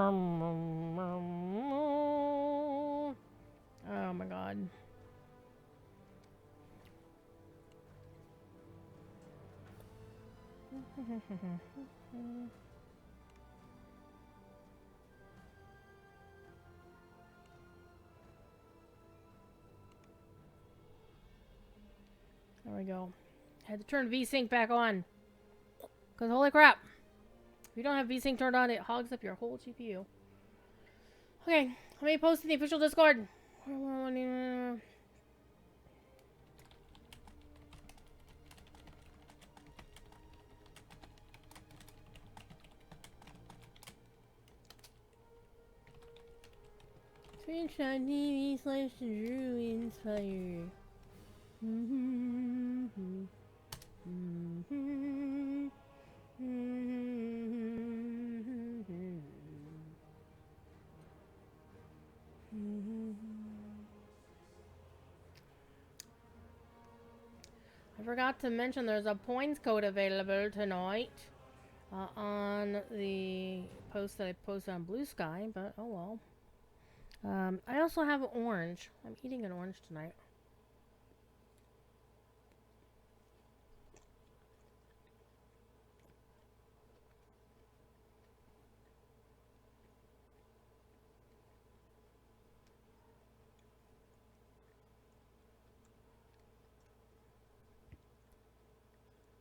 Oh my god. There we go. Had to turn VSync back on. Because holy crap. If you don't have VSync turned on, it hogs up your whole GPU. Okay, let me post in the official Discord. Screenshot TV slash Druidsfire. I forgot to mention there's a points code available tonight on the post that I posted on Blue Sky, but oh well. I also have orange. I'm eating an orange tonight.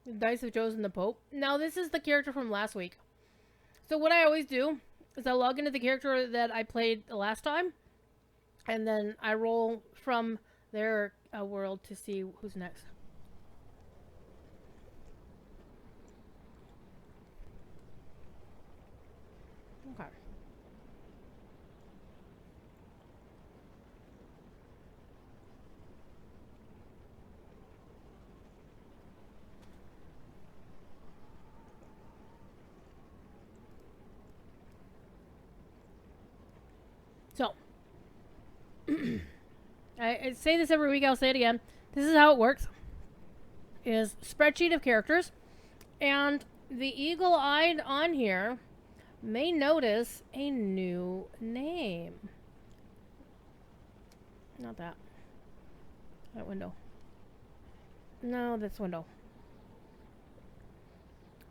The dice have chosen the Pope. Now this is the character from last week. So what I always do is I log into the character that I played the last time, and then I roll from their world to see who's next. Okay. So, I say this every week, I'll say it again. This is how it works. Is spreadsheet of characters, and the eagle-eyed on here may notice a new name. Not that. That window. No, this window.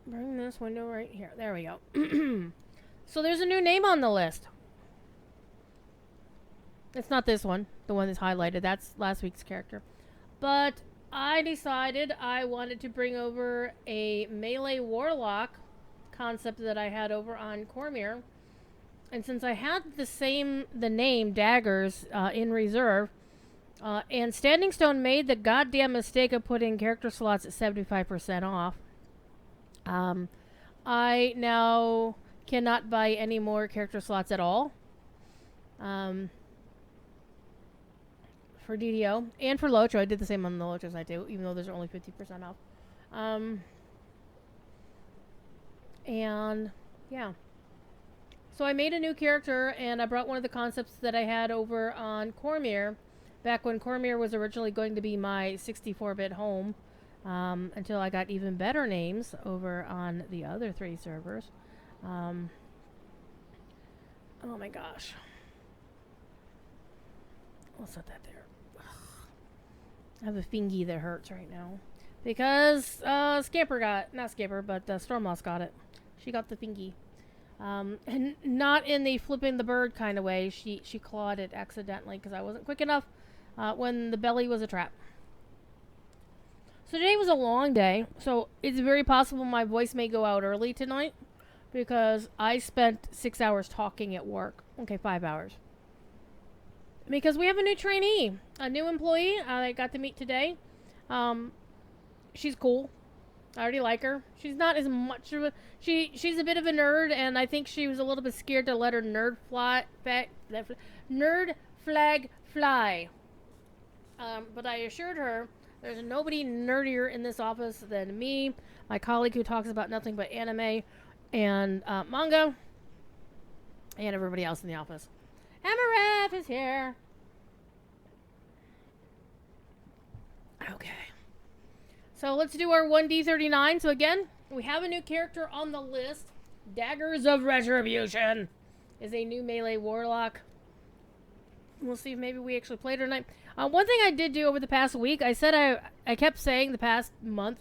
Bring this window right here. There we go. So there's a new name on the list. It's not this one, the one that's highlighted. That's last week's character. But I decided I wanted to bring over a melee warlock concept that I had over on Cormyr. And since I had the name Daggers in reserve, and Standing Stone made the goddamn mistake of putting character slots at 75% off, I now cannot buy any more character slots at all. For DDO and for Locho. I did the same on the Locho side too, even though there's only 50% off. And yeah. So I made a new character, and I brought one of the concepts that I had over on Cormyr, back when Cormyr was originally going to be my 64-bit home, until I got even better names over on the other 3 servers. Oh my gosh. I'll set that there. I have a fingy that hurts right now. Because, Scamper got... Not Scamper, but Stormloss got it. She got the fingy. And not in the flipping the bird kind of way. She clawed it accidentally because I wasn't quick enough when the belly was a trap. So today was a long day. So it's very possible my voice may go out early tonight. Because I spent 6 hours talking at work. Okay, 5 hours. Because we have a new trainee, a new employee I got to meet today. She's cool. I already like her. She's not as much of a... She's a bit of a nerd, and I think she was a little bit scared to let her nerd flag fly. But I assured her there's nobody nerdier in this office than me, my colleague who talks about nothing but anime and manga, and everybody else in the office. Amaref is here. Okay. So let's do our 1d39. So again, we have a new character on the list. Daggers of Retribution. is a new melee warlock. We'll see if maybe we actually play tonight. One thing I did do over the past week, I said I kept saying the past month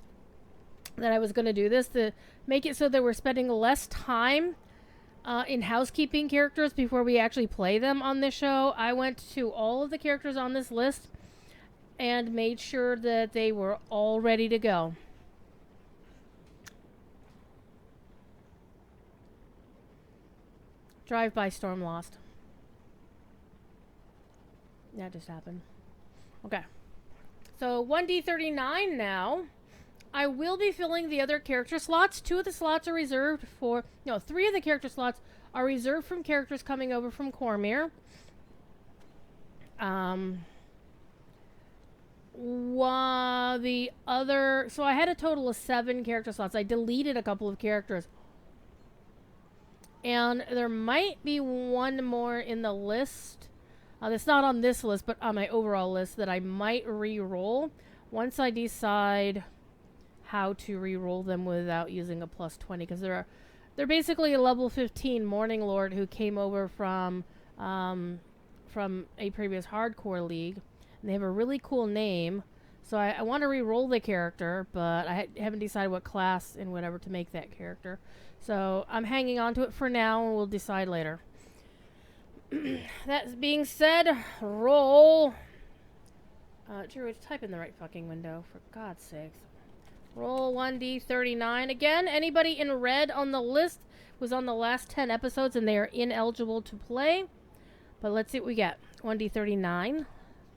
that I was going to do this to make it so that we're spending less time in housekeeping characters before we actually play them on this show. I went to all of the characters on this list and made sure that they were all ready to go. Drive-by storm lost. That just happened. Okay. So 1d39 now. I will be filling the other character slots. 2 of the slots are reserved for... No, 3 of the character slots are reserved from characters coming over from Cormyr. The other... So I had a total of 7 character slots. I deleted a couple of characters. And there might be one more in the list. That's not on this list, but on my overall list that I might re-roll once I decide how to re-roll them without using a plus 20, because they're basically a level 15 Morning Lord who came over from a previous hardcore league, and they have a really cool name. So I want to re-roll the character, but I haven't decided what class and whatever to make that character. So I'm hanging on to it for now, and we'll decide later. That being said, roll. Druid, type in the right fucking window, for God's sakes. Roll 1d39 again. Anybody in red on the list was on the last 10 episodes and they are ineligible to play. But let's see what we get. 1d39,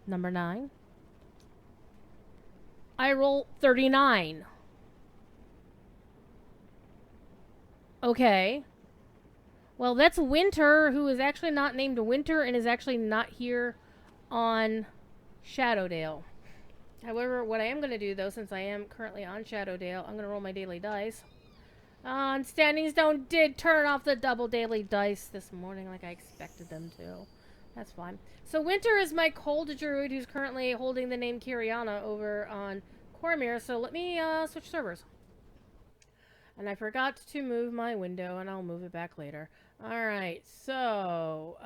number 9. I roll 39. Okay. Well, that's Winter, who is actually not named Winter and is actually not here on Shadowdale. However, what I am going to do, though, since I am currently on Shadowdale, I'm going to roll my daily dice. And Standing Stone did turn off the double daily dice this morning like I expected them to. That's fine. So Winter is my cold druid who's currently holding the name Kyriana over on Cormyr. So let me switch servers. And I forgot to move my window, and I'll move it back later. Alright, so...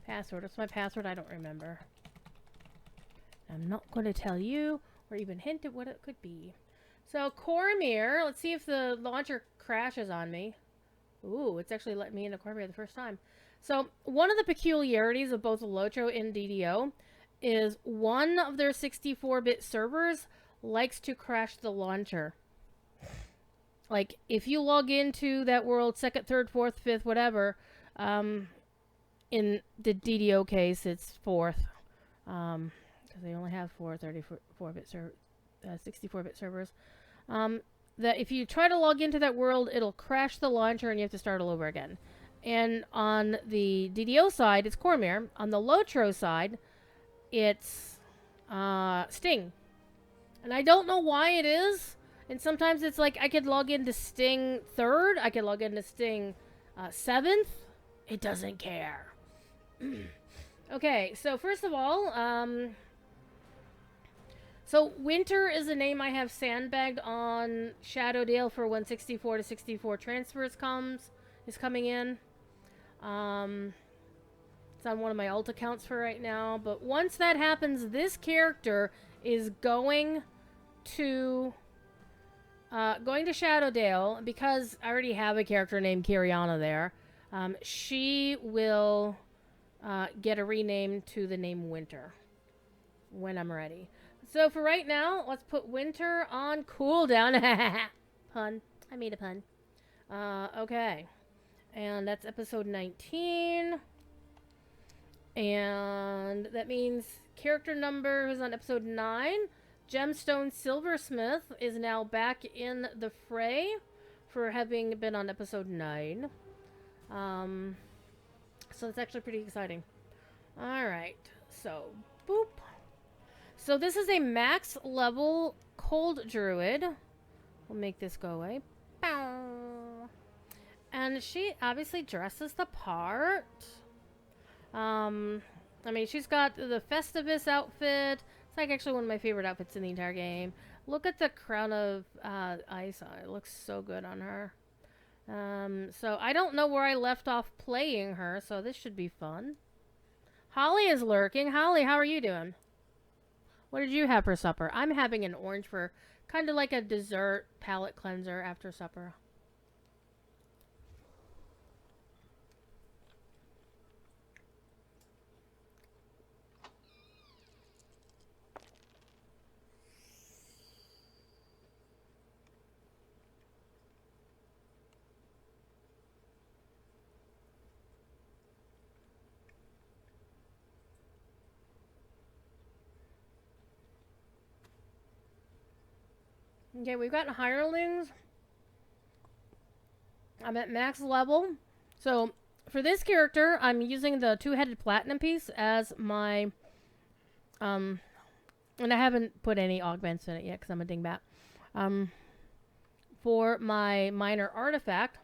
password. What's my password? I don't remember. I'm not going to tell you or even hint at what it could be. So, Cormyr. Let's see if the launcher crashes on me. Ooh, it's actually let me into Cormyr the first time. So, one of the peculiarities of both Lotro and DDO is one of their 64-bit servers likes to crash the launcher. Like, if you log into that world, 2nd, 3rd, 4th, 5th, whatever, in the DDO case, it's 4th. Because they only have 64-bit 64-bit servers. That if you try to log into that world, it'll crash the launcher and you have to start all over again. And on the DDO side, it's Cormyr. On the Lotro side, it's Sting. And I don't know why it is. And sometimes it's like I could log into Sting 3rd. I could log into Sting 7th. It doesn't care. Okay, so first of all, so Winter is a name I have sandbagged on Shadowdale for when 64 to 64 transfers is coming in. It's on one of my alt accounts for right now. But once that happens, this character is going to Shadowdale, because I already have a character named Kyriana there. She will get a rename to the name Winter when I'm ready. So for right now, let's put Winter on cooldown. Pun. I made a pun. Okay. And that's episode 19. And that means character number who's on episode 9, Gemstone Silversmith, is now back in the fray for having been on episode 9. So it's actually pretty exciting. Alright, so boop. So this is a max level cold druid. We'll make this go away. Bow. And she obviously dresses the part. I mean, she's got the Festivus outfit. It's like actually one of my favorite outfits in the entire game. Look at the crown of ice on it. It looks so good on her. So I don't know where I left off playing her, so this should be fun. Holly is lurking. Holly, how are you doing? What did you have for supper? I'm having an orange for kind of like a dessert palate cleanser after supper. Okay, we've got hirelings. I'm at max level. So for this character, I'm using the two-headed platinum piece as my and I haven't put any augments in it yet because I'm a dingbat. For my minor artifact,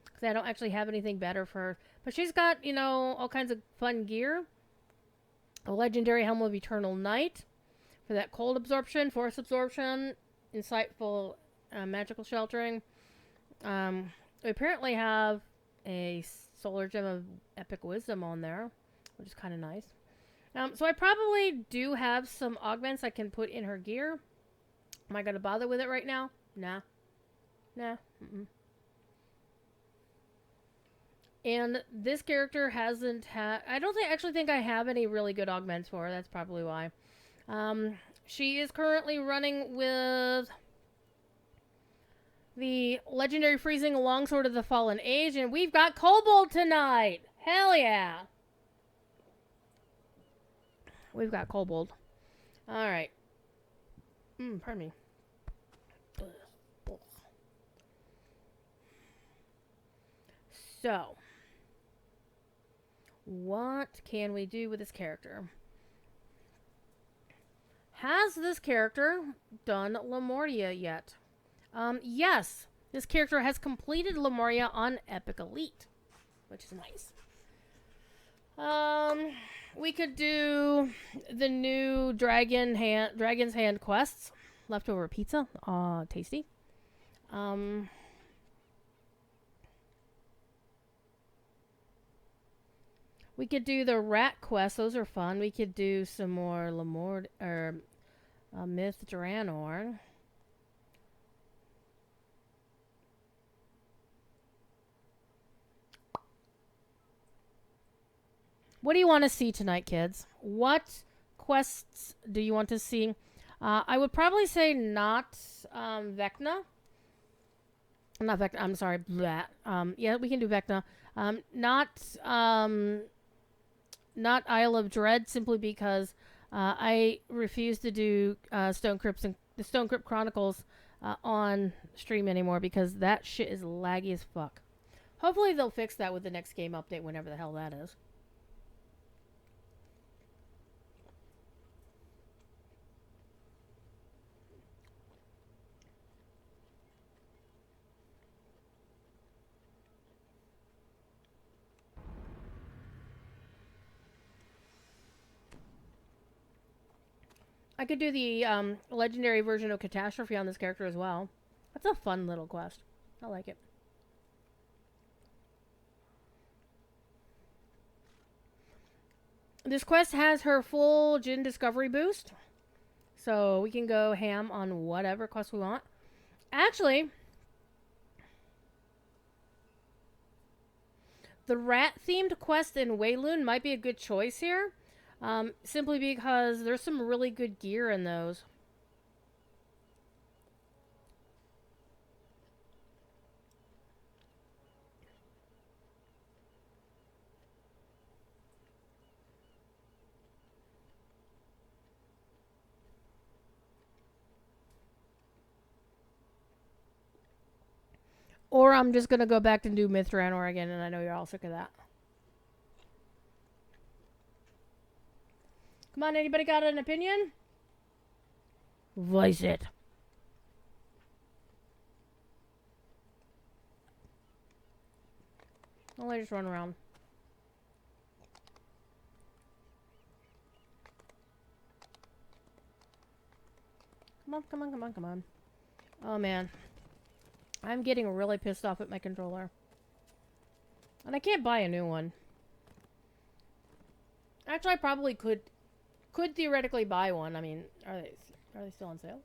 because I don't actually have anything better for her. But she's got, you know, all kinds of fun gear. A legendary helm of eternal night for that cold absorption, force absorption, insightful magical sheltering. We apparently have a solar gem of epic wisdom on there, which is kind of nice. So I probably do have some augments I can put in her gear. Am I going to bother with it right now? Nah. Nah. Mm-mm. And this character hasn't had... I don't actually think I have any really good augments for her. That's probably why. She is currently running with the legendary freezing longsword of the fallen age, and we've got kobold tonight. Hell yeah. We've got kobold. All right. Pardon me. So, what can we do with this character? Has this character done Lemuria yet? Yes. This character has completed Lemuria on Epic Elite, which is nice. We could do the new Dragon's Hand quests. Leftover pizza. Tasty. We could do the rat quests. Those are fun. We could do some more Myth Draenor. What do you want to see tonight, kids? What quests do you want to see? I would probably say not Vecna. Not Vecna. I'm sorry. Bleh. Yeah, we can do Vecna. Not Isle of Dread, simply because I refuse to do Stone Crypts and the Stone Crypt Chronicles on stream anymore because that shit is laggy as fuck. Hopefully they'll fix that with the next game update, whenever the hell that is. I could do the legendary version of Catastrophe on this character as well. That's a fun little quest. I like it. This quest has her full Djinn Discovery boost. So we can go ham on whatever quest we want. Actually, the rat-themed quest in Wayloon might be a good choice here. Simply because there's some really good gear in those. Or I'm just going to go back and do Myth Draenor again, and I know you're all sick of that. Come on, anybody got an opinion? Voice it. I'll let just run around. Come on, come on, come on, come on. Oh, man. I'm getting really pissed off at my controller. And I can't buy a new one. Actually, I probably could theoretically buy one. I mean, are they still on sale?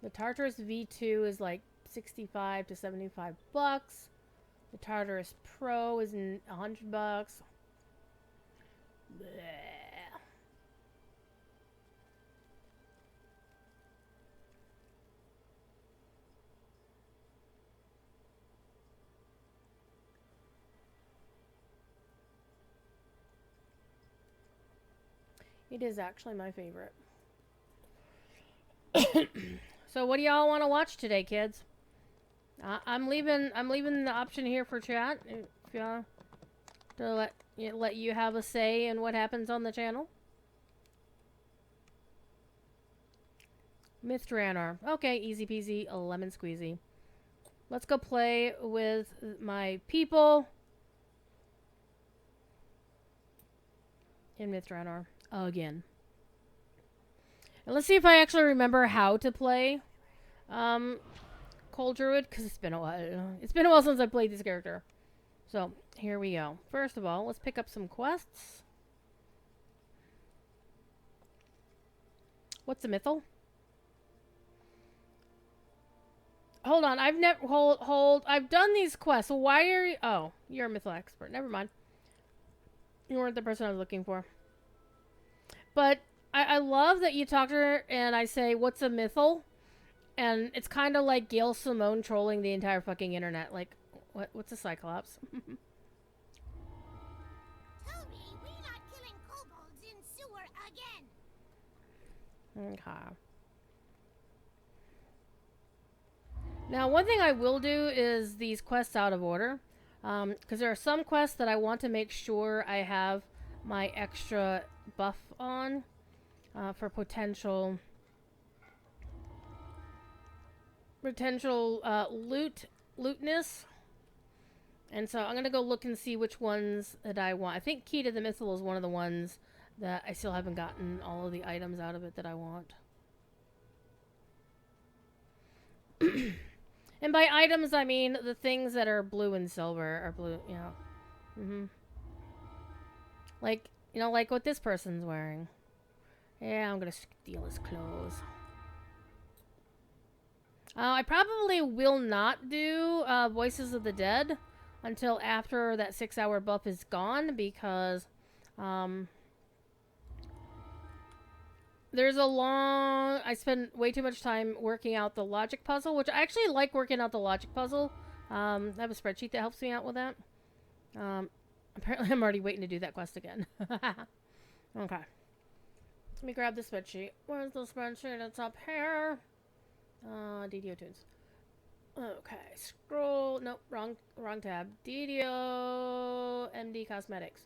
The Tartarus V2 is like 65 to 75 bucks. The Tartarus Pro is $100. Bleh. It is actually my favorite. So what do y'all want to watch today, kids? I'm leaving the option here for chat if y'all to let you have a say in what happens on the channel. Myth Draenor. Okay, easy peasy, a lemon squeezy. Let's go play with my people in Myth Draenor again. And let's see if I actually remember how to play Cold Druid, because it's been a while. It's been a while since I played this character. So, here we go. First of all, let's pick up some quests. What's a mythal? Hold on, I've never... Hold. I've done these quests. So why are you... Oh, you're a mythal expert. Never mind. You weren't the person I was looking for. But I love that you talk to her and I say, what's a mythal? And it's kind of like Gail Simone trolling the entire fucking internet. Like, what's a Cyclops? Toby, we not killing kobolds in sewer again. Okay. Now, one thing I will do is these quests out of order. Because there are some quests that I want to make sure I have my extra buff on for potential lootness. And so I'm going to go look and see which ones that I want. I think Key to the Mythal is one of the ones that I still haven't gotten all of the items out of it that I want. And by items, I mean the things that are blue and silver, or blue, you know. Like, you know, like what this person's wearing. Yeah, I'm gonna steal his clothes. I probably will not do Voices of the Dead until after that 6-hour buff is gone, because there's a long... I spend way too much time working out the logic puzzle, which I actually like working out the logic puzzle. I have a spreadsheet that helps me out with that. Apparently I'm already waiting to do that quest again. Okay. Let me grab the spreadsheet. Where's the spreadsheet? It's up here. DDO tunes. Okay, scroll. Nope, wrong tab. DDO MD Cosmetics.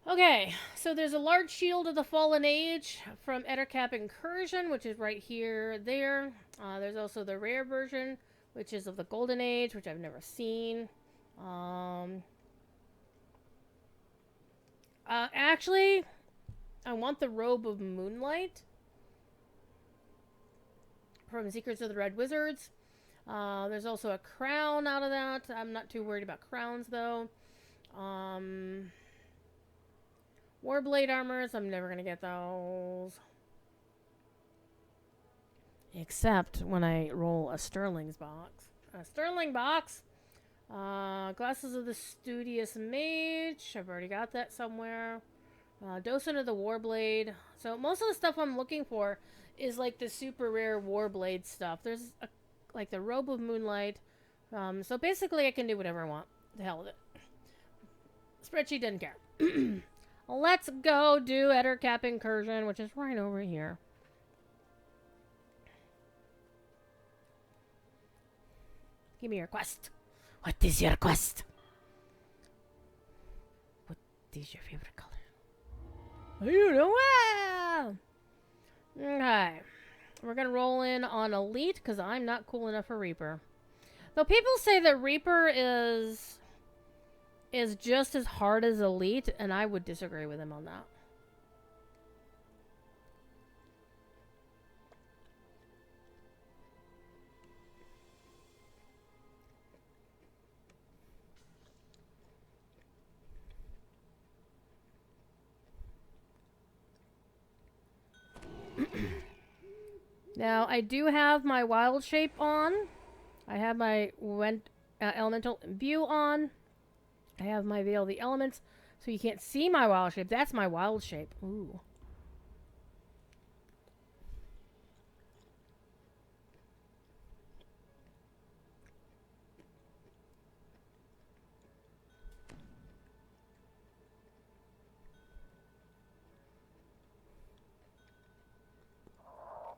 Okay, so there's a large shield of the Fallen Age from Ettercap Incursion, which is right here, there. There's also the rare version, which is of the Golden Age, which I've never seen. Actually, I want the Robe of Moonlight from Secrets of the Red Wizards. There's also a crown out of that. I'm not too worried about crowns, though. Warblade armors, I'm never gonna get those. Except when I roll a Sterling's box. A Sterling box! Glasses of the Studious Mage. I've already got that somewhere. Docent of the Warblade. So most of the stuff I'm looking for is like the super rare Warblade stuff. There's like the Robe of Moonlight. So basically I can do whatever I want. The hell with it. Spreadsheet doesn't care. Let's go do Ettercap Incursion, which is right over here. Give me your quest. What is your quest? What is your favorite color? You know what? Okay. We're going to roll in on Elite, because I'm not cool enough for Reaper. Though people say that Reaper is just as hard as Elite, and I would disagree with him on that. Now, I do have my wild shape on. I have my elemental imbue on. I have my veil of the elements, so you can't see my wild shape. That's my wild shape. Ooh.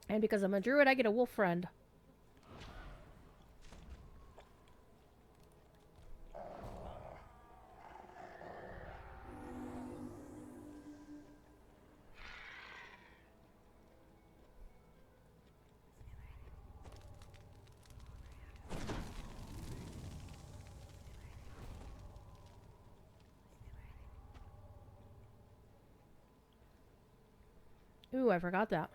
And because I'm a druid, I get a wolf friend. Ooh, I forgot that.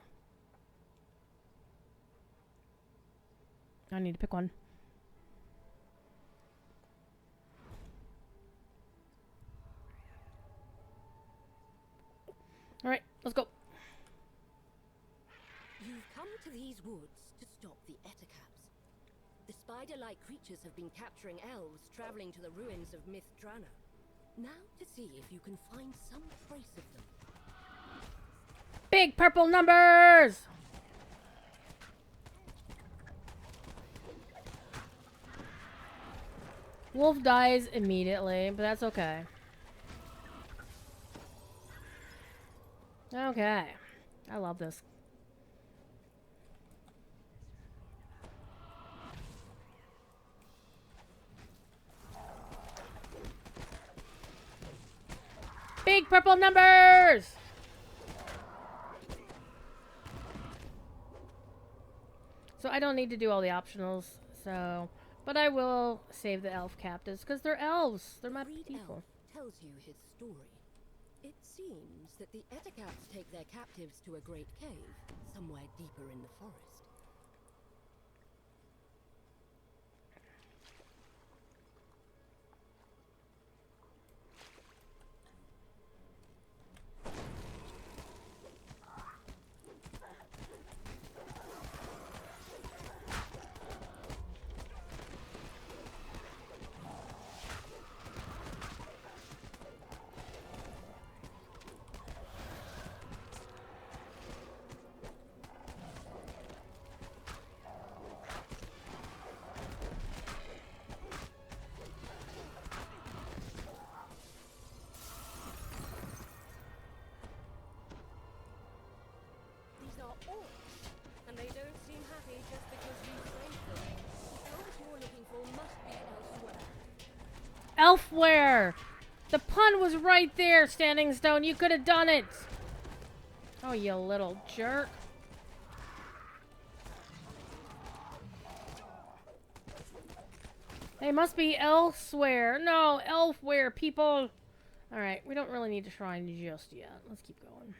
I need to pick one. Alright, let's go. You've come to these woods to stop the Ettercaps. The spider-like creatures have been capturing elves traveling to the ruins of Mythdrana. Now to see if you can find some trace of them. Big purple numbers! Wolf dies immediately, but that's okay. Okay. I love this. Big purple numbers! So I don't need to do all the optionals, so... But I will save the elf captives, because they're elves. They're my people. Elf tells you his story. It seems that the Ettercaps take their captives to a great cave, somewhere deeper in the forest. And they don't seem happy just because you saved them. The elves you're looking for must be elsewhere. Elfware! The pun was right there, Standing Stone. You could have done it. Oh, you little jerk. They must be elsewhere. No, elfware, people. Alright, we don't really need to shrine just yet. Let's keep going.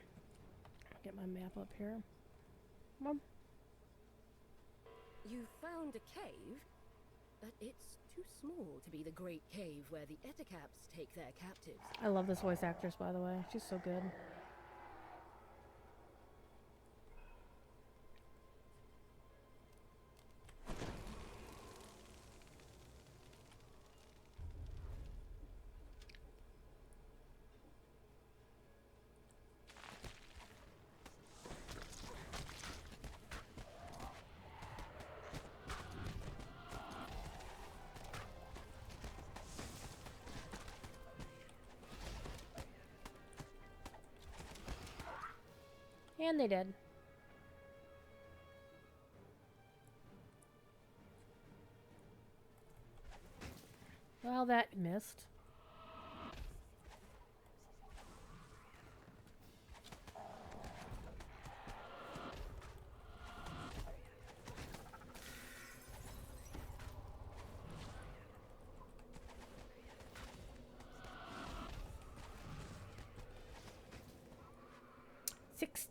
Get my map up here. Come on. You found a cave, but it's too small to be the great cave where the Ettercaps take their captives. I love this voice actress, by the way. She's so good. And they did. Well, that missed.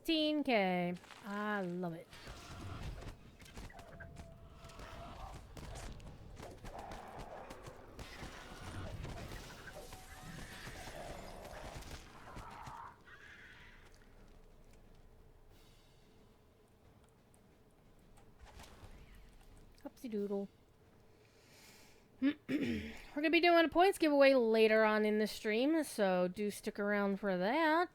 16K. I love it. Upsy doodle. We're going to be doing a points giveaway later on in the stream, so do stick around for that.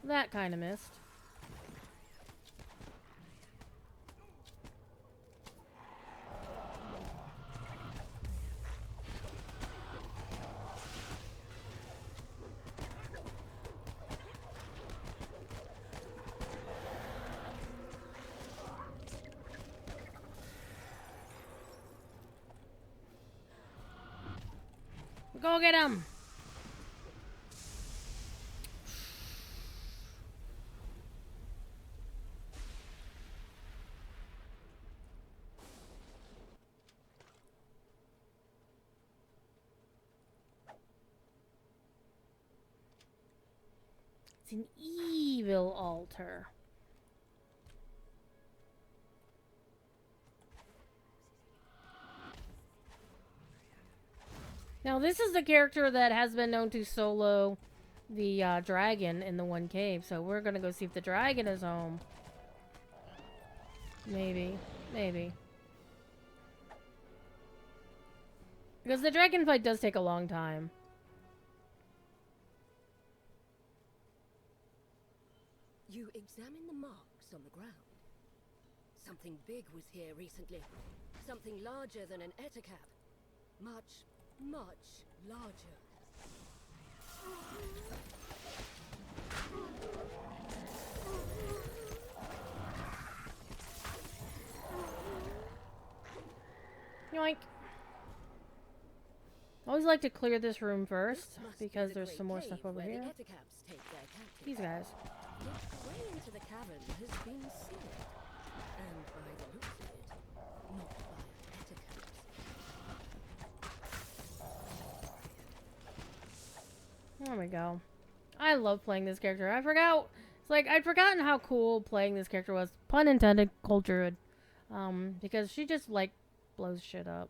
That kind of missed. Go get him! It's an evil altar. Now, this is the character that has been known to solo the dragon in the one cave, so we're gonna go see if the dragon is home. Maybe. Maybe. Because the dragon fight does take a long time. You examine the marks on the ground. Something big was here recently. Something larger than an ettercap. Much, much larger. Yoink. I always like to clear this room first, because there's some more stuff over here. These guys. The way into the cavern has been sealed. And by the looks of it, not by ettercaps. There we go. I love playing this character. I forgot. It's like I'd forgotten how cool playing this character was. Pun intended. Cold Druid. Because she just like blows shit up.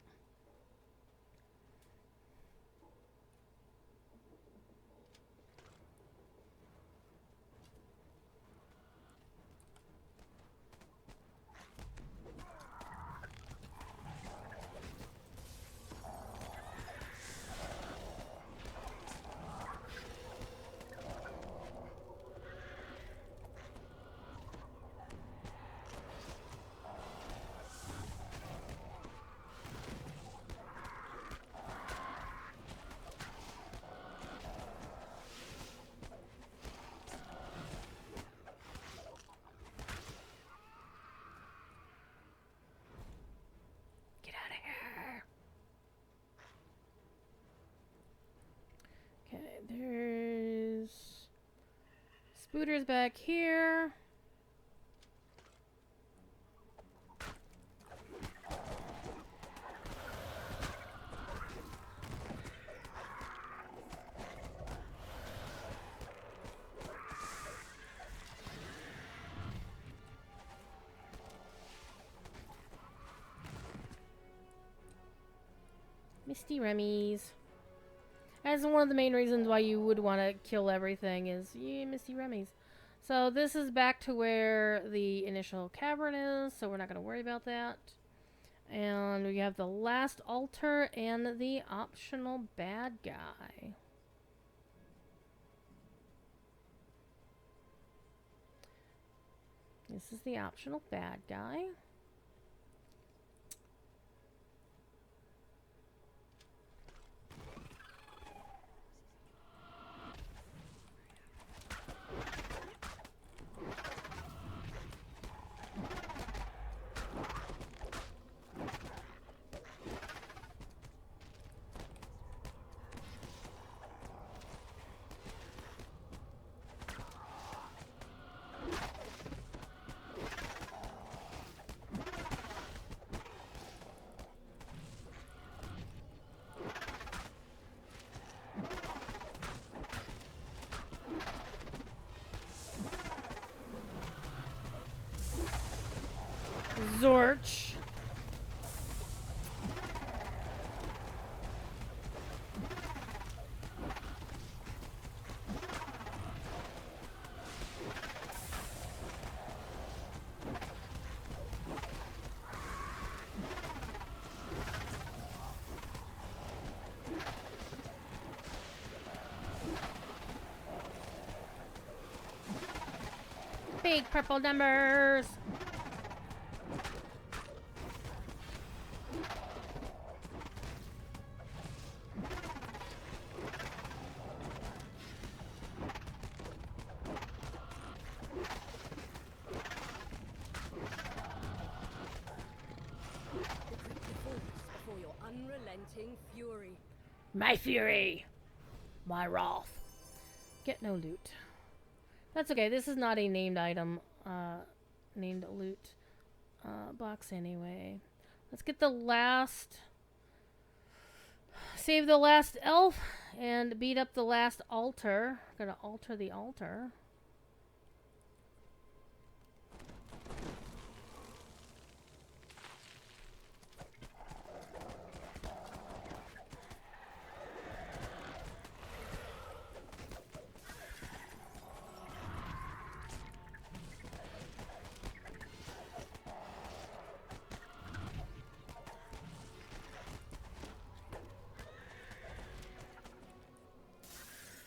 There's Spooter's back here. Misty Remy's. That's one of the main reasons why you would want to kill everything is, yeah, Misty Remy's. So this is back to where the initial cavern is, so we're not going to worry about that. And we have the last altar and the optional bad guy. This is the optional bad guy. Zorch. Big purple numbers. Before your unrelenting fury. My fury. My wrath. Get no loot. That's okay. This is not a named item. Named loot box anyway. Let's get the last. Save the last elf and beat up the last altar. Gotta alter the altar.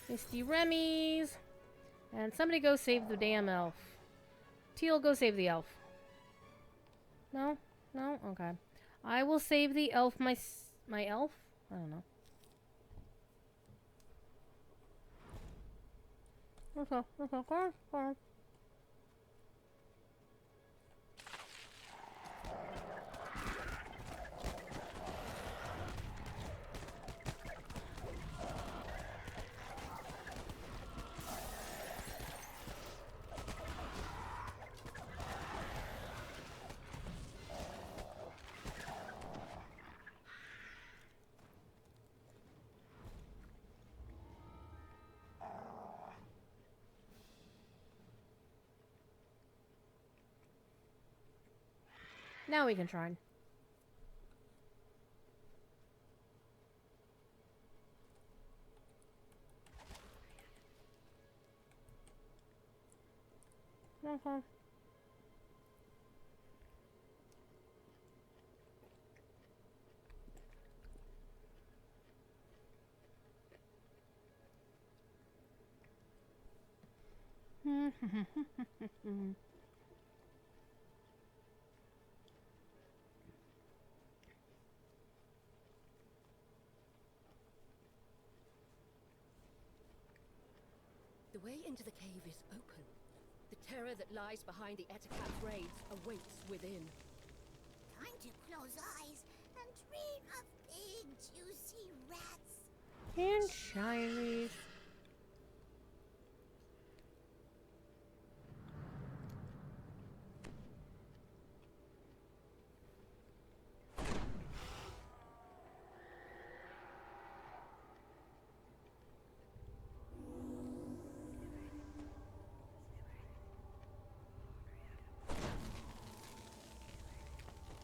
Misty Remy's. And somebody go save the damn elf. Teal, go save the elf. No? No? Okay. I will save the elf, my elf? I don't know. Okay. Go on. Now we can try. Okay. The way into the cave is open. The terror that lies behind the Ettercap raids awaits within. Time to close eyes and dream of big, juicy rats. And shinies.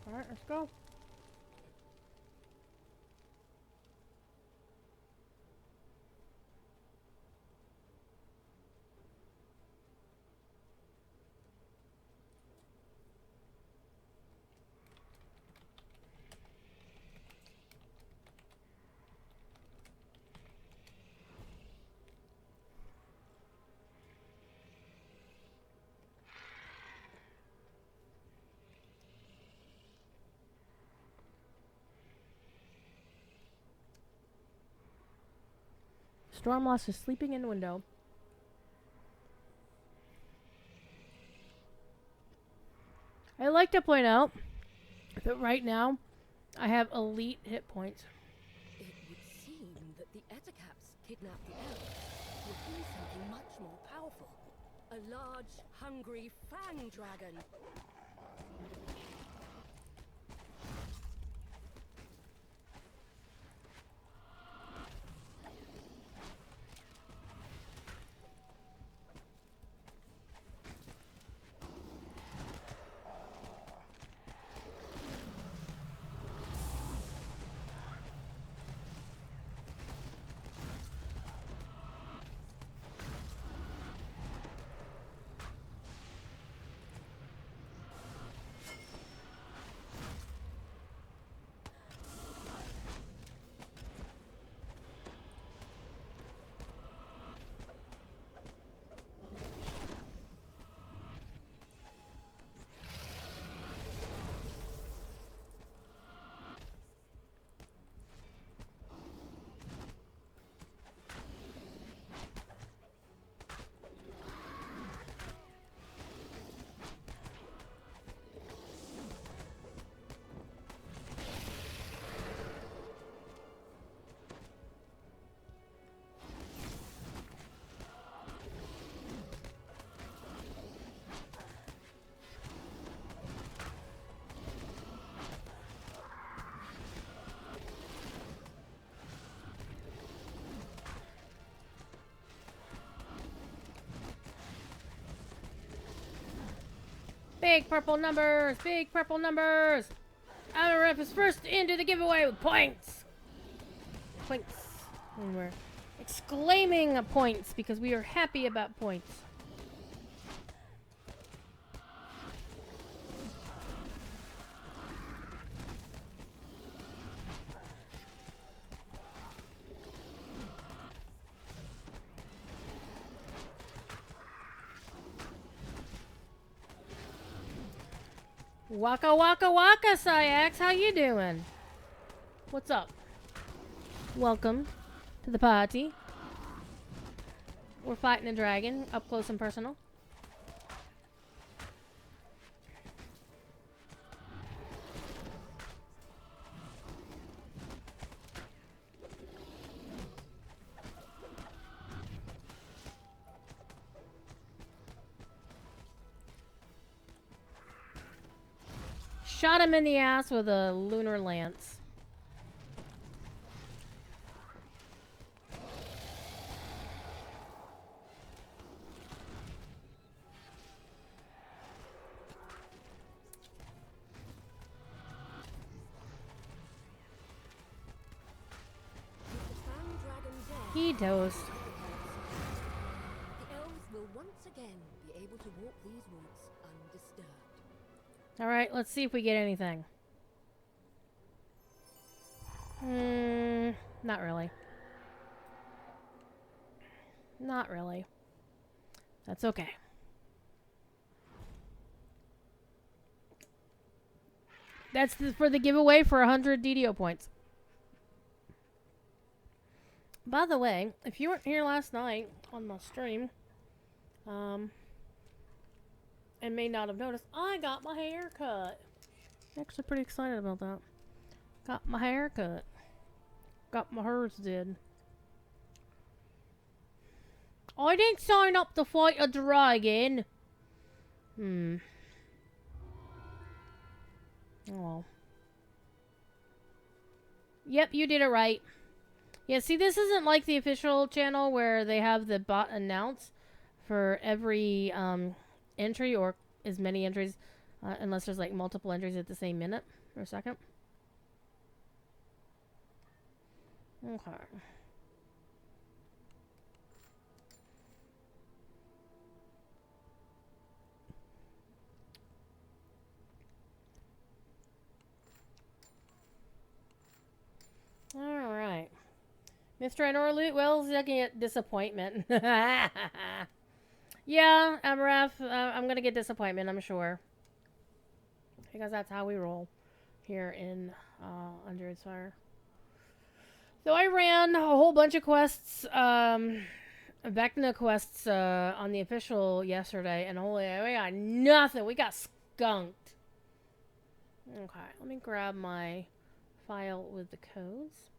Alright, let's go. Stormlost is sleeping in the window. I'd like to point out that right now I have elite hit points. It would seem that the Ettercaps kidnapped the elves would be something much more powerful. A large, hungry fang dragon. Big purple numbers! Big purple numbers! RF is first into the giveaway with points! Points. And we're exclaiming points because we are happy about points. Waka waka waka, Syax, how you doing? What's up? Welcome to the party. We're fighting a dragon, up close and personal. Shot him in the ass with a lunar lance. He dozed. The elves will once again be able to walk these woods undisturbed. Alright, let's see if we get anything. Not really. Not really. That's okay. That's for the giveaway for 100 DDO points. By the way, if you weren't here last night on my stream, and may not have noticed, I got my hair cut. Actually pretty excited about that. Got my hair cut. Got my hers did. I didn't sign up to fight a dragon. Oh well. Yep, you did it right. Yeah, see, this isn't like the official channel where they have the bot announce for every entry or as many entries, unless there's like multiple entries at the same minute or second. Okay. All right. Mr. Anorlut, well, looking at disappointment. Yeah, Amarath, I'm going to get disappointment, I'm sure. Because that's how we roll here in Druidsfire. So I ran a whole bunch of quests, Vecna quests on the official yesterday, and holy, we got nothing. We got skunked. Okay, let me grab my file with the codes.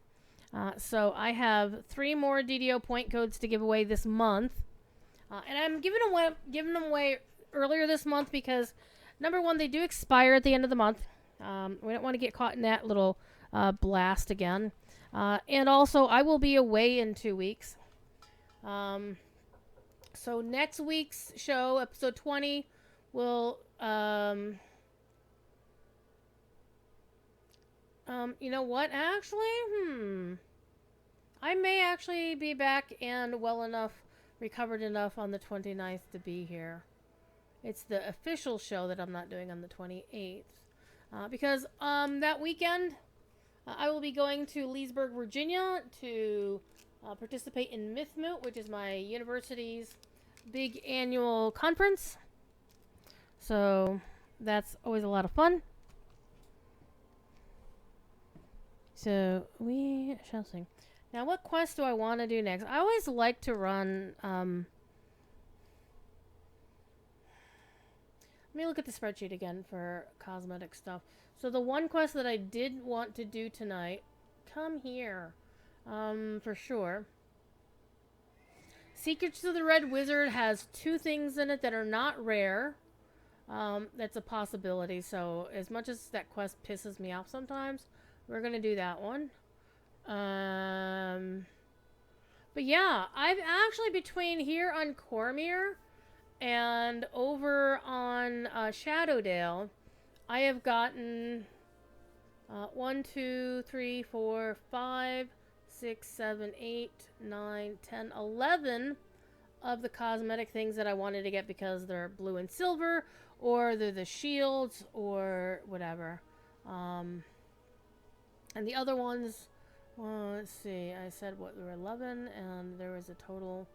So I have 3 more DDO point codes to give away this month. And I'm giving them away earlier this month because, number one, they do expire at the end of the month. We don't want to get caught in that little blast again. And also, I will be away in 2 weeks. So next week's show, episode 20, will... you know what, actually? I may actually be back and well enough, recovered enough on the 29th to be here. It's the official show that I'm not doing on the 28th. Because that weekend, I will be going to Leesburg, Virginia to participate in MythMoot, which is my university's big annual conference. So that's always a lot of fun. So we shall see. Now, what quest do I want to do next? I always like to run... let me look at the spreadsheet again for cosmetic stuff. So the one quest that I did want to do tonight... Come here. For sure. Secrets of the Red Wizard has 2 things in it that are not rare. That's a possibility. So as much as that quest pisses me off sometimes... We're going to do that one. But yeah, I've actually between here on Cormyr And over on Shadowdale, I have gotten 1, 2, 3, 4, 5, 6, 7, 8, 9, 10, 11 of the cosmetic things that I wanted to get because they're blue and silver, or they're the shields, or whatever. And the other ones, well, let's see, I said what, there were 11, and there was a total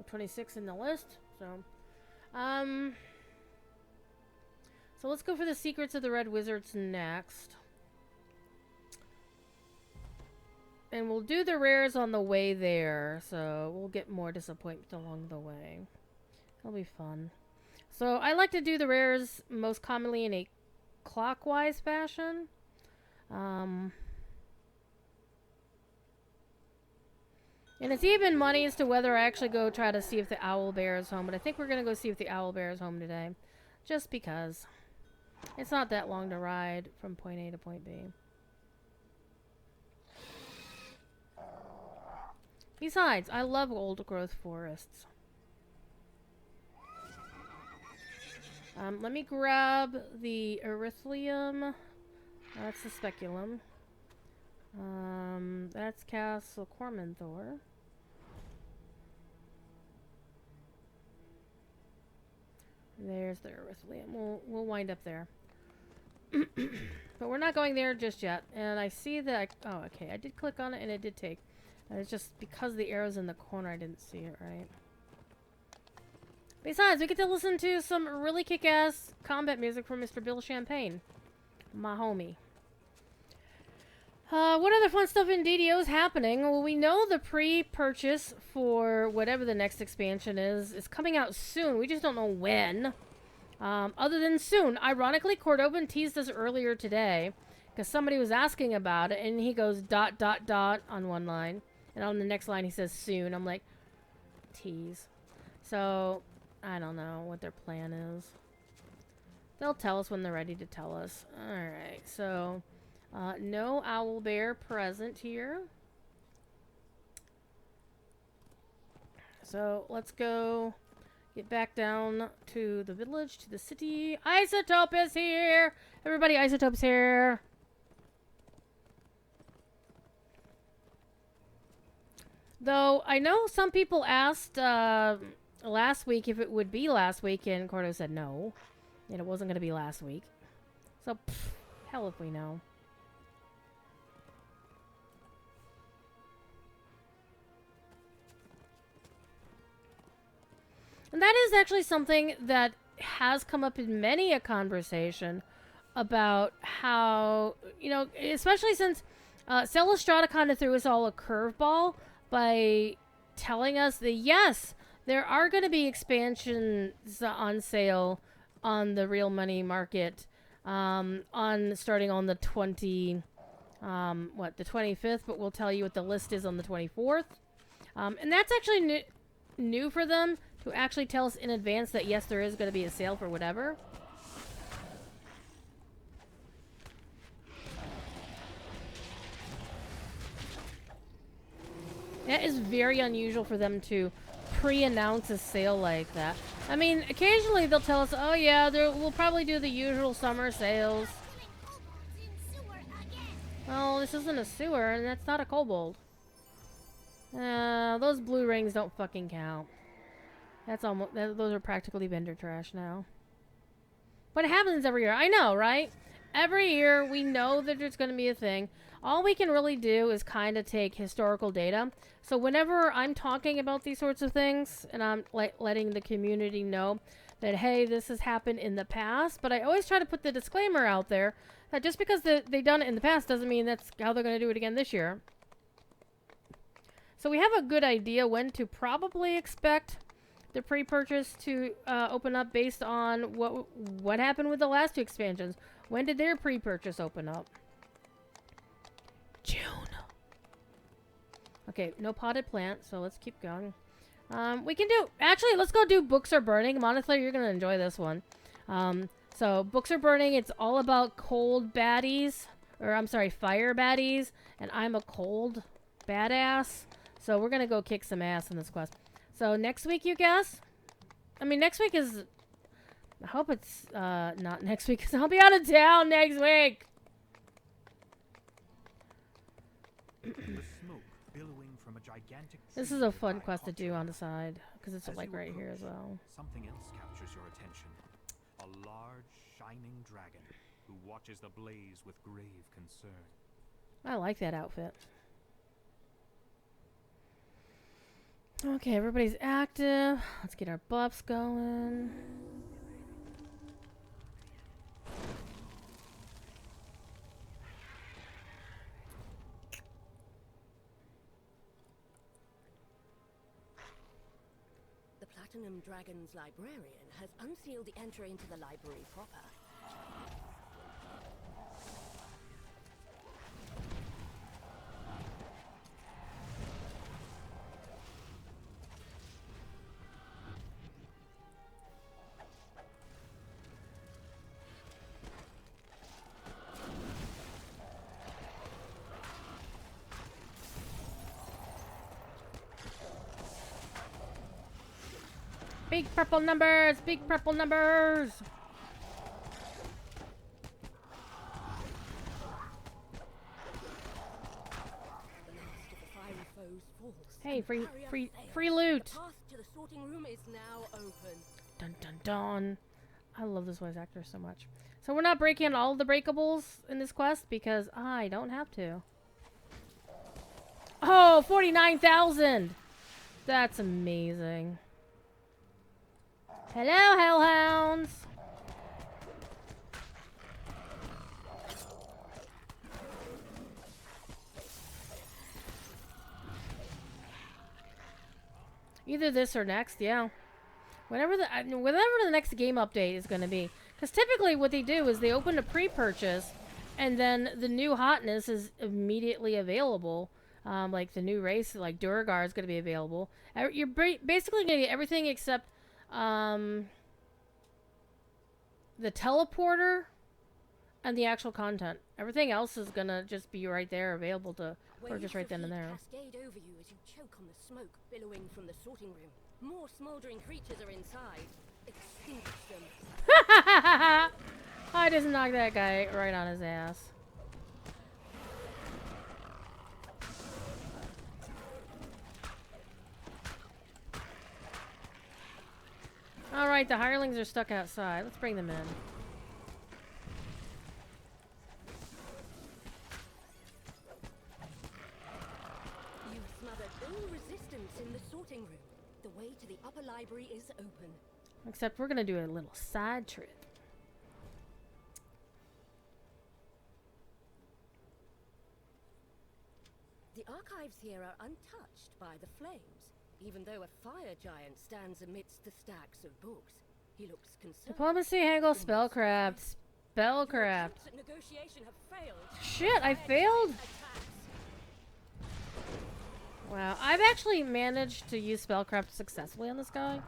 26 in the list. So let's go for the Secrets of the Red Wizards next. And we'll do the rares on the way there, so we'll get more disappointment along the way. It'll be fun. So I like to do the rares most commonly in a clockwise fashion. And it's even money as to whether I actually go try to see if the owl bear is home. But I think we're going to go see if the owl bear is home today. Just because. It's not that long to ride from point A to point B. Besides, I love old growth forests. Let me grab the erythlium. That's the speculum. That's Castle Cormyr. There's the erythlium. We'll wind up there. But we're not going there just yet. And I see that oh, okay. I did click on it and it did take. It's just because the arrow's in the corner, I didn't see it right. Besides, we get to listen to some really kick-ass combat music from Mr. Bill Champagne. My homie. What other fun stuff in DDO is happening? Well, we know the pre-purchase for whatever the next expansion is coming out soon. We just don't know when. Other than soon. Ironically, Cordovan teased us earlier today because somebody was asking about it, and he goes ... on one line. And on the next line, he says soon. I'm like, tease. So, I don't know what their plan is. They'll tell us when they're ready to tell us. Alright, so... no owl bear present here. So let's go get back down to the village, to the city. Isotope is here! Everybody, Isotope's here! Though, I know some people asked last week if it would be last week, and Cordo said no. And it wasn't going to be last week. So, hell if we know. And that is actually something that has come up in many a conversation about how, you know, especially since Cellestrata kind of threw us all a curveball by telling us that, yes, there are going to be expansions on sale on the real money market starting on the 25th, but we'll tell you what the list is on the 24th. And that's actually new for them, to actually tell us in advance that yes, there is going to be a sale for whatever. That is very unusual for them to pre-announce a sale like that. I mean, occasionally they'll tell us, oh yeah, we'll probably do the usual summer sales. Well, this isn't a sewer, and that's not a kobold. Those blue rings don't fucking count. That's almost, those are practically vendor trash now. But it happens every year. I know, right? Every year we know that there's going to be a thing. All we can really do is kind of take historical data. So whenever I'm talking about these sorts of things, and I'm letting the community know that, hey, this has happened in the past, but I always try to put the disclaimer out there that just because they've done it in the past doesn't mean that's how they're going to do it again this year. So we have a good idea when to probably expect the pre-purchase to open up based on what happened with the last two expansions. When did their pre-purchase open up? June. Okay, no potted plant, so let's keep going. We can do... Actually, let's go do Books Are Burning. Monothlare, you're going to enjoy this one. So, Books Are Burning, it's all about cold baddies. Or, I'm sorry, fire baddies. And I'm a cold badass. So, we're going to go kick some ass in this quest. So, next week, you guess? I mean, next week is... I hope it's not next week, because I'll be out of town next week. The smoke billowing from a gigantic This tree is a nearby fun quest to caught do your on the eye. side, because it's As like you right here as approach, well. something else captures your attention. A large, shining dragon who watches the blaze with grave concern. I like that outfit. Okay, everybody's active. Let's get our buffs going. The Platinum Dragon's librarian has unsealed the entry into the library proper. Big purple numbers! Big purple numbers! The last of the fiery foes falls. Hey, and free, barrier free, fails. free loot! The path to the sorting room is now open. Dun dun dun! I love this voice actor so much. So we're not breaking all of the breakables in this quest because I don't have to. Oh, 49,000! That's amazing. Hello, hellhounds! Either this or next, yeah. Whenever the next game update is going to be. Because typically what they do is they open a pre-purchase and then the new hotness is immediately available. Like the new race, like Duragar is going to be available. You're basically going to get everything except the teleporter and the actual content. Everything else is going to just be right there available to purchase right then and there. Cascade over you as you choke on the smoke billowing from the sorting room. More smoldering creatures are inside. Extinguish them. I just knocked that guy right on his ass. Alright, the hirelings are stuck outside. Let's bring them in. You've smothered all resistance in the sorting room. The way to the upper library is open. Except we're gonna do a little side trip. The archives here are untouched by the flames, even though a fire giant stands amidst the stacks of books. He looks concerned. Diplomacy, haggle, spellcraft. Spellcraft. Attempts at negotiation have failed. Shit, I failed? Attacks. Wow, I've actually managed to use spellcraft successfully on this guy.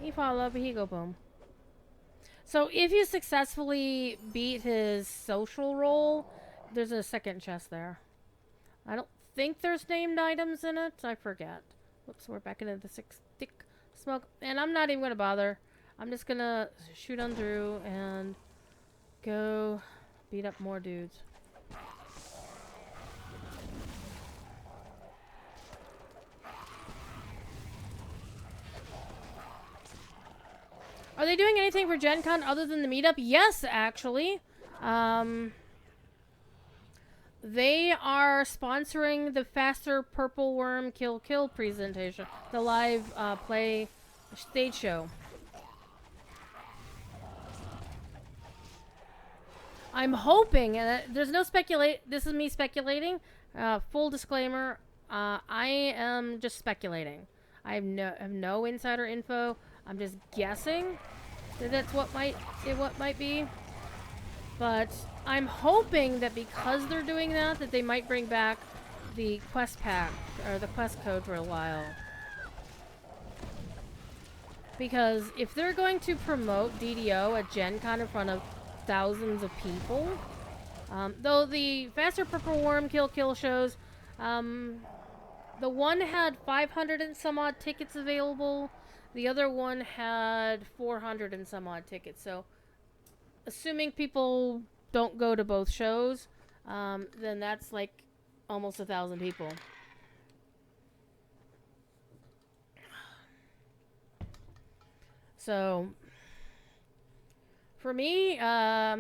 He follow up, he go boom. So if you successfully beat his social role, there's a second chest there. I don't think there's named items in it. I forget. Whoops, we're back into the thick smoke. And I'm not even going to bother. I'm just going to shoot on through and go beat up more dudes. Are they doing anything for Gen Con other than the meetup? Yes, actually. They are sponsoring the Faster Purple Worm Kill presentation. The live play stage show. I'm hoping, and there's no this is me speculating. Full disclaimer, I am just speculating. I have no insider info. I'm just guessing. That's what might be. But I'm hoping that because they're doing that, that they might bring back the quest pack or the quest code for a while. Because if they're going to promote DDO at Gen Con in front of thousands of people, though the Faster Purple Worm Kill shows, the one had 500 and some odd tickets available. The other one had 400 and some odd tickets. So, assuming people don't go to both shows, then that's like almost 1,000 people. So, for me, I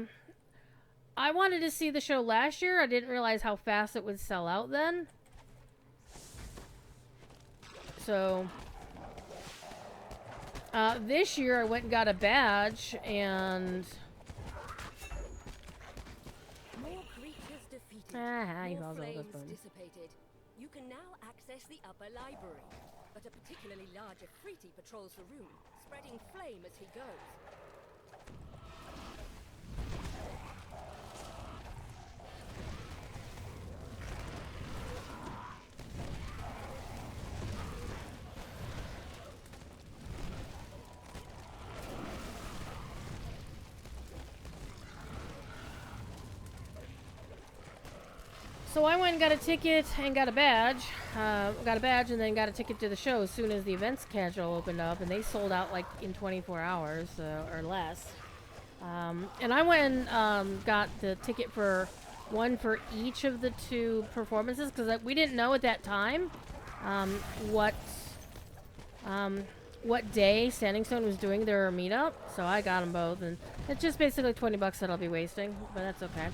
wanted to see the show last year. I didn't realize how fast it would sell out then. So, this year I went and got a badge, and More creatures defeated, he more falls off this flames button. dissipated. You can now access the upper library, but a particularly large Ifriti patrols the room, spreading flame as he goes. So I went and got a ticket and got a badge. And then got a ticket to the show as soon as the events schedule opened up, and they sold out like in 24 hours or less. And I went and got the ticket for one for each of the two performances because we didn't know at that time what day Standing Stone was doing their meetup. So I got them both, and it's just basically $20 that I'll be wasting, but that's okay.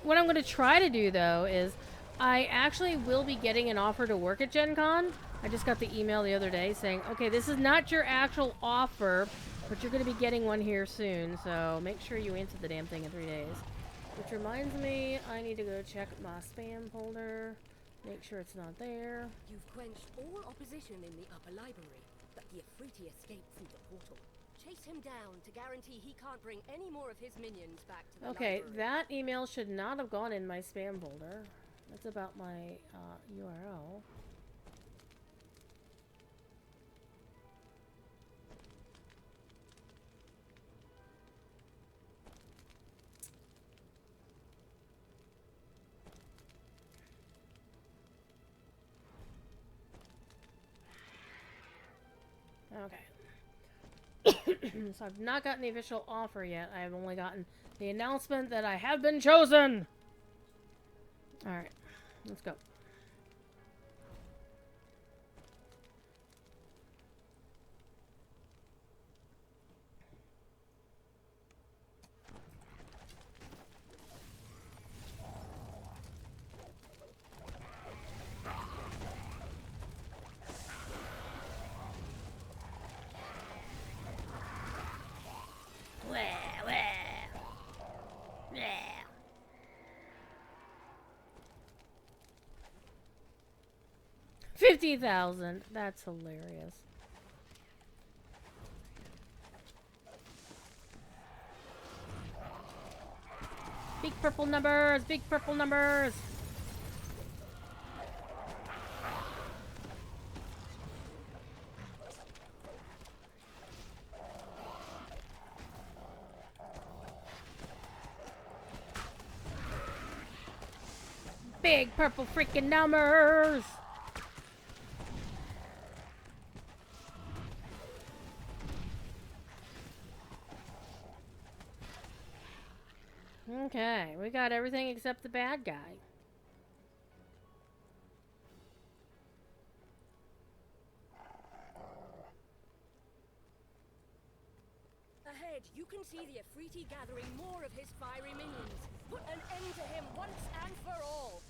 What I'm going to try to do, though, is I actually will be getting an offer to work at Gen Con. I just got the email the other day saying, okay, this is not your actual offer, but you're going to be getting one here soon, so make sure you answer the damn thing in 3 days. Which reminds me, I need to go check my spam folder, make sure it's not there. You've quenched all opposition in the upper library, but the Ifriti escaped through the portal. Chase him down to guarantee he can't bring any more of his minions back to the Okay, library. that email should not have gone in my spam folder. That's about my URL. Okay. So I've not gotten the official offer yet. I have only gotten the announcement that I have been chosen. Alright, let's go. Wah, wah. Yeah. $50,000. That's hilarious. Big purple numbers. Big purple numbers. Big purple freaking numbers. Okay, we got everything except the bad guy. Ahead, you can see the Ifriti gathering more of his fiery minions. Put an end to him once and for all.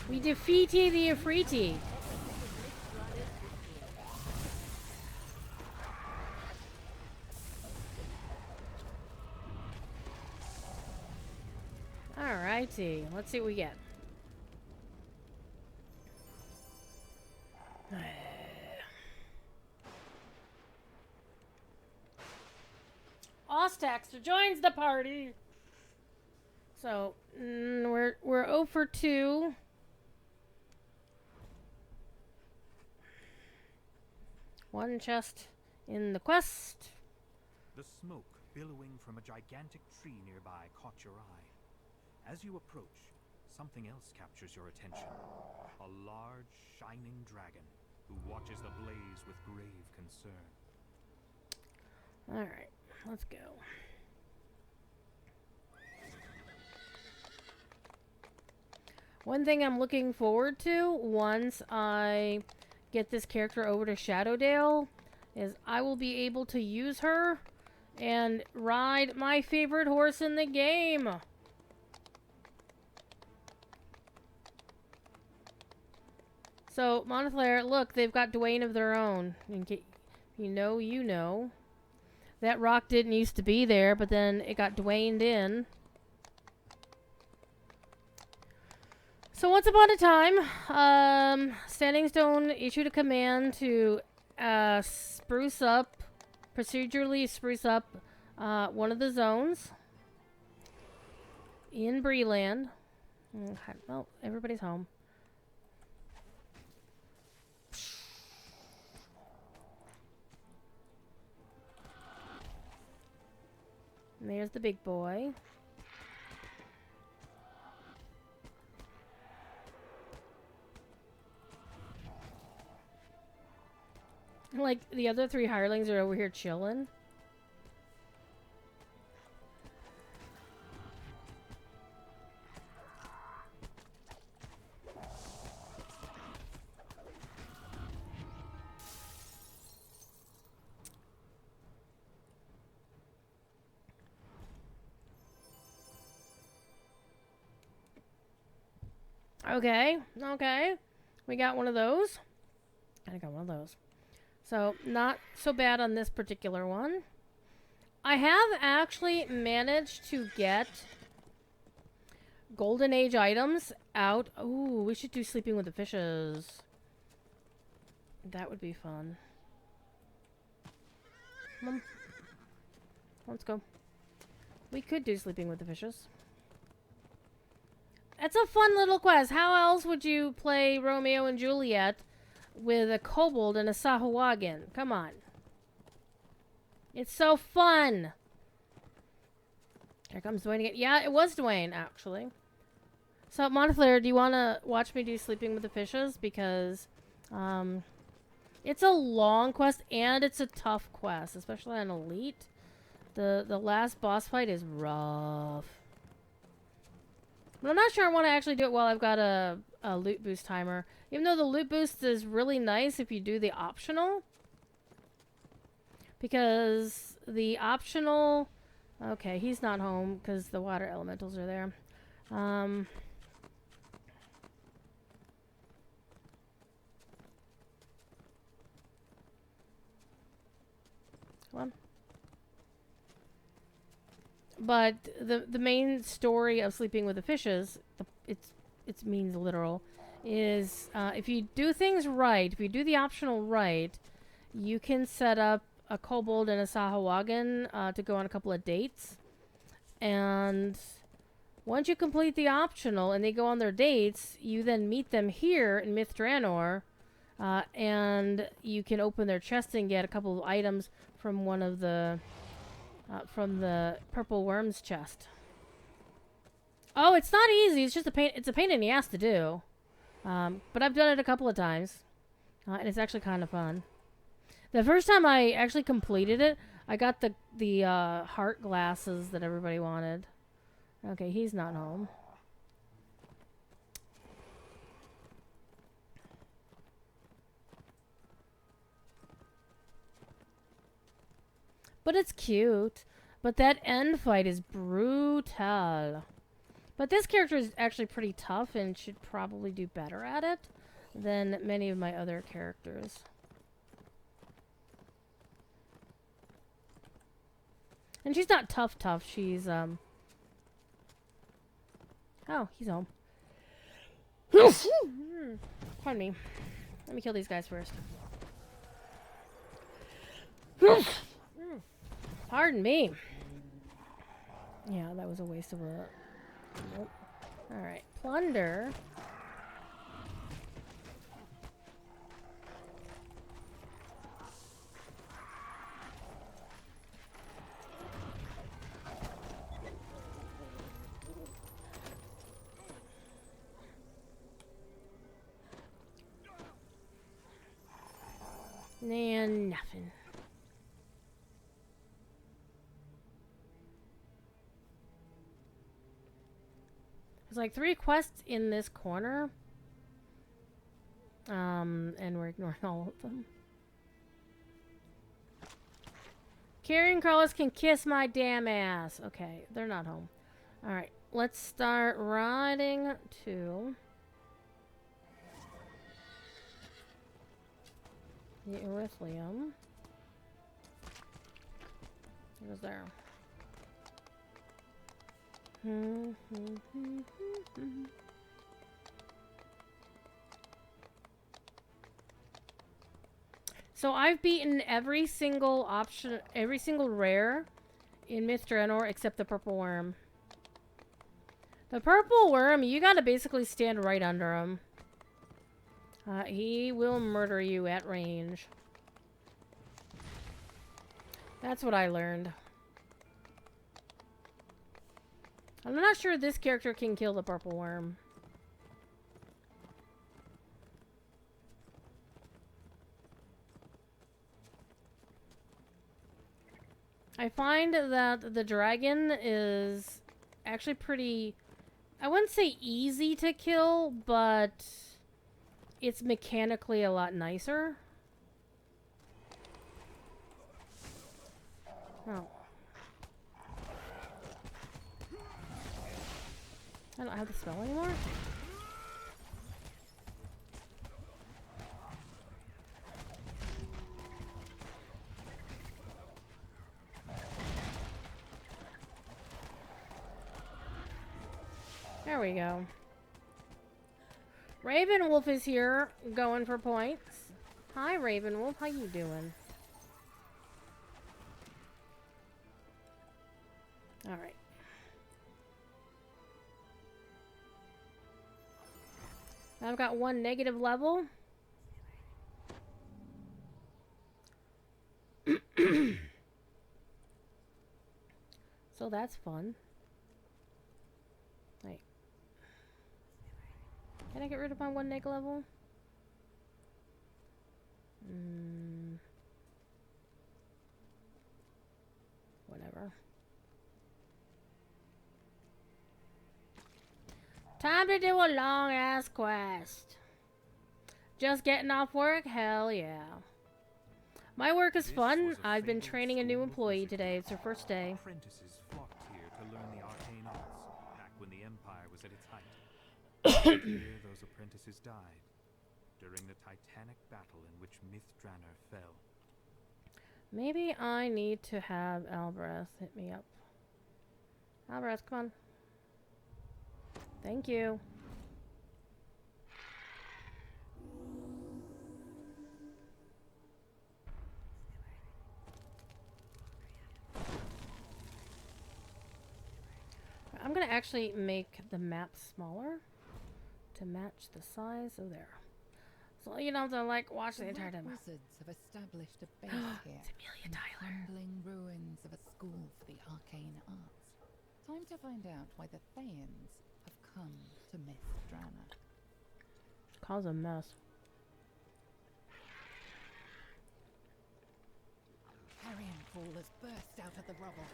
We defeated the Ifriti. Alrighty. Let's see what we get. Ostaxter joins the party. So we're 0 for 2. One chest in the quest. The smoke billowing from a gigantic tree nearby caught your eye. As you approach, something else captures your attention. A large, shining dragon who watches the blaze with grave concern. Alright, let's go. One thing I'm looking forward to once I get this character over to Shadowdale is I will be able to use her and ride my favorite horse in the game. So, Montclair, look, they've got Dwayne of their own. In case you know, you know. That rock didn't used to be there, but then it got Dwayne'd in. So once upon a time, Standing Stone issued a command to procedurally spruce up one of the zones in Breeland. Okay, well, everybody's home. And there's the big boy. Like, the other 3 hirelings are over here chilling. Okay, okay. We got one of those. I got one of those. So, not so bad on this particular one. I have actually managed to get Golden Age items out. Ooh, we should do Sleeping with the Fishes. That would be fun. Come on. Let's go. We could do Sleeping with the Fishes. It's a fun little quest. How else would you play Romeo and Juliet with a kobold and a Sahuagin? Come on. It's so fun. Here comes Dwayne again. Yeah, it was Dwayne, actually. So, Montclair, do you want to watch me do Sleeping with the Fishes? Because it's a long quest and it's a tough quest, especially on Elite. The last boss fight is rough. But I'm not sure I want to actually do it while I've got a loot boost timer. Even though the loot boost is really nice if you do the optional. Because the optional... Okay, he's not home because the water elementals are there. Come on. But the main story of Sleeping with the Fishes, it means literal, is if you do things right, if you do the optional right, you can set up a kobold and a Sahuagin to go on a couple of dates. And once you complete the optional and they go on their dates, you then meet them here in Myth Draenor, and you can open their chest and get a couple of items from one of the... from the purple worm's chest. Oh, it's not easy. It's just a pain. It's a pain in the ass to do. But I've done it a couple of times, and it's actually kind of fun. The first time I actually completed it, I got the heart glasses that everybody wanted. Okay, he's not home. But it's cute. But that end fight is brutal. But this character is actually pretty tough and should probably do better at it than many of my other characters. And she's not tough. She's, Oh, he's home. Pardon me. Let me kill these guys first. Pardon me. Yeah, that was a waste of a... Nope. Alright, plunder. And nothing. There's like 3 quests in this corner. And we're ignoring all of them. Carrion crawlers can kiss my damn ass. Okay, they're not home. Alright, let's start riding to the Erythlium. It was there. So I've beaten every single option, every single rare in Myth Draenor except the purple worm. The purple worm, you gotta basically stand right under him. He will murder you at range. That's what I learned. I'm not sure this character can kill the purple worm. I find that the dragon is actually pretty... I wouldn't say easy to kill, but it's mechanically a lot nicer. Oh. I don't have the spell anymore? There we go. Ravenwolf is here, going for points. Hi, Ravenwolf. How you doing? Alright. I've got 1 negative level. So that's fun. Wait. Can I get rid of my 1 neg level? Whatever. Time to do a long ass quest. Just getting off work? Hell yeah. My work is fun. I've been training a new employee today. It's her first day. Apprentices flocked here to learn the arcane arts back when the Empire was at its height. Here those apprentices died during the titanic battle in which Myth Draenor fell. Maybe I need to have Alvarez hit me up. Alvarez, come on. Thank you. I'm gonna actually make the map smaller to match the size of there. So you don't have to like watch the entire time. Wizards have established a base here. It's Amelia in the Tyler. crumbling ruins of a school for the arcane arts. Time to find out why the Thayans have come to Myth Draenor. Cause a mess. Carrion Fall has burst out of the rubble.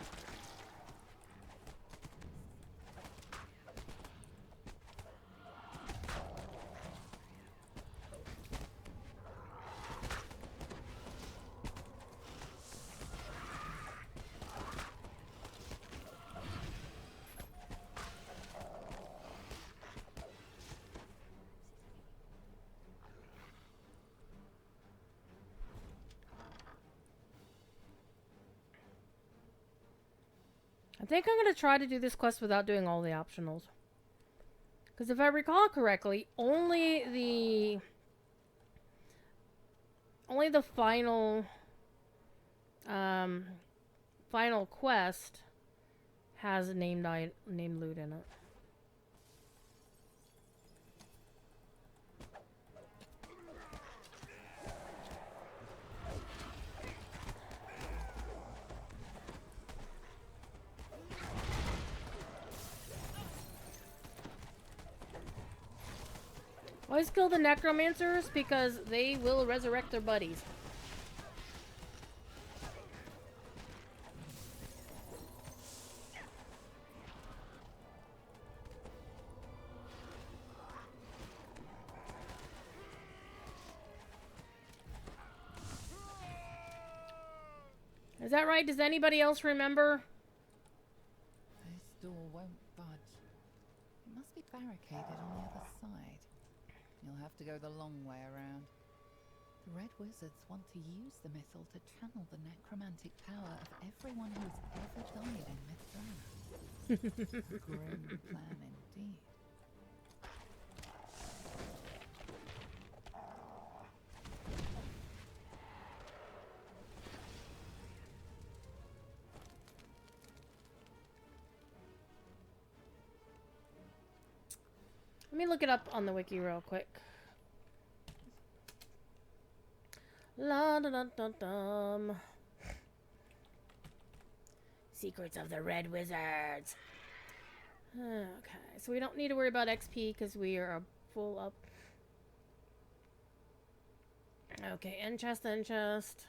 I think I'm gonna try to do this quest without doing all the optionals. Because if I recall correctly, only the final final quest has named loot in it. Always kill the necromancers because they will resurrect their buddies. Is that right? Does anybody else remember? This door won't budge. It must be barricaded on the other side. You'll have to go the long way around. The Red Wizards want to use the missile to channel the necromantic power of everyone who's ever died in Mithrana. A grim plan indeed. Let me look it up on the wiki real quick. La da da da dum. Secrets of the Red Wizards. Okay, so we don't need to worry about XP because we are full up. Okay, end chest, end chest.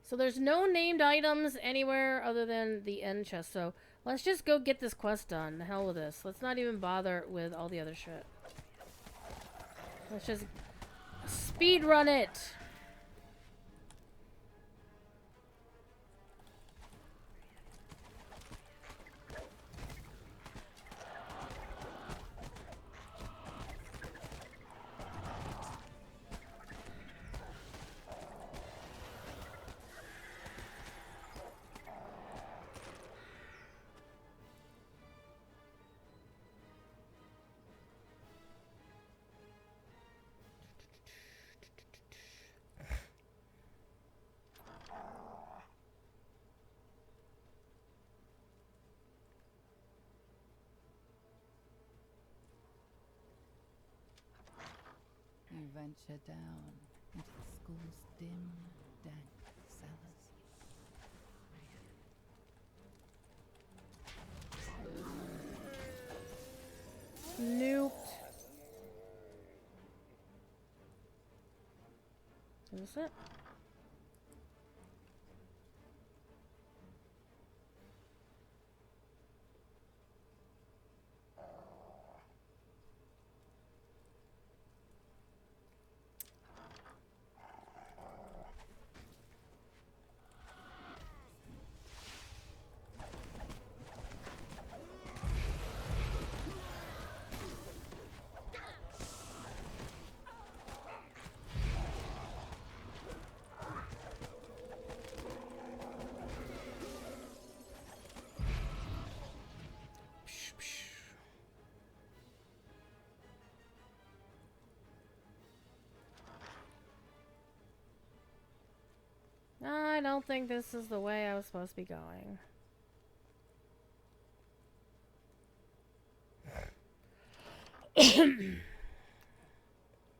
So there's no named items anywhere other than the end chest. So let's just go get this quest done. The hell with this. Let's not even bother with all the other shit. Let's just speed run it. You venture down into the school's dim, dank cellars. Nope. Is this it? I don't think this is the way I was supposed to be going.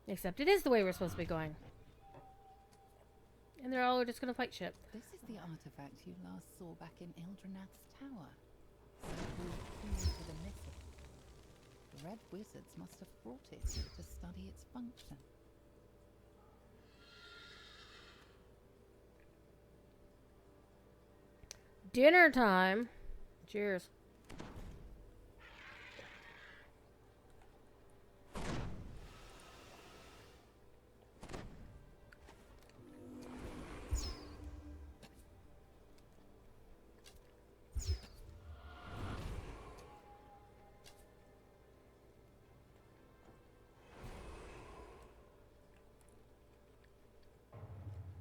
Except it is the way we're supposed to be going. And they're all just gonna fight shit. This is the artifact you last saw back in Eldranath's tower. So-called key to the missile. The Red Wizards must have brought it here to study its function. Dinner time. Cheers.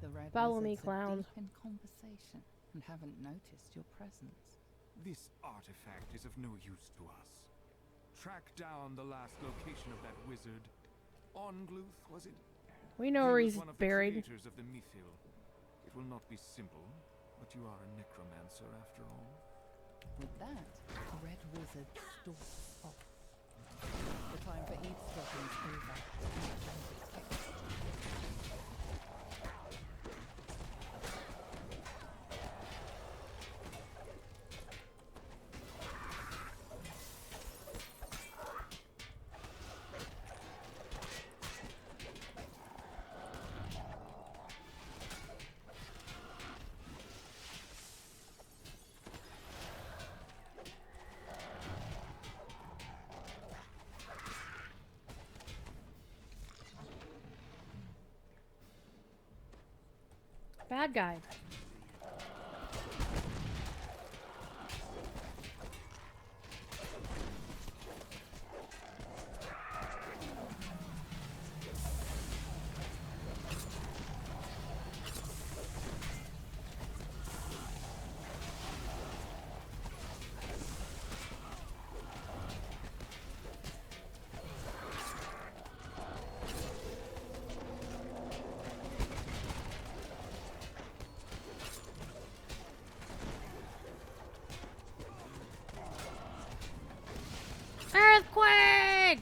The Red Follow me, Wizards are clowns. deep in conversation and haven't noticed your presence. This artifact is of no use to us. Track down the last location of that wizard. Ongluth, was it? We know He where was he's one of buried. the creators of the Mythil. It will not be simple, but you are a necromancer after all. With that, the Red Wizard stalks off. The time for eavesdropping is over. Bad guy. Earthquake!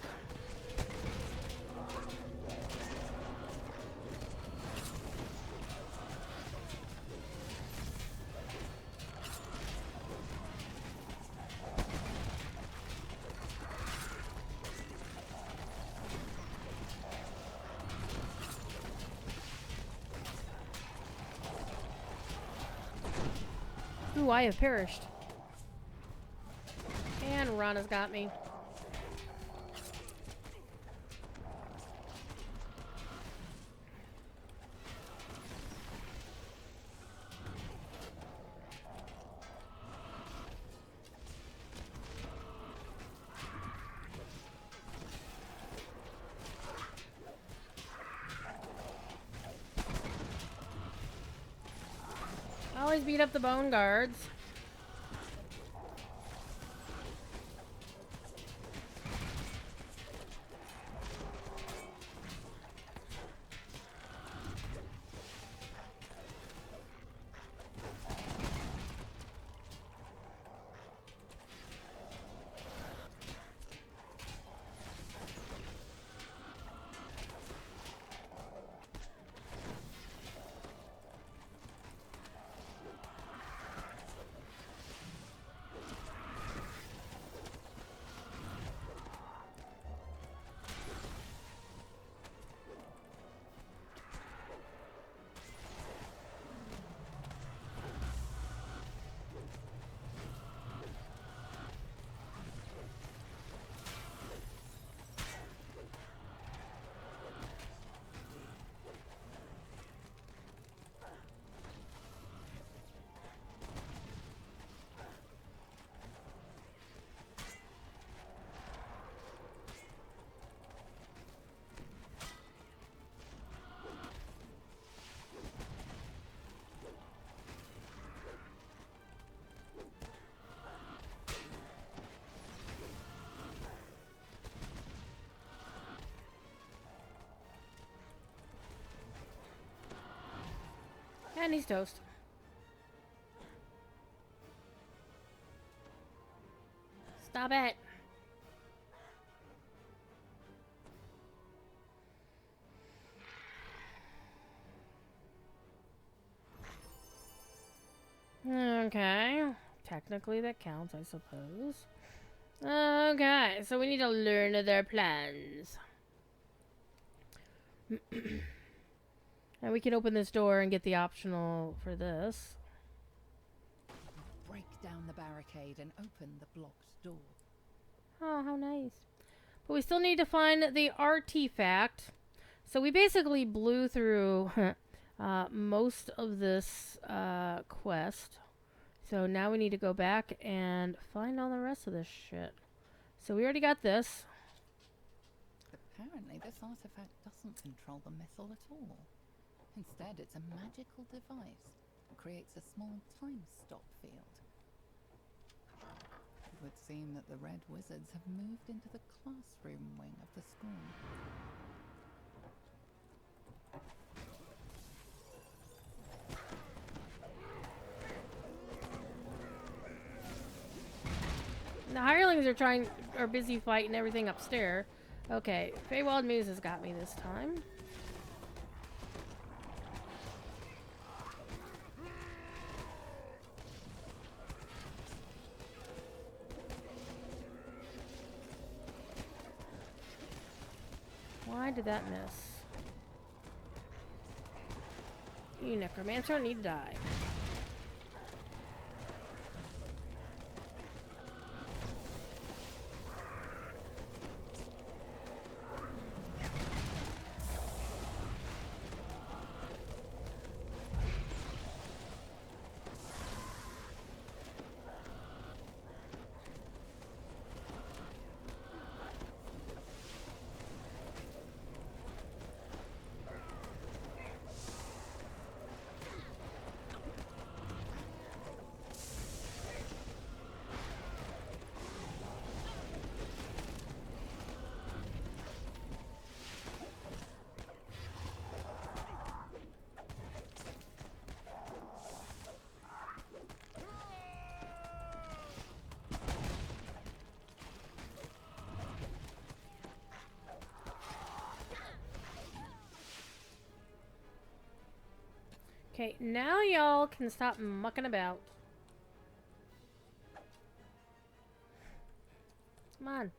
Ooh, I have perished. And Rana's got me. Always beat up the bone guards. And he's toast. Stop it. Okay. Technically that counts, I suppose. Okay, so we need to learn their plans. And we can open this door and get the optional for this. Break down the barricade and open the blocked door. Oh, how nice. But we still need to find the artifact. So we basically blew through most of this quest. So now we need to go back and find all the rest of this shit. So we already got this. Apparently this artifact doesn't control the missile at all. Instead, it's a magical device that creates a small time stop field. It would seem that the Red Wizards have moved into the classroom wing of the school. The hirelings are busy fighting everything upstairs. Okay, Feywild Muse has got me this time. Why did that miss? You necromancer need to die. Okay, now y'all can stop mucking about. Come on.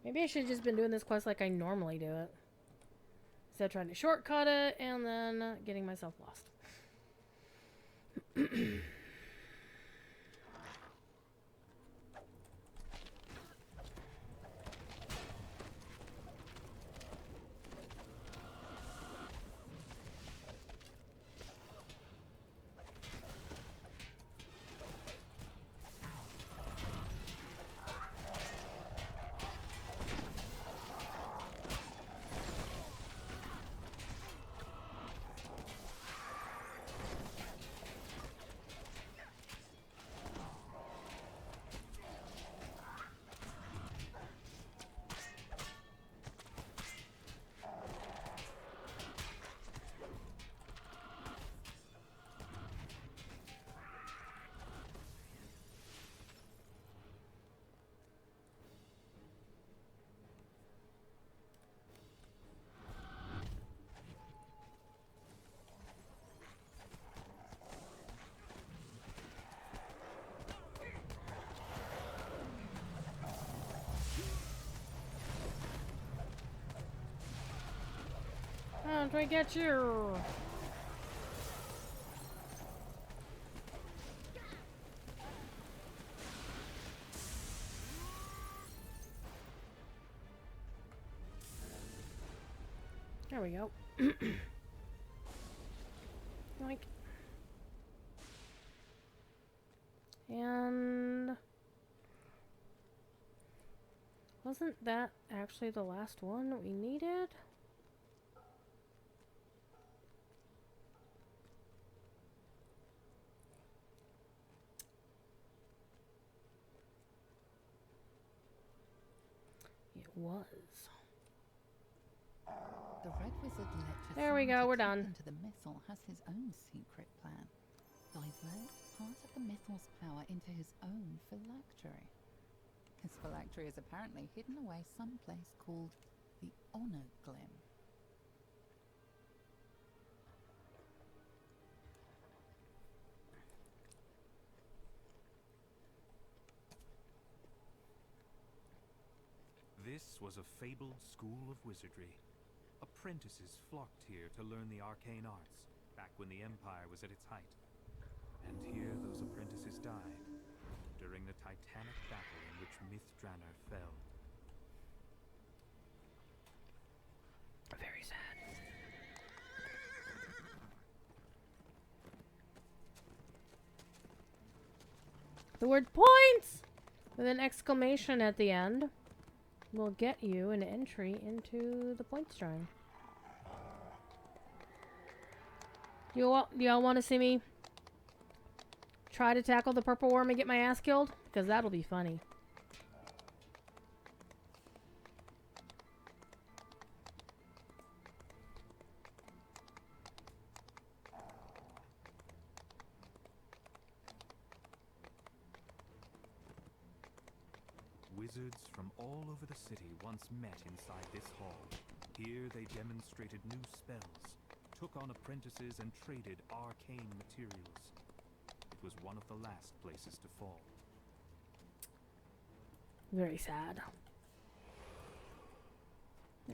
Maybe I should have just been doing this quest like I normally do it. Instead of trying to shortcut it and then getting myself lost. How do I get you? There we go. Like, and wasn't that actually the last one that we needed? It was. The Red Wizard lecturer There we go, we're done. into the Mythal has his own secret plan. Divert part of the Mythal's power into his own phylactery. His phylactery is apparently hidden away someplace called the Honor Glim. was a fabled school of wizardry. Apprentices flocked here to learn the arcane arts, back when the Empire was at its height. And here those apprentices died, during the titanic battle in which Mithranor fell. Very sad. The word points with an exclamation at the end will get you an entry into the points shrine. Y'all want to see me try to tackle the purple worm and get my ass killed? Because that'll be funny. Wizards from all over the city once met inside this hall. Here they demonstrated new spells, took on apprentices, and traded arcane materials. It was one of the last places to fall. Very sad.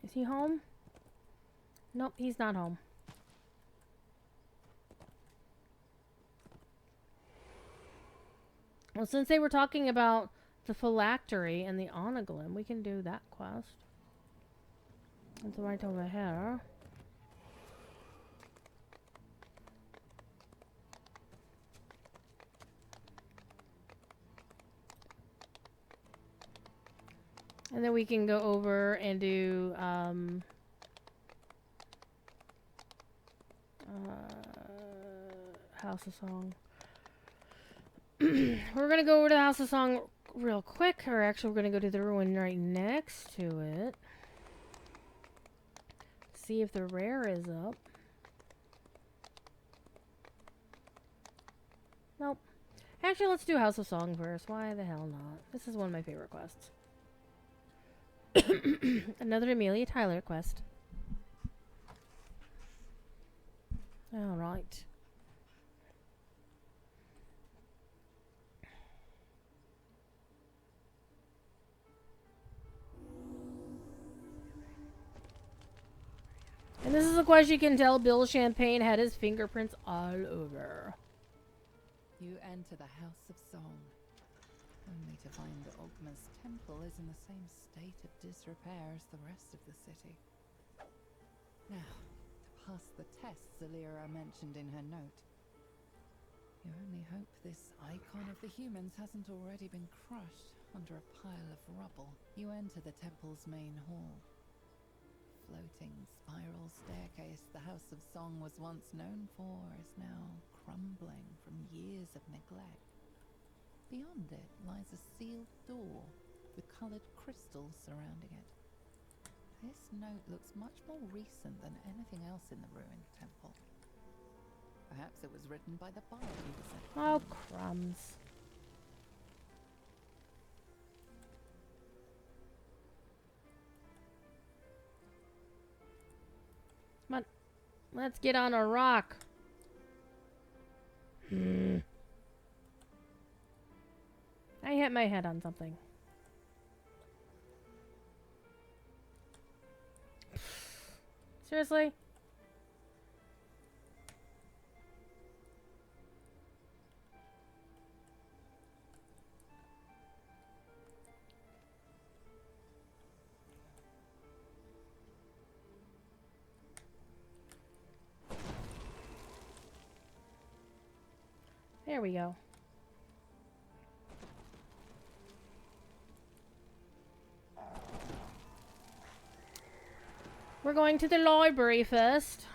Is he home? Nope, he's not home. Well, since they were talking about the phylactery and the onaglim, we can do that quest. It's right over here. And then we can go over and do House of Song. We're gonna go over to the House of Song real quick, or actually we're gonna go to the ruin right next to it. See if the rare is up. Nope. Actually, let's do House of Song first. Why the hell not? This is one of my favorite quests. Another Amelia Tyler quest. Alright. And this is a quest you can tell Bill Champagne had his fingerprints all over. You enter the House of Song, only to find that Ogma's temple is in the same state of disrepair as the rest of the city. Now, to pass the tests Alira mentioned in her note, you only hope this icon of the humans hasn't already been crushed under a pile of rubble. You enter the temple's main hall. Floating spiral staircase the House of Song was once known for is now crumbling from years of neglect. Beyond it lies a sealed door with coloured crystals surrounding it. This note looks much more recent than anything else in the ruined temple. Perhaps it was written by the bard who was at Oh, crumbs. Come on. Let's get on a rock. I hit my head on something. Seriously? There we go. We're going to the library first.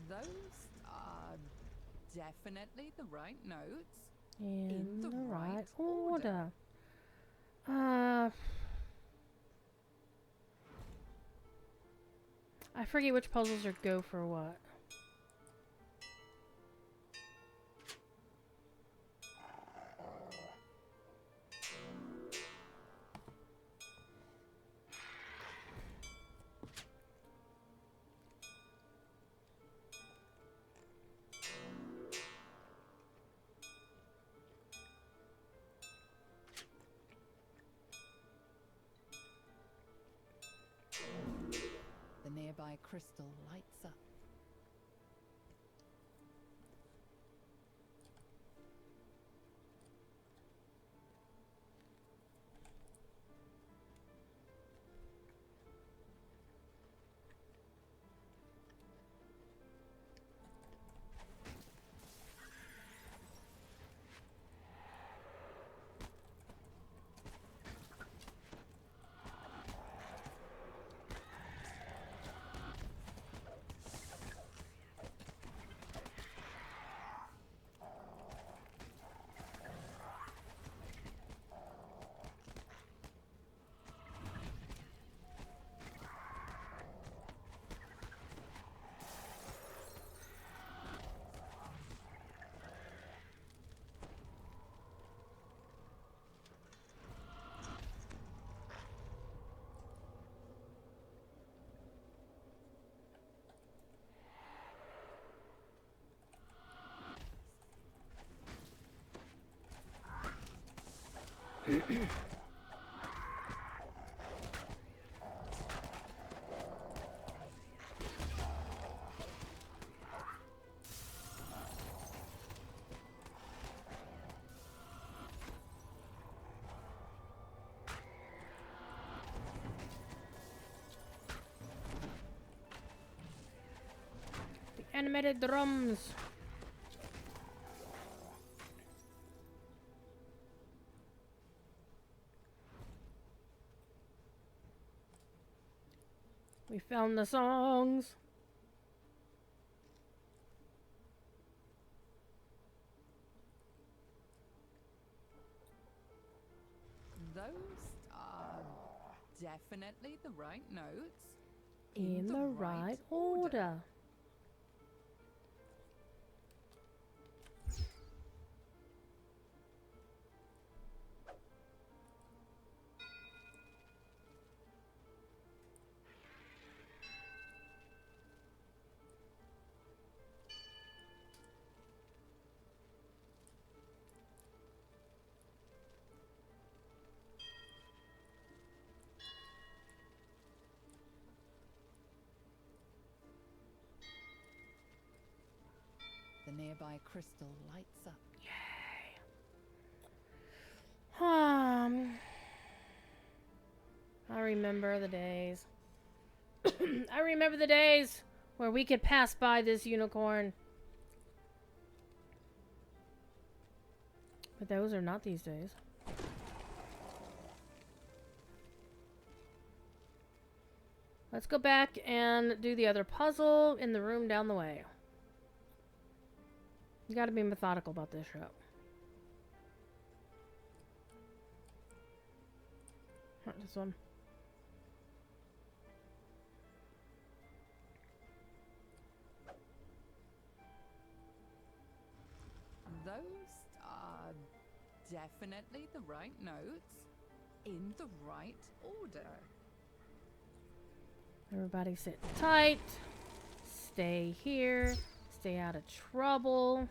Those are definitely the right notes. In the the right right order. I forget which puzzles are go for what. The nearby crystal lights up. Animated drums. We found the songs. Those are definitely the right notes. In the right order. The nearby crystal lights up. I remember the days. I remember the days where we could pass by this unicorn. But those are not these days. Let's go back and do the other puzzle in the room down the way. You gotta be methodical about this show. Not this one. Those are definitely the right notes. In the right order. Everybody sit tight. Stay here. Stay out of trouble.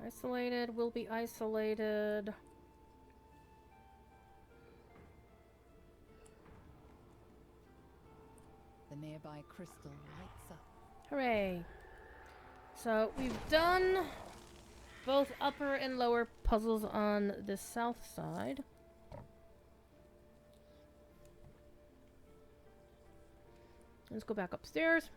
Isolated will be isolated. The nearby crystal lights up. Hooray. So we've done both upper and lower puzzles on the south side. Let's go back upstairs.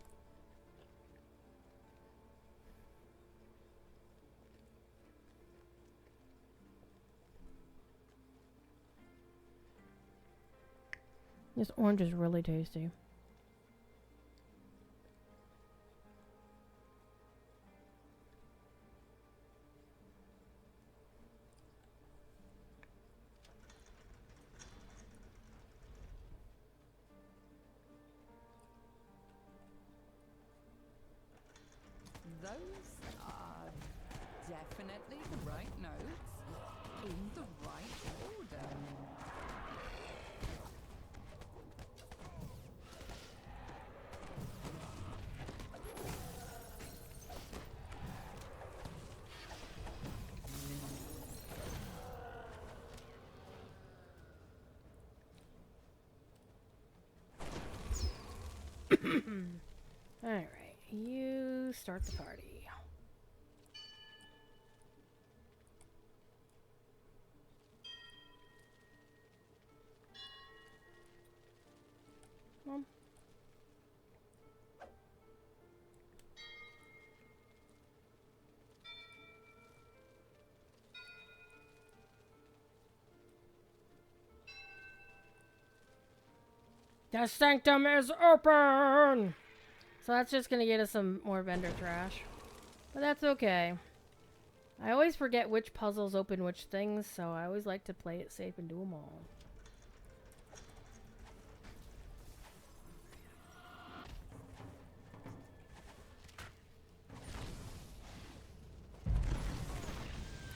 This orange is really tasty. Those are definitely the right notes in the right order. Alright, you start the party. Mom. The sanctum is open! So that's just gonna get us some more vendor trash. But that's okay. I always forget which puzzles open which things, so I always like to play it safe and do them all.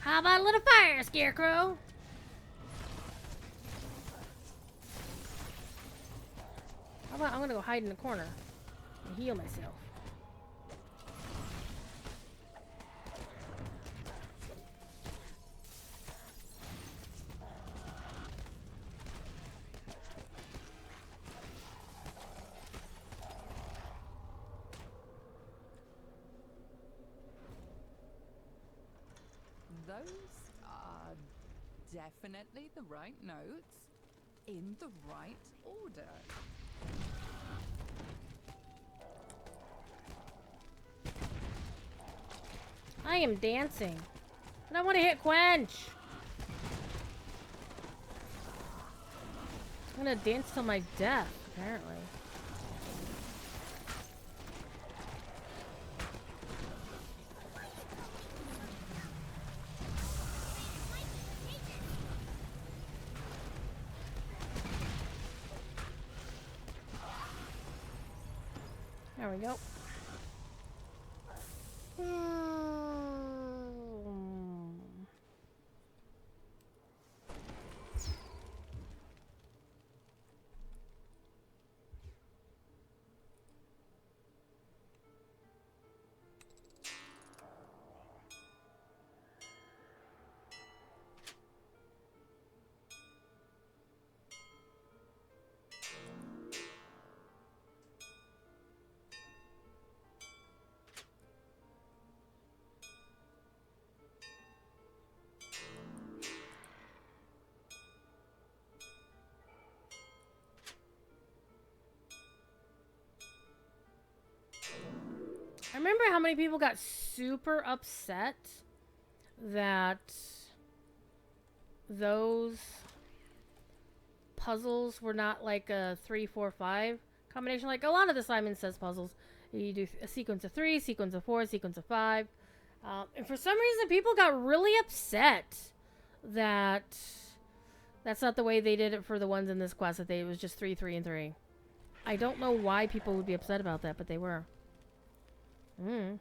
How about a little fire, Scarecrow? How about I'm gonna go hide in the corner and heal myself. Those are definitely the right notes in the right order. I am dancing. And I want to hit Quench. I'm gonna dance till my death, apparently. There we go. I remember how many people got super upset that those puzzles were not like a 3, 4, 5 combination. Like a lot of the Simon Says puzzles, you do a sequence of 3, sequence of 4, sequence of 5. And for some reason, people got really upset that that's not the way they did it for the ones in this quest, that it was just 3, 3, and 3. I don't know why people would be upset about that, but they were. Mm.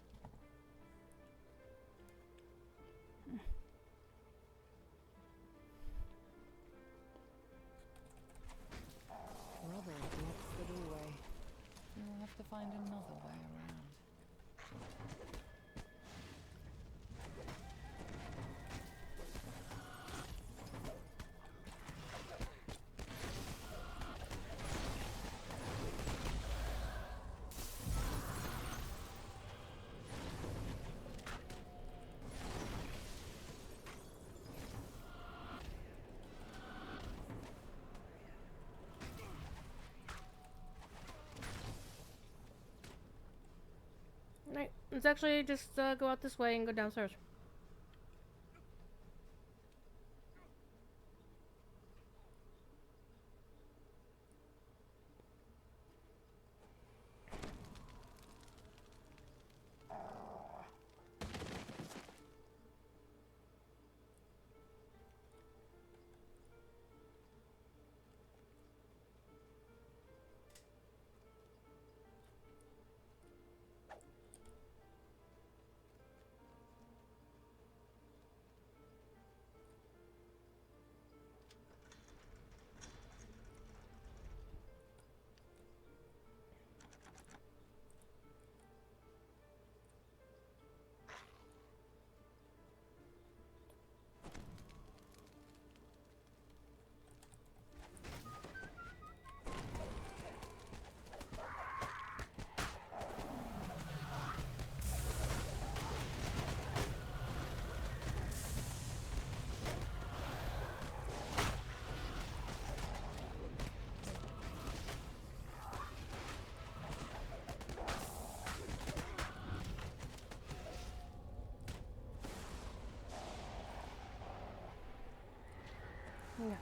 Rubble blocks the doorway. You'll have to find another way around. let's actually just go out this way and go downstairs. Yeah.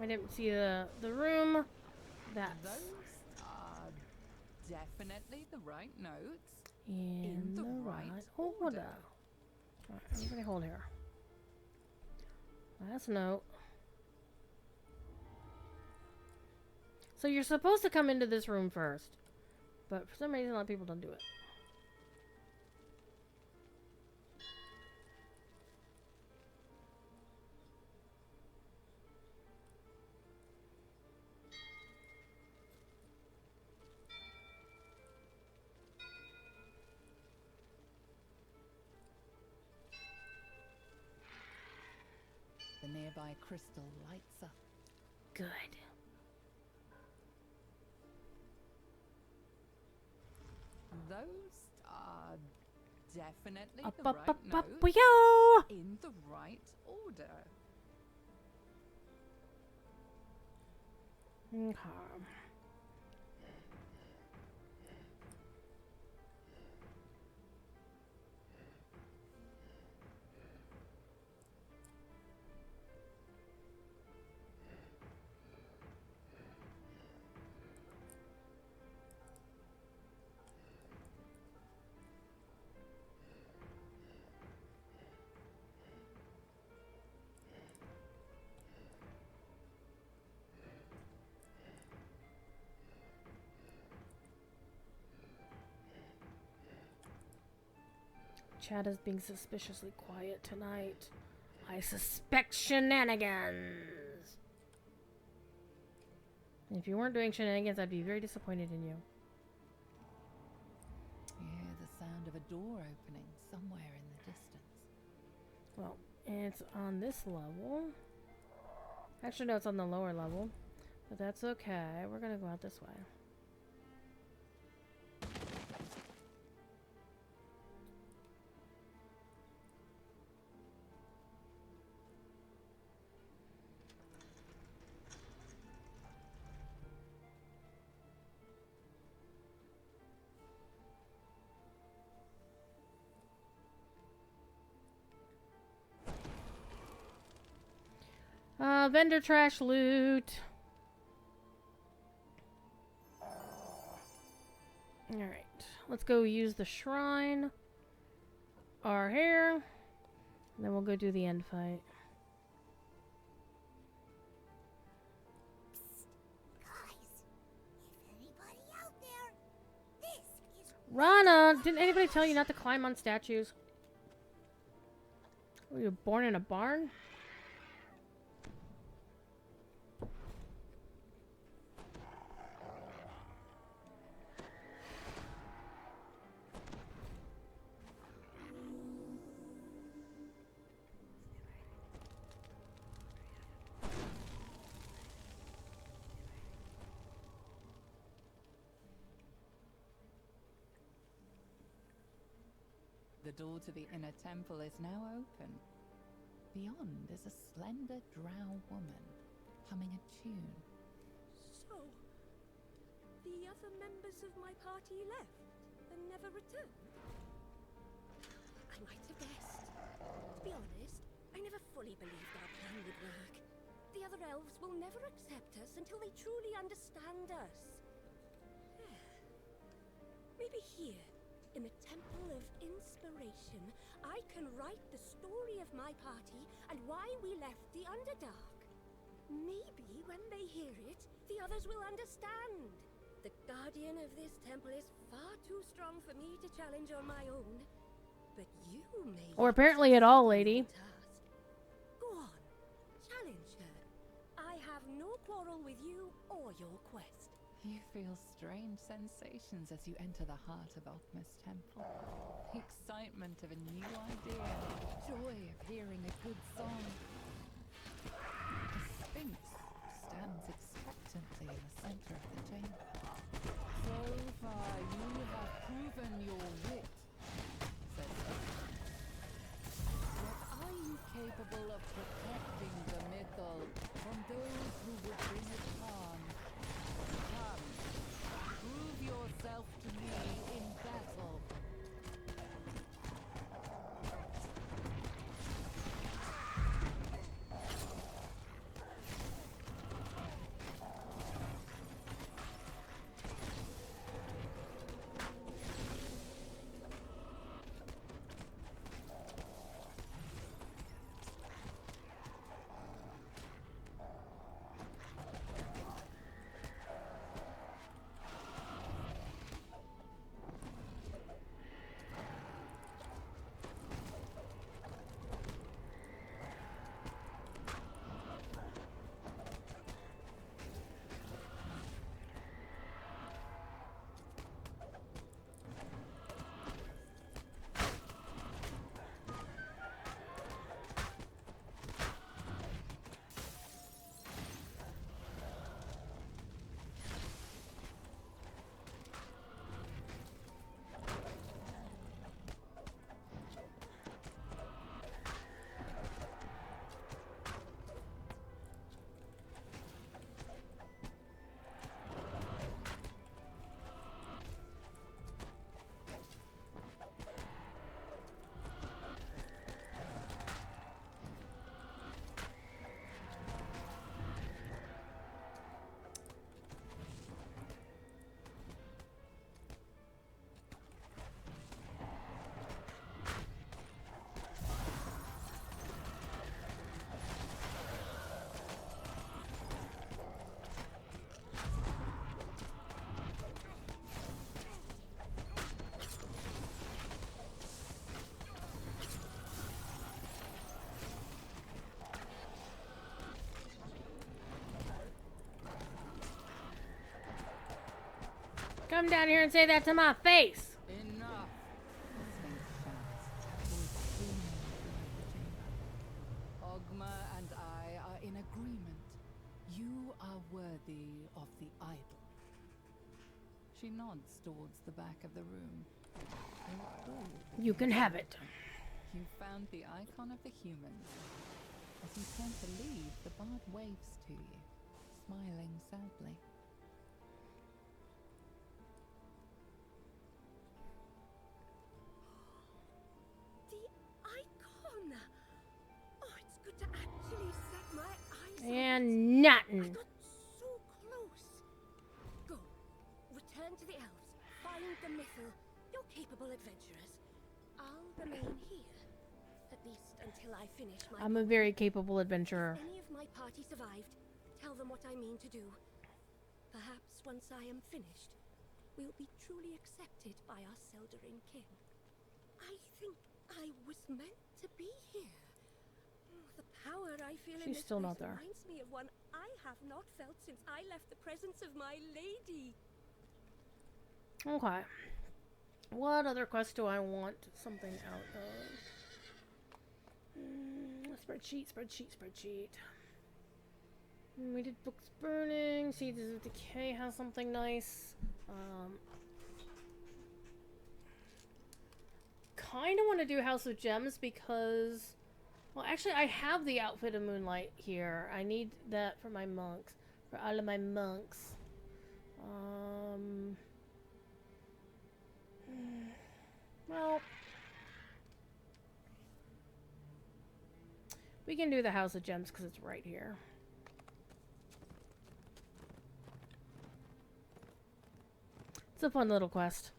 I didn't see the room. That's Those are definitely the right notes. in the right order. Alright, everybody hold here. Last note. So you're supposed to come into this room first. But for some reason a lot of people don't do it. The nearby crystal lights up. Good. Those are definitely Up, the up, right up, up, notes. we go! In the right order. Okay. Chat is being suspiciously quiet tonight. I suspect shenanigans. If you weren't doing shenanigans, I'd be very disappointed in you. You hear the sound of a door opening somewhere in the distance. Well, it's on this level. Actually, no, it's on the lower level. But that's okay. We're gonna go out this way. Vendor trash loot. Alright. Let's go use the shrine. Our hair. And then we'll go do the end fight. Guys, if anybody out there, this is Rana! Didn't anybody tell you not to climb on statues? Were you born in a barn? The door to the inner temple is now open. Beyond is a slender drow woman humming a tune. So, the other members of my party left and never returned? I might have guessed. To be honest, I never fully believed our plan would work. The other elves will never accept us until they truly understand us. Maybe here, in the Temple of Inspiration, I can write the story of my party and why we left the Underdark. Maybe when they hear it, the others will understand. The guardian of this temple is far too strong for me to challenge on my own. But you may... Or apparently at all, lady. Task. Go on, challenge her. I have no quarrel with you or your quest. You feel strange sensations as you enter the heart of Alchemist Temple. The excitement of a new idea, the joy of hearing a good song. The Sphinx stands expectantly in the center of the chamber. So far, you have proven your wit, said Sophie. But are you capable of protecting the mythal from those who would bring it harm? Come, prove yourself to me in battle. Come down here and say that to my face. Enough! Sphinx shouts, screaming throughout the chamber. Ogma and I are in agreement. You are worthy of the idol. She nods towards the back of the room. You can have it. You found the icon of the humans. As you turn to leave, the bard waves to you, smiling sadly. And nothing. I got so close. Go. Return to the elves. Find the mythal. You're capable adventurers. I'll remain here. At least until I finish my... I'm a very capable adventurer. If any of my party survived, tell them what I mean to do. Perhaps once I am finished, we'll be truly accepted by our Seldering king. I think I was meant to be here. The power I feel in She's this still place not there. reminds me of one I have not felt since I left the presence of my lady. Okay. What other quest do I want something out of? Spreadsheet. We did books burning. Seeds of Decay has something nice. Kind of want to do House of Gems because... Well, actually, I have the Outfit of Moonlight here. I need that for my monks. For all of my monks. Well... We can do the House of Gems because it's right here. It's a fun little quest.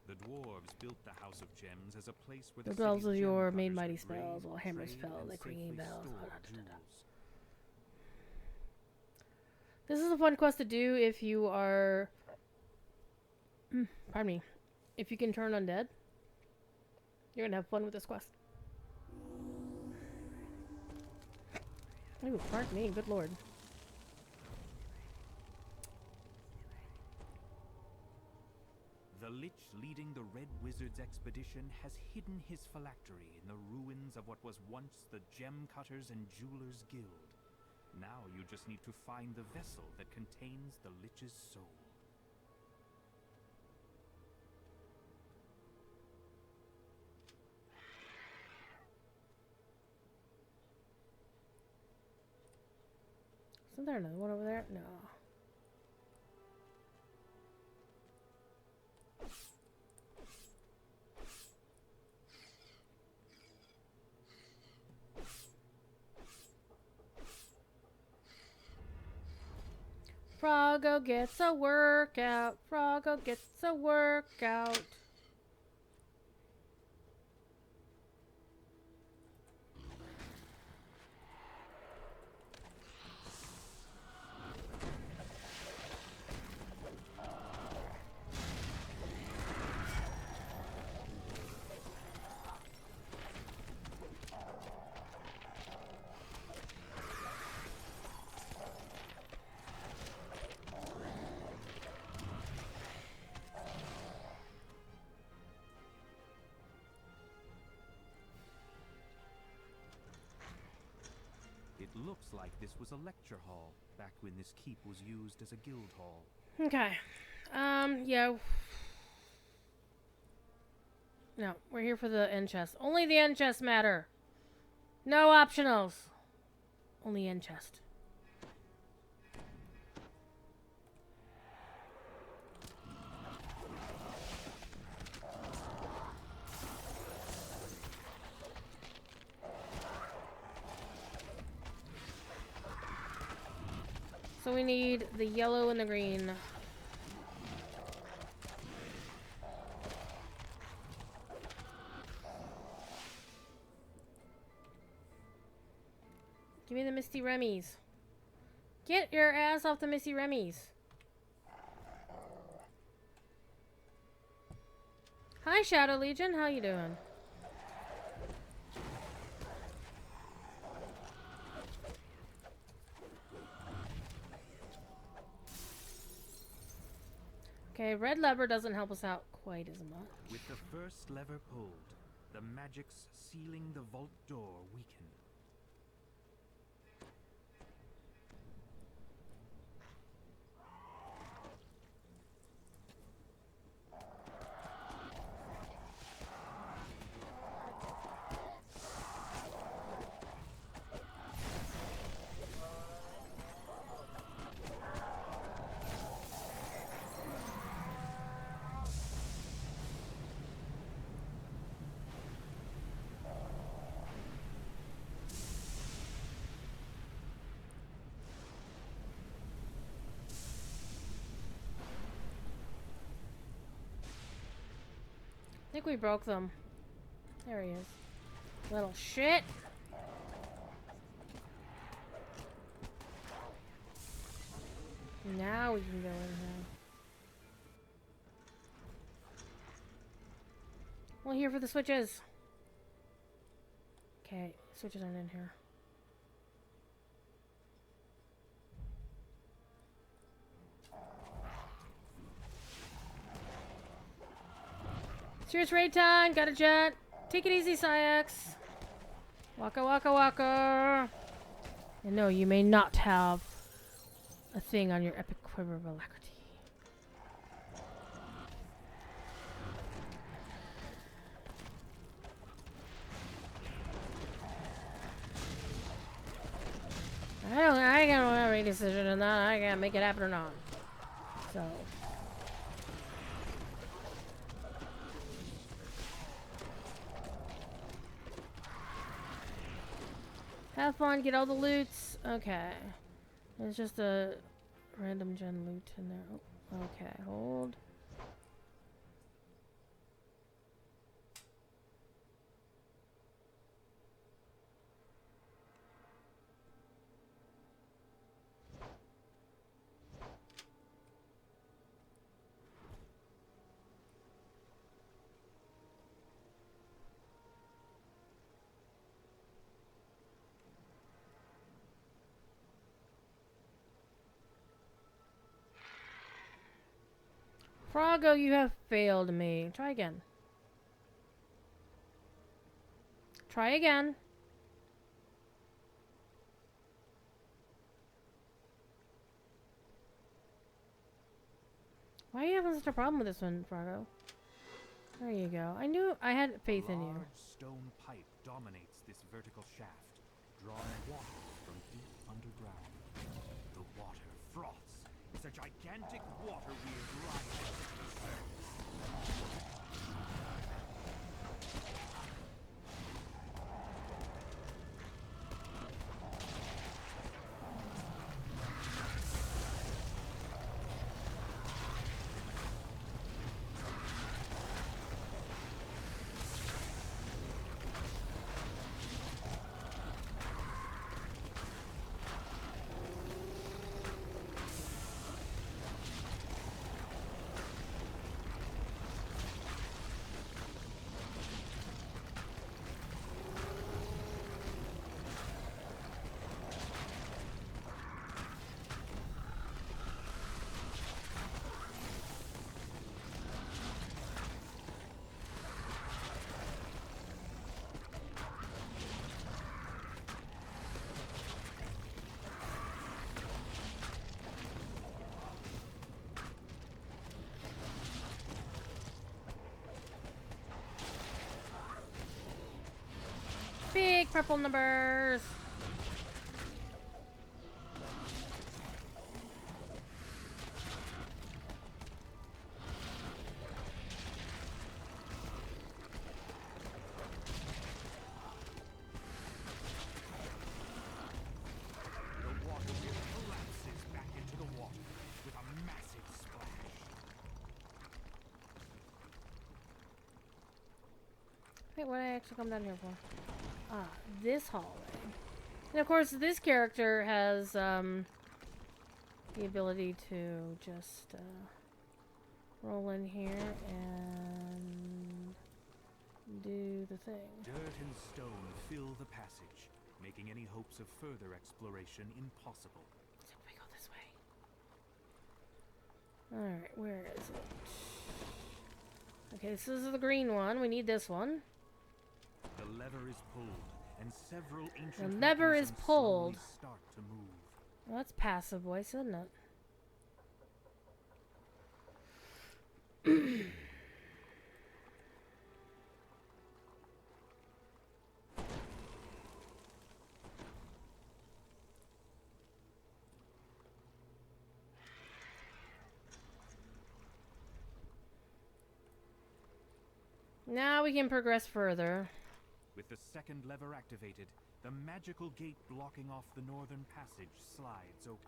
The dwarves built the House of Gems as a place where The the bells city's of yore gem made cutters mighty could raid, spells, while hammers trade, fell and like ringing safely bells. store Da-da-da-da-da. jewels. This is a fun quest to do if you are... pardon me. If you can turn undead. You're gonna have fun with this quest. Ooh, pardon me, good lord. The Lich leading the Red Wizard's expedition has hidden his phylactery in the ruins of what was once the Gem Cutters and Jewelers Guild. Now you just need to find the vessel that contains the Lich's soul. Isn't there another one over there? No. Froggo gets a workout. Froggo gets a workout. It looks like this was a lecture hall, back when this keep was used as a guild hall. Okay. Yeah. No, we're here for the end chest. Only the end chest matter. No optionals. Only end chest. So we need the yellow and the green. Give me the Misty Remmies. Get your ass off the Misty Remmies. Hi, Shadow Legion. How you doing? Okay, red lever doesn't help us out quite as much. With the first lever pulled, the magics sealing the vault door weakened. I think we broke them. There he is. Little shit. Now we can go in here. Well, here for the switches. Okay, switches aren't in here. Cheers, raid time. Got a jet. Take it easy, Syx. Waka waka waka. And no, you may not have a thing on your epic quiver of alacrity. I don't have any decision in that. I can't make it happen or not. So. Have fun, get all the loots. Okay. There's just a random gen loot in there. Oh, okay, hold. Froggo, you have failed me. Try again. Try again. Why are you having such a problem with this one, Froggo? There you go. I knew I had faith in you. A large stone pipe dominates this vertical shaft, drawing water from deep underground. The water froths. It's a gigantic water wheel rising to the surface. Big purple numbers. The water wheel collapses back into the water with a massive splash. Wait, what did I actually come down here for? Ah, this hallway. And of course, this character has the ability to just roll in here and do the thing. Dirt and stone fill the passage, making any hopes of further exploration impossible. So we go this way. Alright, where is it? Okay, this is the green one. We need this one. The lever is pulled, and several ancient The lever is mechanisms pulled. slowly start to move. Well, that's passive voice, isn't it? Now we can progress further. With the second lever activated, the magical gate blocking off the northern passage slides open.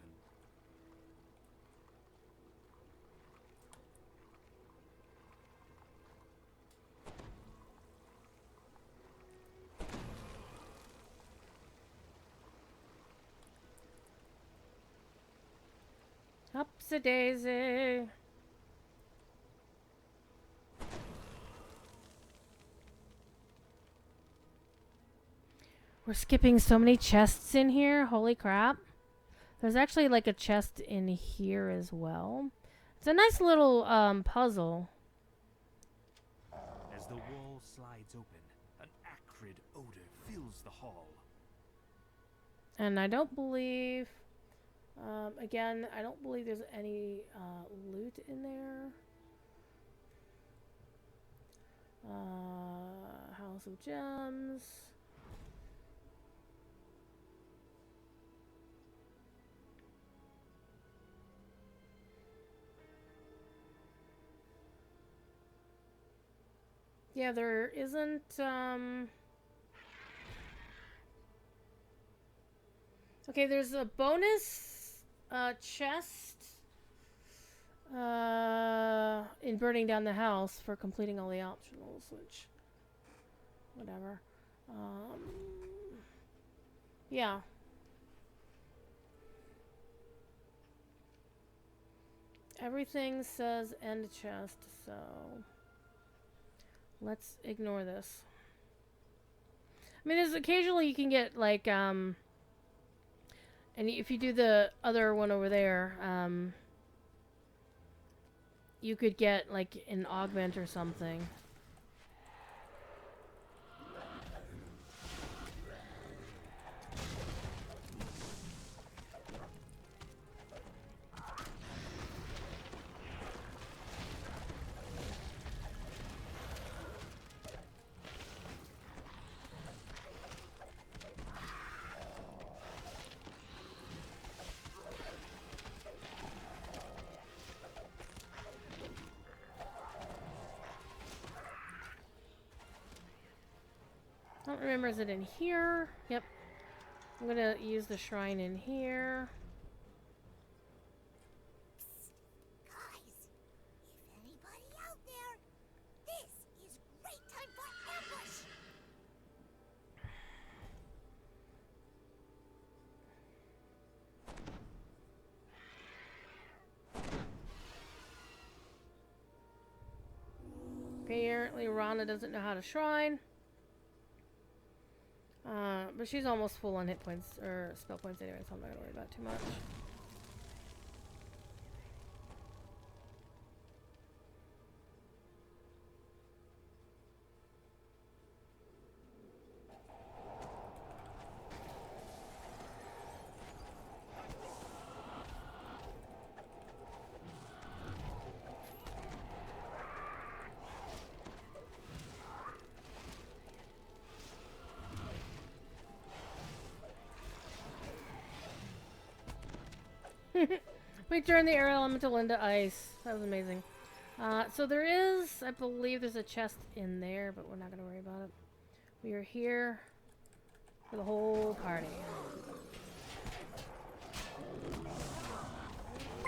Upsy daisy. We're skipping so many chests in here. Holy crap. There's actually like a chest in here as well. It's a nice little puzzle. As the wall slides open, an acrid odor fills the hall. And I don't believe... again, I don't believe there's any loot in there. House of Gems. Yeah, there isn't, Okay, there's a bonus chest in burning down the house for completing all the optionals, which whatever. Yeah. Everything says end chest, so let's ignore this. I mean, there's occasionally you can get like and if you do the other one over there, you could get like an augment or something. I don't remember, is it in here? Yep. I'm gonna use the shrine in here. Guys, if anybody out there, this is great time for ambush. Apparently Rana doesn't know how to shrine. But she's almost full on hit points, or spell points anyway, so I'm not gonna worry about it too much. We turned the air elemental into ice. That was amazing. So there is, I believe there's a chest in there, but we're not going to worry about it. We are here for the whole party.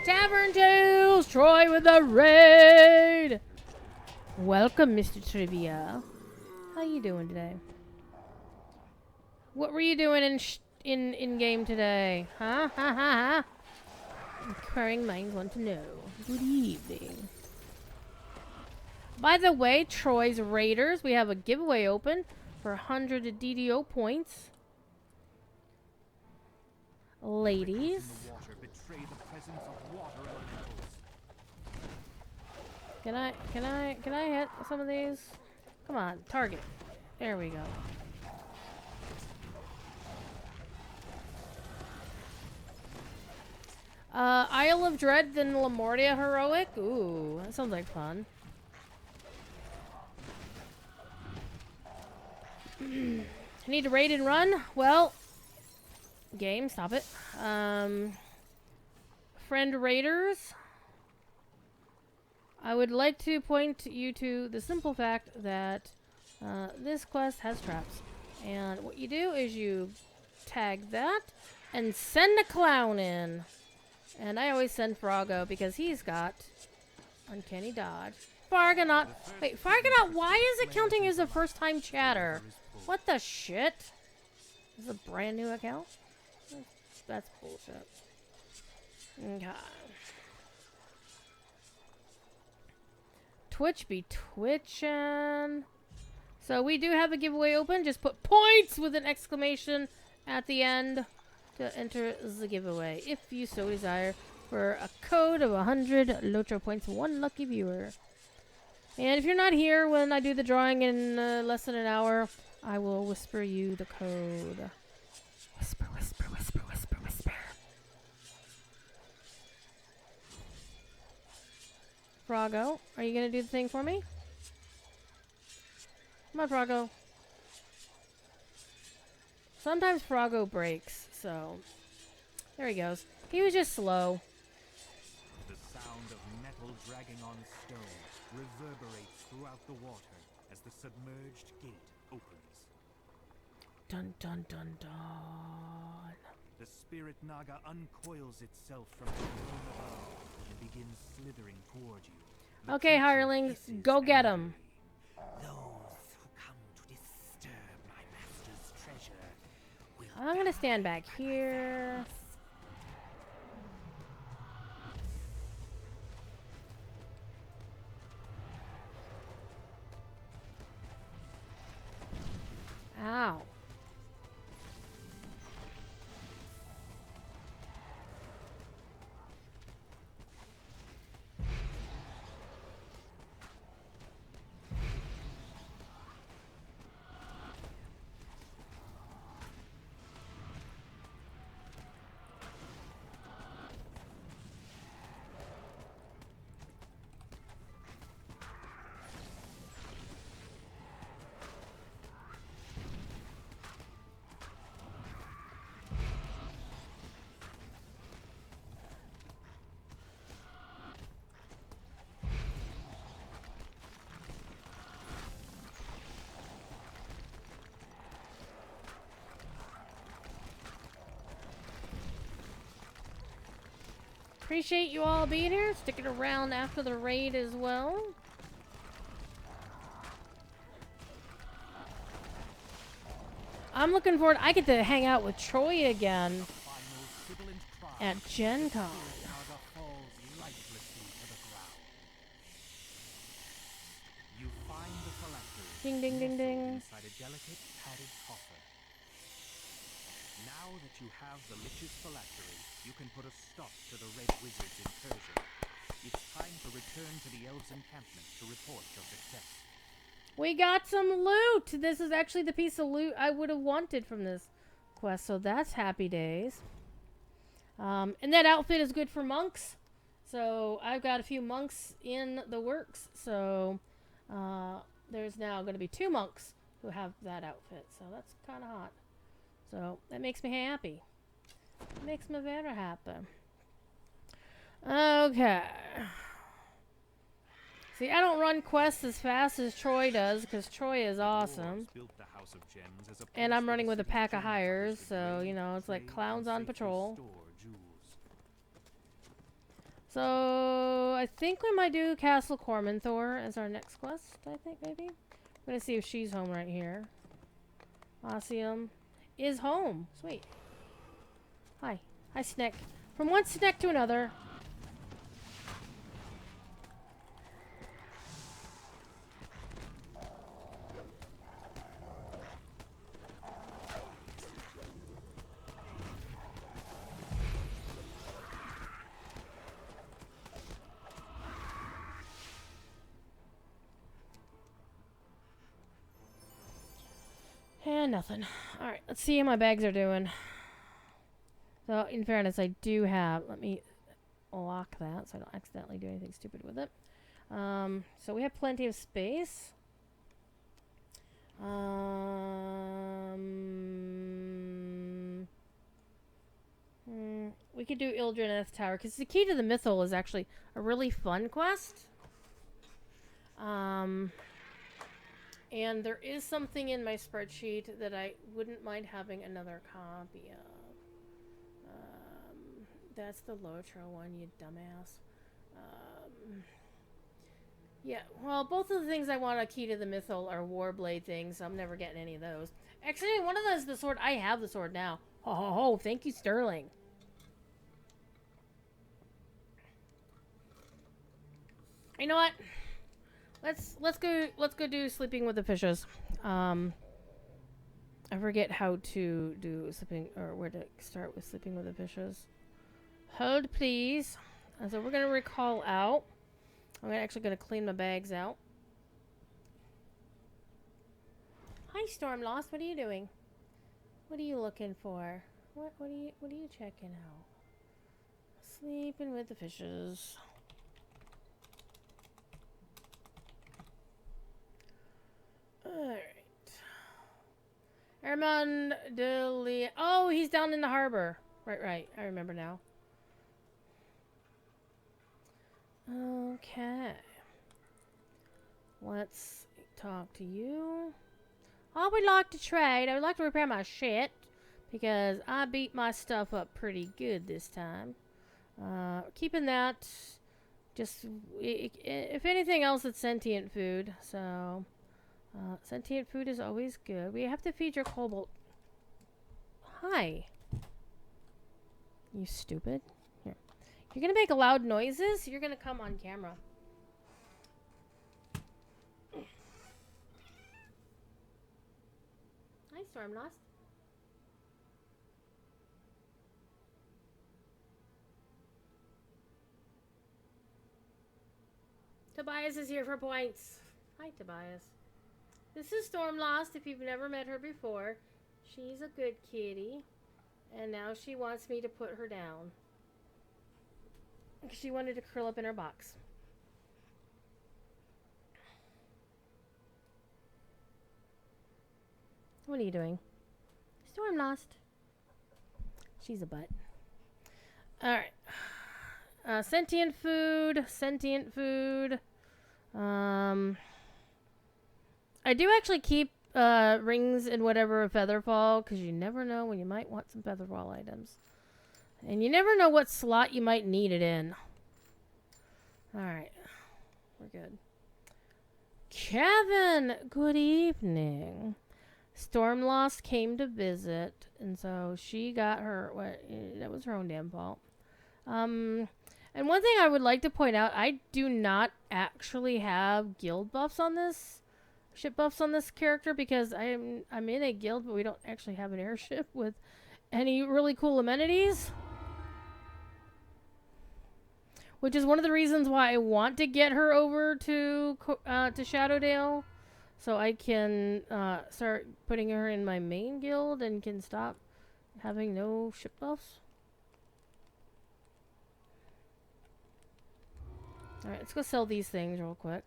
Tavern Tales! Troy with the raid! Welcome, Mr. Trivia. How you doing today? What were you doing in game today? Huh? Ha ha ha! Inquiring minds want to know. Good evening. By the way, Troy's Raiders, we have a giveaway open for 100 DDO points. Ladies. Can I hit some of these? Come on, target. There we go. Isle of Dread, then Lamortia Heroic. Ooh, that sounds like fun. I need to raid and run. Well, game, stop it. Friend Raiders, I would like to point you to the simple fact that this quest has traps. And what you do is you tag that and send a clown in. And I always send Froggo because he's got uncanny dodge. Fargonaut. Wait, Fargonaut, why is it counting as a first-time chatter? What the shit? This is a brand new account? That's bullshit. Okay. Twitch be twitchin'. So we do have a giveaway open. Just put points with an exclamation at the end to enter the giveaway, if you so desire, for a code of 100 Lotro points, one lucky viewer. And if you're not here when I do the drawing in less than an hour, I will whisper you the code. Whisper, whisper, whisper, whisper, whisper. Froggo, are you gonna do the thing for me? Come on, Froggo. Sometimes Froggo breaks, so there he goes. He was just slow. The sound of metal dragging on stone reverberates throughout the water as the submerged gate opens. Dun dun dun dun. The spirit naga uncoils itself from the throne above and begins slithering toward you. The Okay, creature hirelings, hisses go get 'em. angrily. Those who come to disturb my master's treasure will I'm gonna stand back here. Ow. Appreciate you all being here, sticking around after the raid as well. I'm looking forward. I get to hang out with Troy again final sibilant cry. at Gen Con. Naga falls lifelessly to the ground. You find the phylactery Ding, ding, ding, nestled ding. inside a delicate padded coffer. Now that you have the Lich's phylactery, you can put a stop to the Red Wizard's incursion. It's time to return to the Elves' encampment to report your success. We got some loot. This is actually the piece of loot I would have wanted from this quest, so that's happy days. And that outfit is good for monks. So I've got a few monks in the works. So there's now going to be 2 monks who have that outfit. So that's kind of hot. So that makes me happy. Makes me very happy. Okay. See, I don't run quests as fast as Troy does, because Troy is awesome. Dwarves built the House of Gems as a And place I'm where running the with a city's pack of gem hires, hunters could so, raid, you know, it's like trade, clowns and on safely patrol. store jewels. So, I think we might do Castle Cormyr as our next quest, I think, maybe. I'm going to see if she's home right here. Osium is home. Sweet. Hi. Hi, Snick. From one Snick to another. And nothing. Alright, let's see how my bags are doing. So, in fairness, I do have... Let me lock that so I don't accidentally do anything stupid with it. So we have plenty of space. We could do Ildreneth Tower, because the Key to the Mythal is actually a really fun quest. And there is something in my spreadsheet that I wouldn't mind having another copy of. That's the Lotro one, you dumbass. Yeah, well, both of the things I want a Key to the Mythal are Warblade things, so I'm never getting any of those. Actually, one of those is the sword. I have the sword now. Ho ho ho, thank you, Sterling. You know what? Let's go do Sleeping with the Fishes. I forget how to do sleeping, or where to start with Sleeping with the Fishes. Hold please. And so we're gonna recall out. I'm actually gonna clean my bags out. Hi Stormlost, what are you doing? What are you looking for? What are you checking out? Sleeping with the Fishes. Alright. Herman de Oh, he's down in the harbor. Right. I remember now. Okay. Let's talk to you. I would like to trade. I would like to repair my shit. because I beat my stuff up pretty good this time. Keeping that, just if anything else, it's sentient food. So sentient food is always good. We have to feed your kobold. Hi. You stupid. Here. You're gonna make loud noises? You're gonna come on camera. Hi, Stormlost. Tobias is here for points. Hi, Tobias. This is Stormlost, if you've never met her before. She's a good kitty. And now she wants me to put her down. She wanted to curl up in her box. What are you doing? Stormlost. She's a butt. Alright. Sentient food. Sentient food. I do actually keep rings and whatever of Featherfall, because you never know when you might want some Featherfall items. And you never know what slot you might need it in. Alright. We're good. Kevin! Good evening. Stormlost came to visit, and so she got her... that was her own damn fault. And one thing I would like to point out, I do not actually have guild buffs on this. Ship buffs on this character, because I'm in a guild, but we don't actually have an airship with any really cool amenities. Which is one of the reasons why I want to get her over to Shadowdale, so I can start putting her in my main guild and can stop having no ship buffs. Alright, let's go sell these things real quick.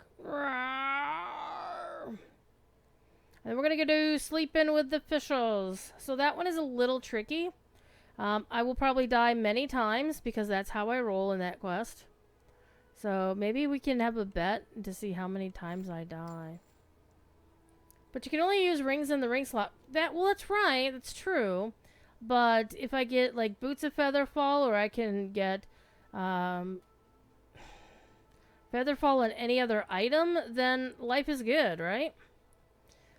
And we're going to go do Sleeping with the Officials. So that one is a little tricky. I will probably die many times because that's how I roll in that quest. So maybe we can have a bet to see how many times I die. But you can only use rings in the ring slot. Well, that's right. That's true. But if I get like Boots of Featherfall, or I can get Featherfall on any other item, then life is good, right?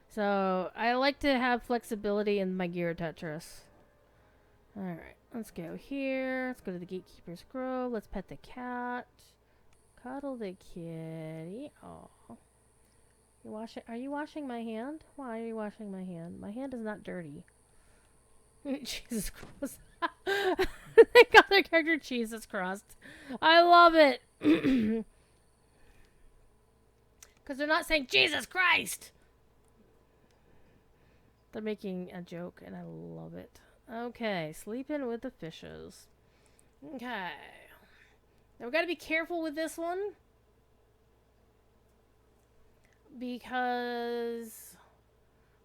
So I like to have flexibility in my gear Tetris. Alright, let's go here. Let's go to the Gatekeeper's Grove. Let's pet the cat. Cuddle the kitty. Oh. Are you washing my hand? Why are you washing my hand? My hand is not dirty. Jesus Christ. They got their character Jesus Christ. I love it. Because they're not saying Jesus Christ. They're making a joke, and I love it. Okay, Sleeping with the Fishes. Okay. Now, we gotta be careful with this one. Because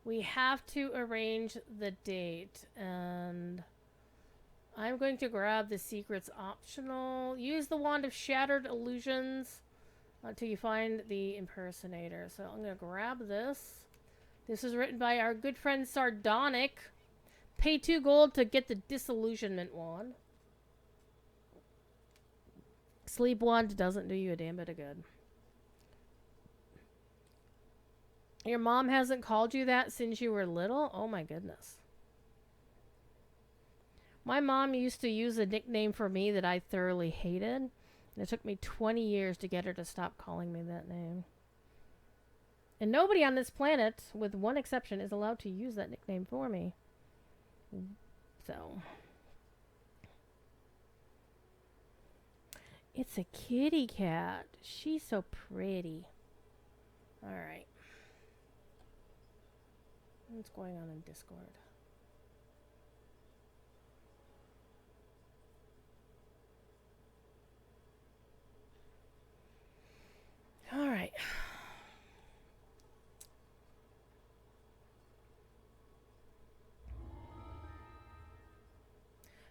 we have to arrange the date. And I'm going to grab the secrets optional. Use the Wand of Shattered Illusions until you find the impersonator. So I'm going to grab this. This is written by our good friend Sardonic. Pay 2 gold to get the Disillusionment Wand. Sleep Wand doesn't do you a damn bit of good. Your mom hasn't called you that since you were little? Oh my goodness. My mom used to use a nickname for me that I thoroughly hated. And it took me 20 years to get her to stop calling me that name. And nobody on this planet, with one exception, is allowed to use that nickname for me. So. It's a kitty cat. She's so pretty. Alright. What's going on in Discord? Alright.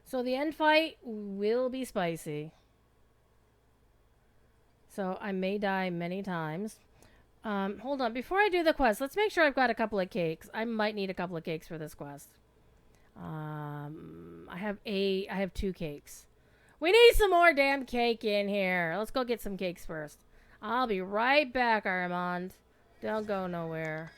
So the end fight will be spicy. So I may die many times. Hold on. Before I do the quest, let's make sure I've got a couple of cakes. I might need a couple of cakes for this quest. I have 2 cakes. We need some more damn cake in here. Let's go get some cakes first. I'll be right back, Armand. Don't go nowhere.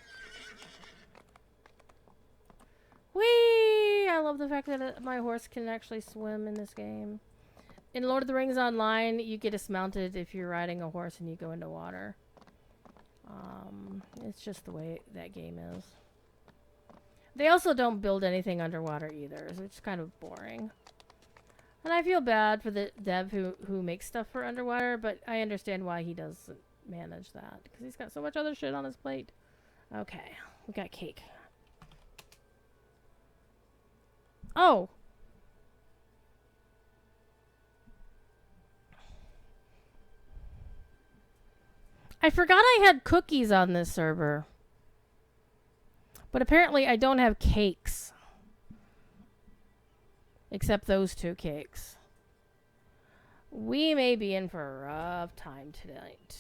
Whee! I love the fact that my horse can actually swim in this game. In Lord of the Rings Online, you get dismounted if you're riding a horse and you go into water. It's just the way that game is. They also don't build anything underwater either, so it's kind of boring. And I feel bad for the dev who makes stuff for underwater, but I understand why he doesn't manage that, because he's got so much other shit on his plate. Okay, we got cake. Oh! I forgot I had cookies on this server. But apparently I don't have cakes. Except those 2 cakes. We may be in for a rough time tonight.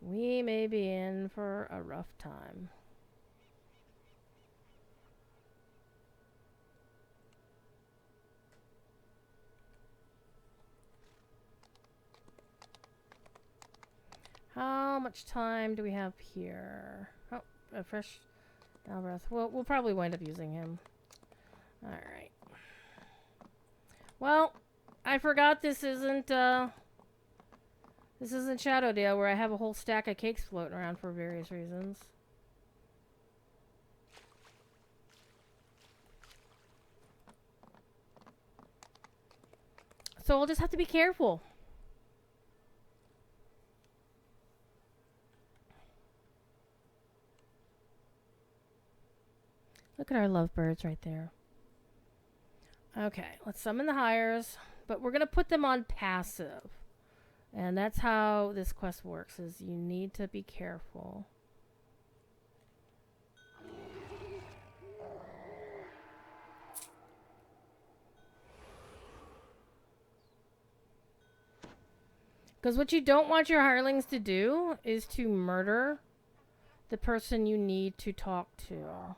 We may be in for a rough time. How much time do we have here? Oh, a fresh Albreth. Well, we'll probably wind up using him. Alright. Well, I forgot this isn't Shadowdale, where I have a whole stack of cakes floating around for various reasons. So we'll just have to be careful. Look at our lovebirds right there. Okay, let's summon the hires, but we're going to put them on passive. And that's how this quest works, is you need to be careful. Because what you don't want your hirelings to do is to murder the person you need to talk to.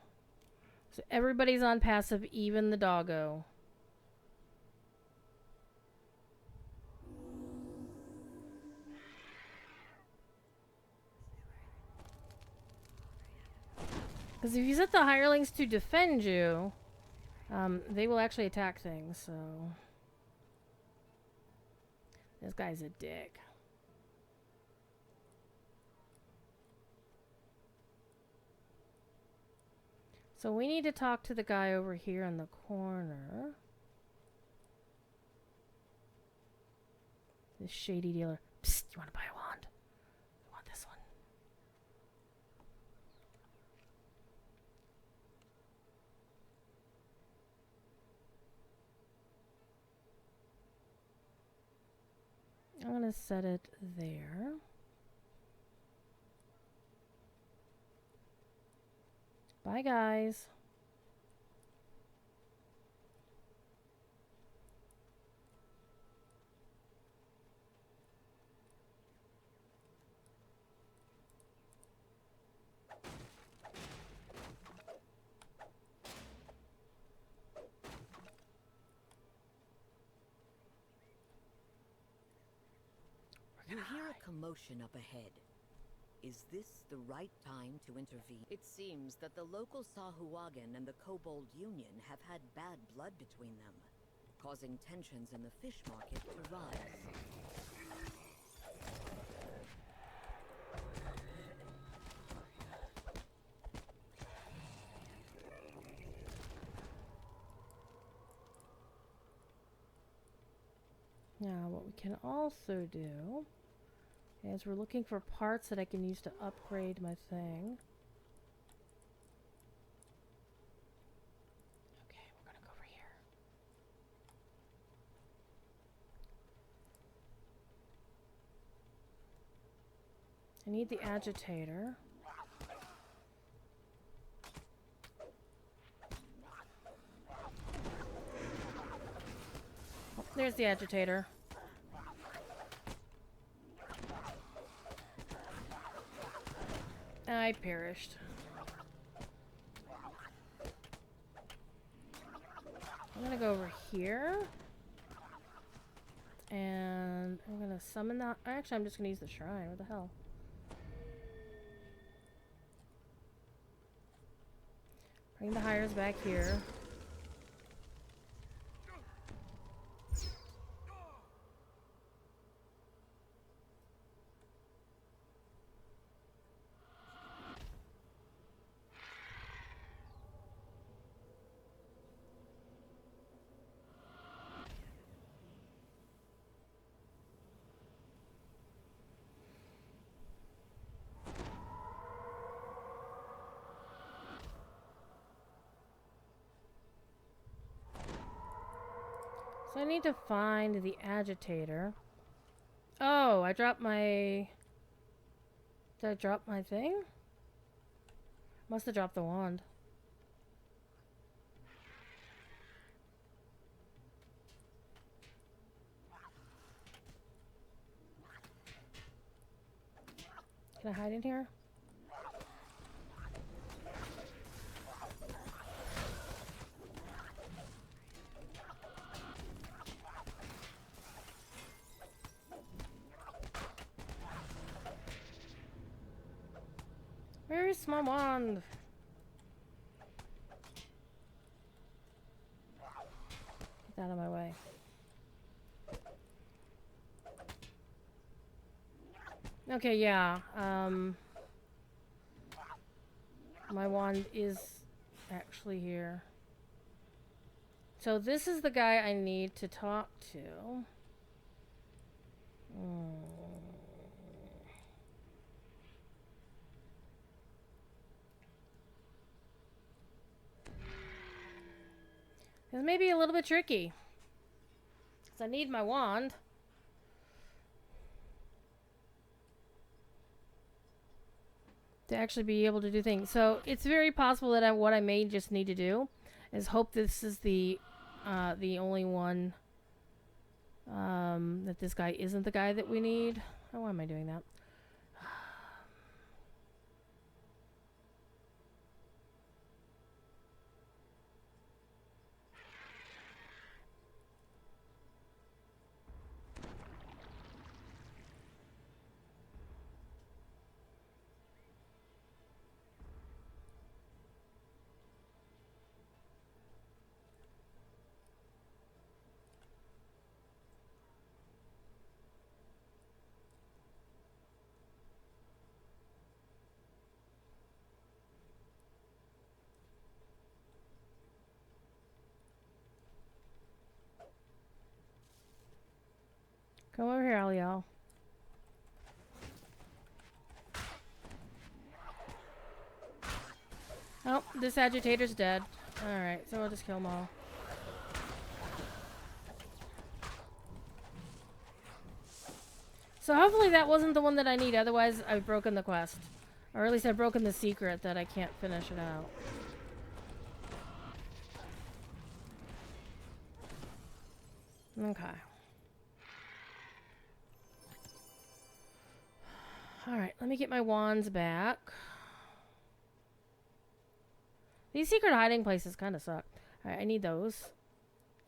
So everybody's on passive, even the doggo. Because if you set the hirelings to defend you, they will actually attack things, so... This guy's a dick. So we need to talk to the guy over here in the corner. This shady dealer. Psst, you want to buy a wand? I want this one. I'm going to set it there. Bye, guys. You hear a commotion up ahead. Is this the right time to intervene? It seems that the local Sahuagin and the Kobold Union have had bad blood between them, causing tensions in the fish market to rise. Now, what we can also do is we're looking for parts that I can use to upgrade my thing. Okay, we're gonna go over here. I need the agitator. Oh, there's the agitator. I perished. gonna go over here. And I'm gonna summon that. Actually, I'm just gonna use the shrine. What the hell? Bring the hires back here. So I need to find the agitator. Oh, I dropped my... Did I drop my thing? Must have dropped the wand. Can I hide in here? Where's my wand? Get out of my way. Okay, yeah. My wand is actually here. So this is the guy I need to talk to. This may be a little bit tricky. Because I need my wand. To actually be able to do things. So it's very possible that what I may just need to do is hope this is the only one that this guy isn't the guy that we need. Oh, why am I doing that? Come over here, Aliel. Oh, this agitator's dead. Alright, so we'll just kill them all. So hopefully that wasn't the one that I need, otherwise I've broken the quest. Or at least I've broken the secret that I can't finish it out. Okay. Alright, let me get my wands back. These secret hiding places kind of suck. Alright, I need those.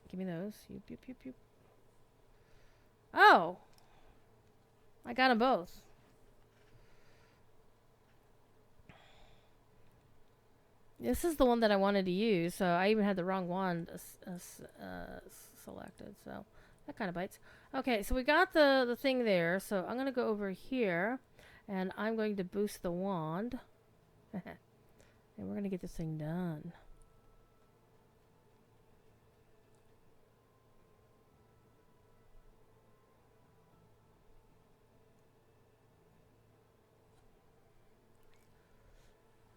Give me those. Yoop, yoop, yoop, yoop. Oh! I got them both. This is the one that I wanted to use, so I even had the wrong wand selected, so that kind of bites. Okay, so we got the thing there, so I'm going to go over here, and I'm going to boost the wand. And we're going to get this thing done.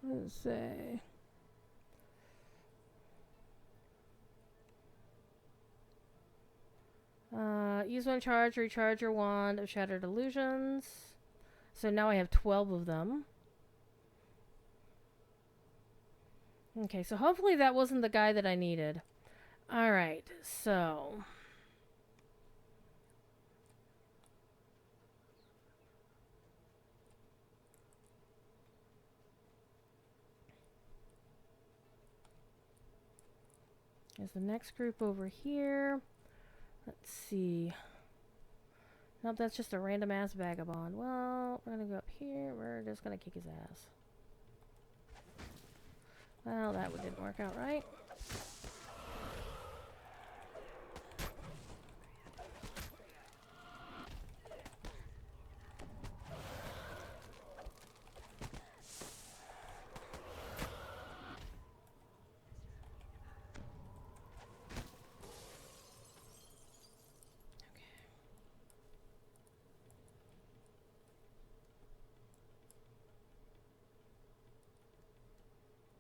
Let's see. Use one charge, recharge your wand of Shattered Illusions. So now I have 12 of them. Okay, so hopefully that wasn't the guy that I needed. Alright, so... There's the next group over here. Let's see. Nope, that's just a random ass vagabond. Well, we're gonna go up here. We're just gonna kick his ass. Well, that one didn't work out right.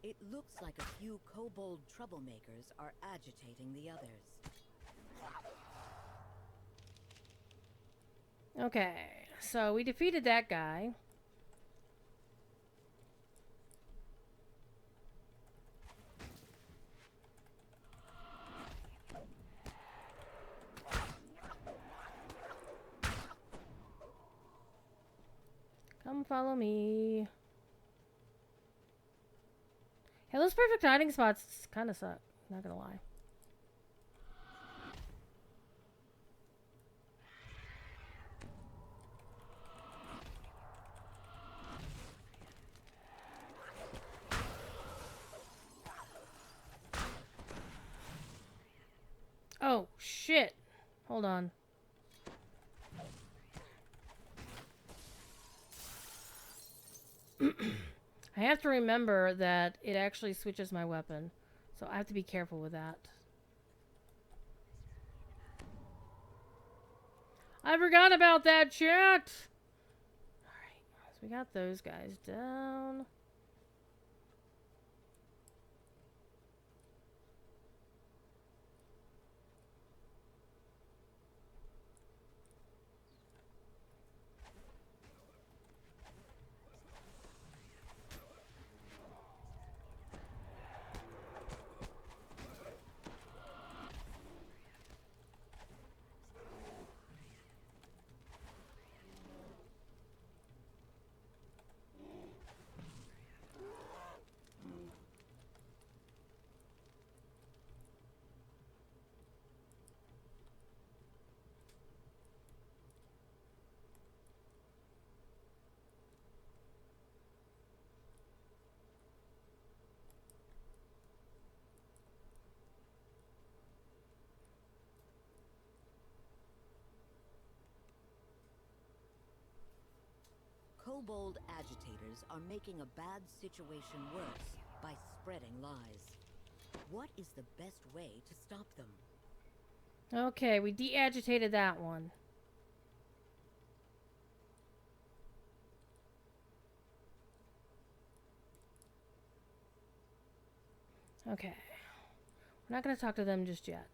It looks like a few kobold troublemakers are agitating the others. Okay, so we defeated that guy. Come follow me. Yeah, those perfect hiding spots kind of suck. Not gonna lie. Oh, shit. Hold on. I have to remember that it actually switches my weapon. So I have to be careful with that. I forgot about that, chat! Alright, so we got those guys down. Kobold agitators are making a bad situation worse by spreading lies. What is the best way to stop them? Okay, we de-agitated that one. Okay. We're not going to talk to them just yet.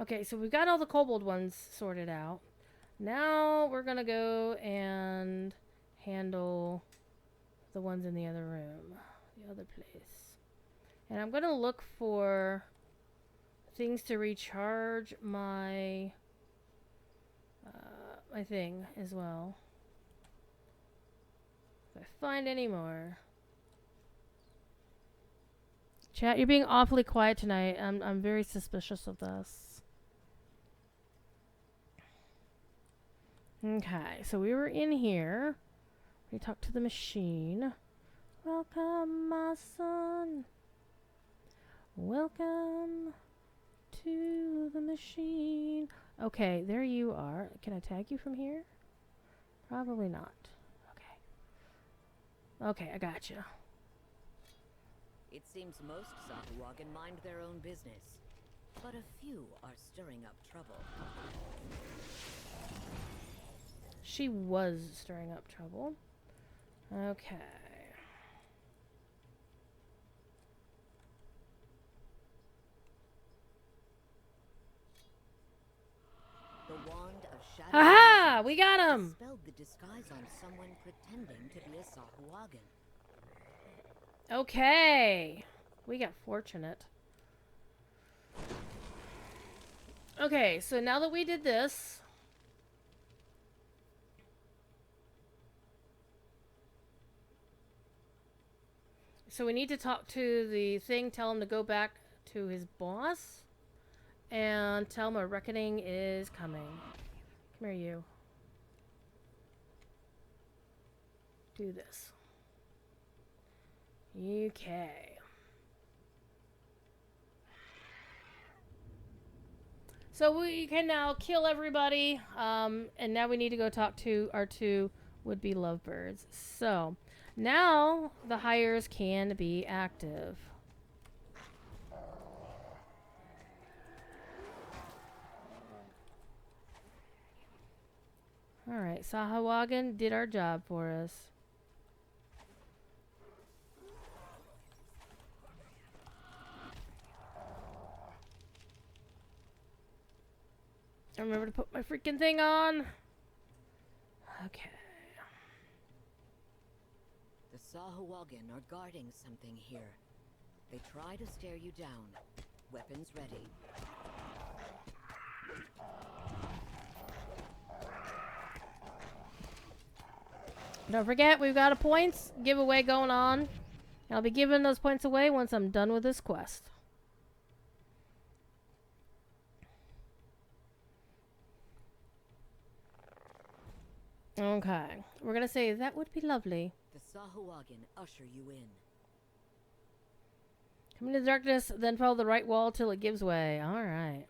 Okay, so we've got all the kobold ones sorted out. Now we're gonna go and handle the ones in the other room, the other place. And I'm gonna look for things to recharge my my thing as well. If I find any more. Chat, you're being awfully quiet tonight. I'm very suspicious of this. Okay, so we were in here. We talked to the machine. Welcome, my son. Welcome to the machine. Okay, there you are. Can I tag you from here? Probably not. Okay. Okay, I got you. It seems most Sahuagin mind their own business, but a few are stirring up trouble. She was stirring up trouble. Okay. The wand of Shadowdale Aha! We got him! dispelled the disguise on someone pretending to be a Sahuagin. Okay. We got fortunate. Okay, so now that we did this... So we need to talk to the thing, tell him to go back to his boss, and tell him a reckoning is coming. Come here, you. Do this. Okay. So we can now kill everybody, and now we need to go talk to our two would-be lovebirds. So, now the hires can be active. Alright, Sahawagan did our job for us. I remember to put my freaking thing on. Okay. The Sahuagin are guarding something here. They try to stare you down. Weapons ready. Don't forget, we've got a points giveaway going on. I'll be giving those points away once I'm done with this quest. Okay. We're gonna say, that would be lovely. The Sahuagin usher you in. Come into the darkness, then follow the right wall till it gives way. Alright.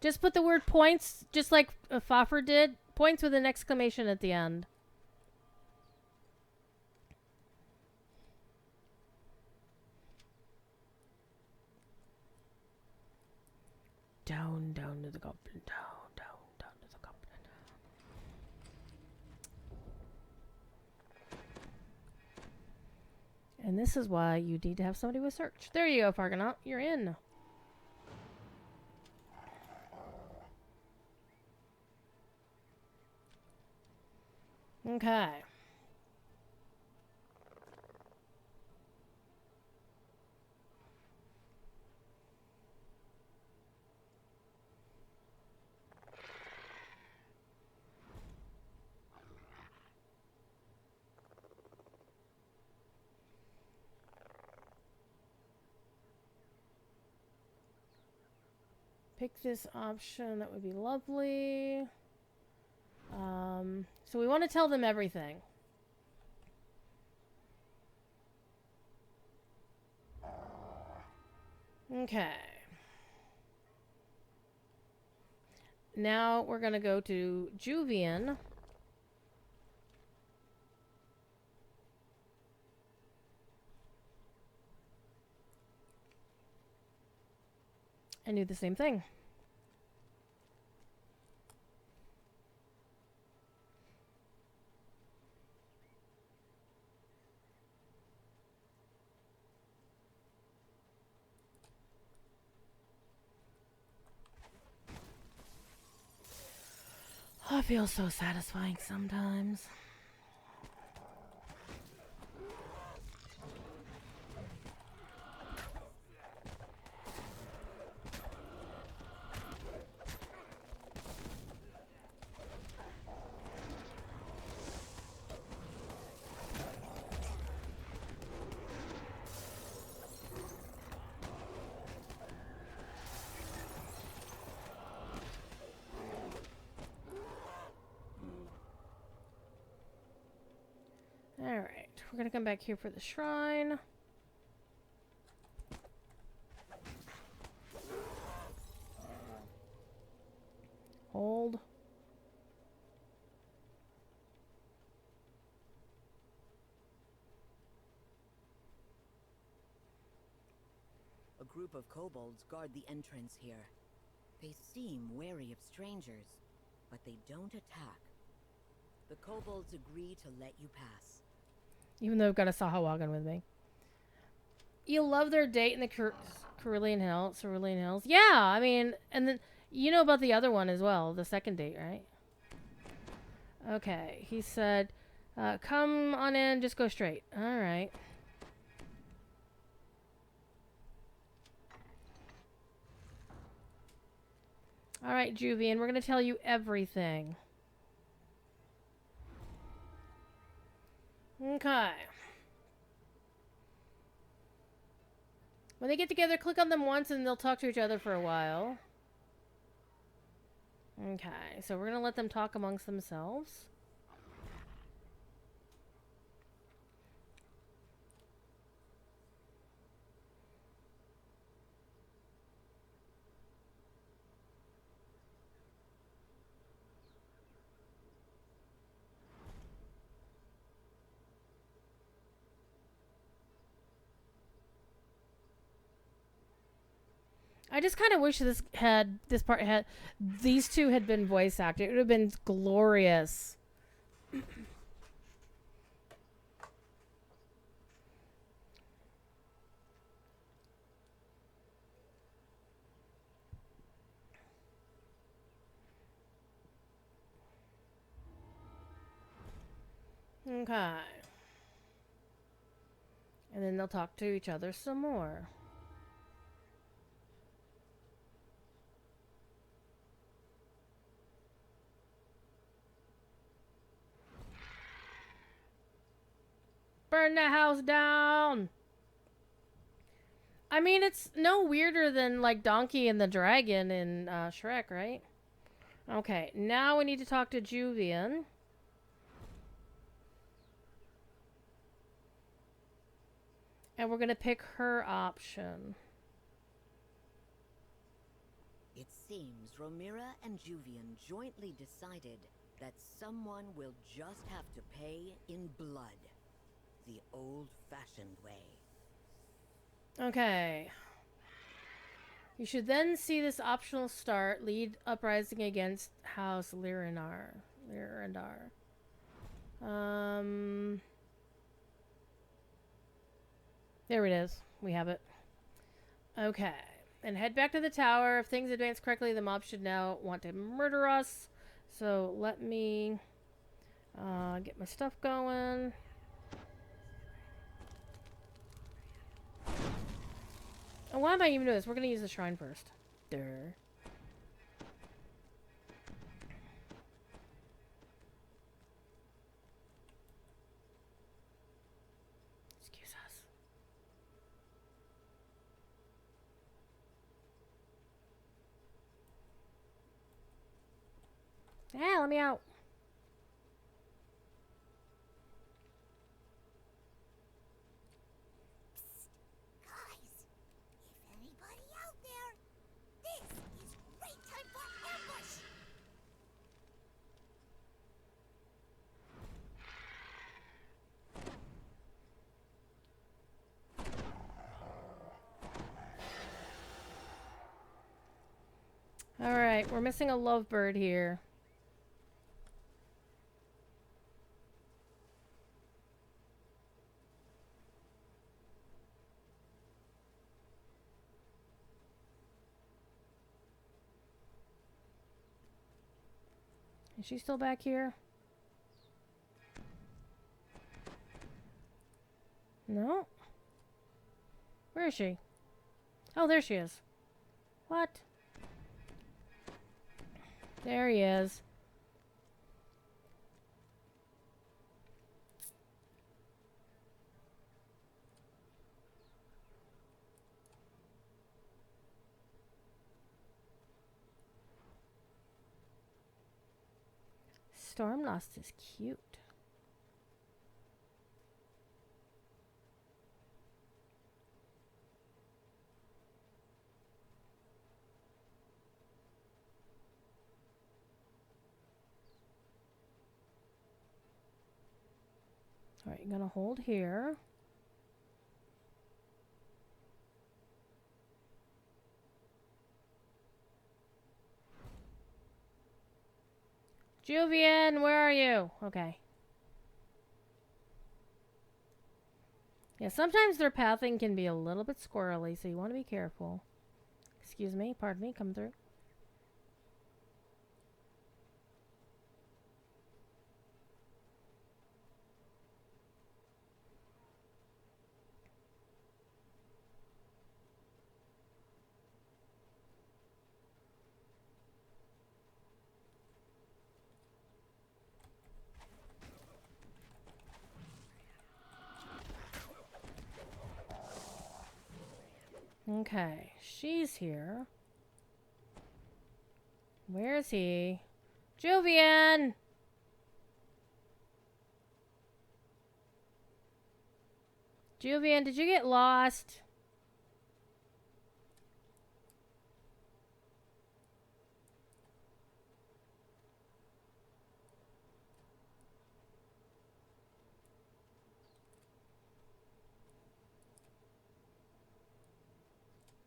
Just put the word points, just like Faffer did. Points with an exclamation at the end. Down, down to the goblin. Down, down, down to the goblin. And this is why you need to have somebody with search. There you go, Fargonaut. You're in. Okay. Pick this option. That would be lovely. So we want to tell them everything. Okay. Now we're going to go to Juvian. And do the same thing. Oh, it feels so satisfying sometimes. Alright, we're gonna come back here for the shrine. Hold. A group of kobolds guard the entrance here. They seem wary of strangers, but they don't attack. The kobolds agree to let you pass. Even though I've got a Sahawagan with me. You'll love their date in the Cerulean Hills. Yeah, I mean, and then you know about the other one as well, the second date, right? Okay, he said, come on in, just go straight. Alright. Alright, Juvian, we're gonna tell you everything. Okay. When they get together, click on them once and they'll talk to each other for a while. Okay, so we're gonna let them talk amongst themselves. I just kind of wish this part had these two had been voice acted. It would have been glorious. Okay. And then they'll talk to each other some more. Burn the house down! I mean, it's no weirder than, like, Donkey and the Dragon in Shrek, right? Okay, now we need to talk to Juvian. And we're gonna pick her option. It seems Romira and Juvian jointly decided that someone will just have to pay in blood. The old-fashioned way. Okay. You should then see this optional start. Lead uprising against House Lyrandar. There it is. We have it. Okay. And head back to the tower. If things advance correctly, the mob should now want to murder us. So let me get my stuff going. And why am I even doing this? We're going to use the shrine first. Durr. Excuse us. Yeah, let me out. Guys, if anybody out there, this is great time for ambush! Alright, we're missing a lovebird here. Is she still back here? No? Where is she? Oh, there she is. What? There he is. Stormlost is cute. Alright, you're gonna hold here. Juvian, where are you? Okay. Yeah, sometimes their pathing can be a little bit squirrely, so you want to be careful. Excuse me, pardon me, come through. Okay, she's here. Where is he? Juvian! Juvian, did you get lost?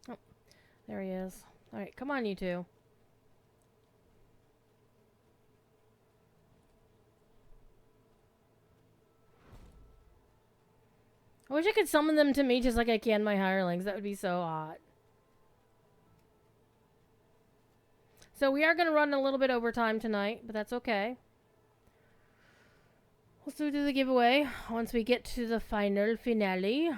Oh, there he is. Alright, come on, you two. I wish I could summon them to me just like I can my hirelings. That would be so hot. So we are going to run a little bit over time tonight, but that's okay. We'll still do the giveaway once we get to the final finale.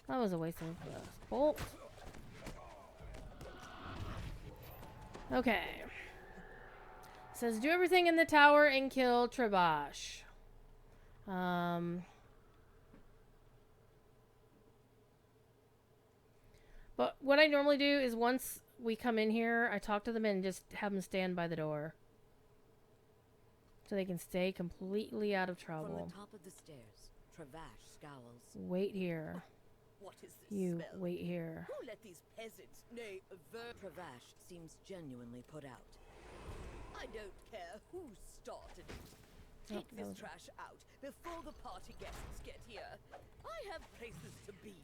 That was a waste of the bolt. Okay. Says do everything in the tower and kill Trebash. But what I normally do is once we come in here, I talk to them and just have them stand by the door. So they can stay completely out of trouble. From the top of the stairs, Trevash scowls. Wait here. What is this You smell? wait here. Who let these peasants, nay, Trevash seems genuinely put out. I don't care who started it. Oh, Take that this was- trash out before the party guests get here. I have places to be.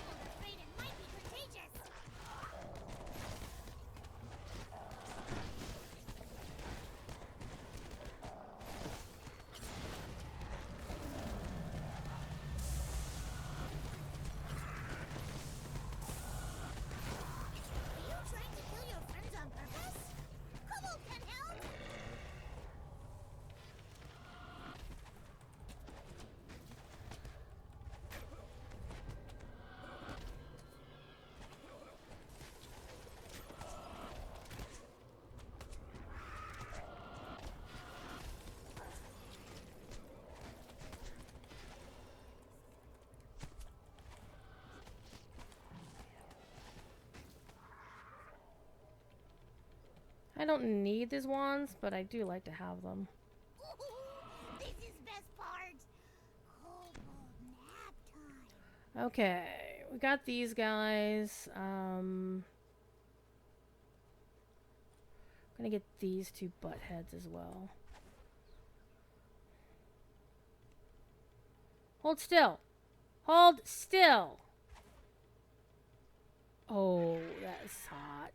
I'm afraid it might be contagious. Are you trying to kill your friends on purpose? Come on, can help. I don't need these wands, but I do like to have them. Ooh, this is best part. Kobold nap time. Okay, we got these guys. Gonna get these two butt heads as well. Hold still. Hold still. Oh, that is hot.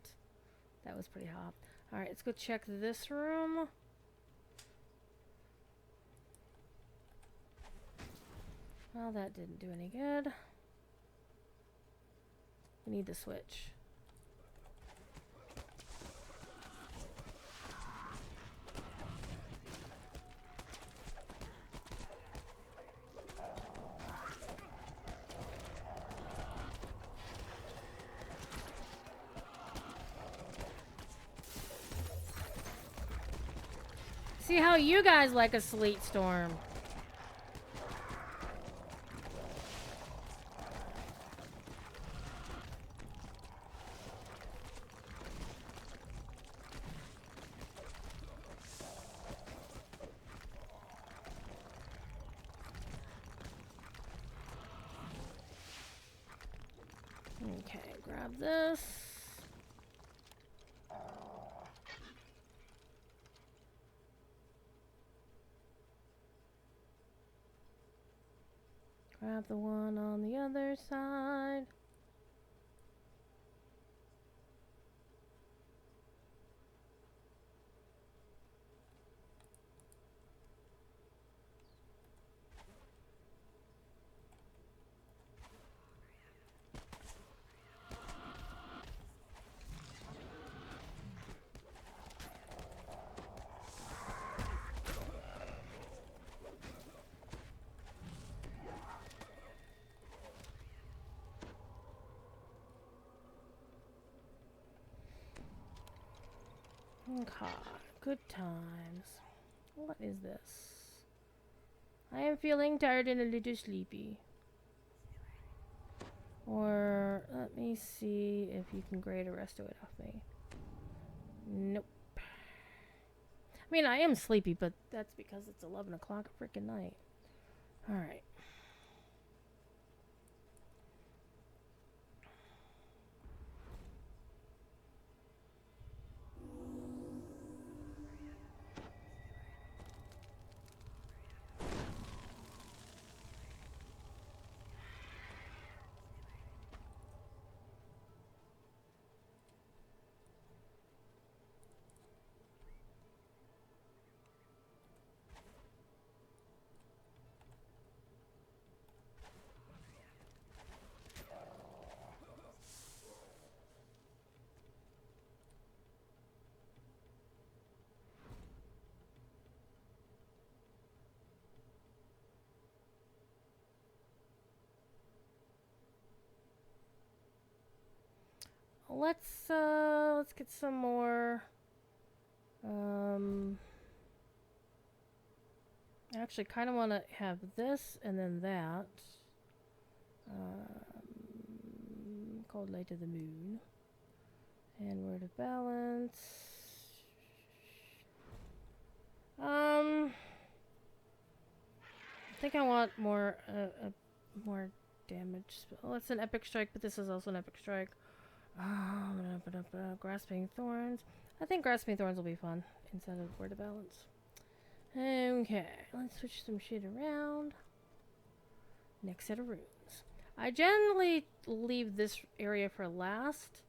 That was pretty hot. Alright, let's go check this room. Well, that didn't do any good. We need the switch. See how you guys like a sleet storm. Okay, grab this. Grab the one on the other side. Okay, good times. What is this? I am feeling tired and a little sleepy. Or, let me see if you can grade the rest of it off me. Nope. I mean, I am sleepy, but that's because it's 11 o'clock at freaking night. Alright. Let's get some more. I actually kind of want to have this and then that. Cold light of the moon. And word of balance. I think I want more damage. Oh, it's an epic strike, but this is also an epic strike. Grasping thorns. I think grasping thorns will be fun instead of word of balance. Okay, let's switch some shit around. Next set of runes. I generally leave this area for last.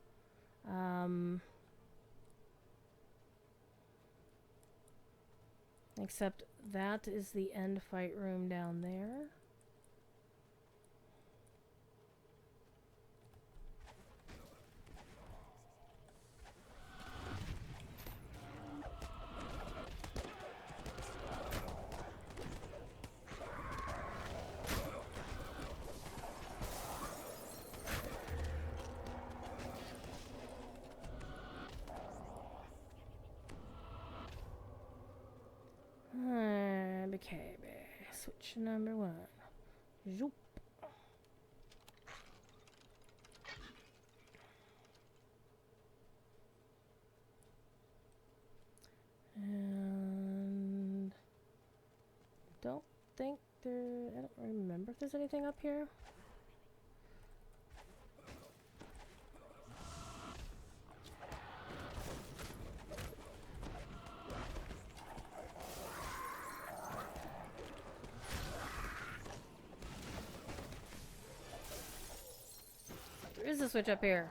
Except that is the end fight room down there. Okay, switch number 1. Zoop. And don't think there. I don't remember if there's anything up here. There is a switch up here.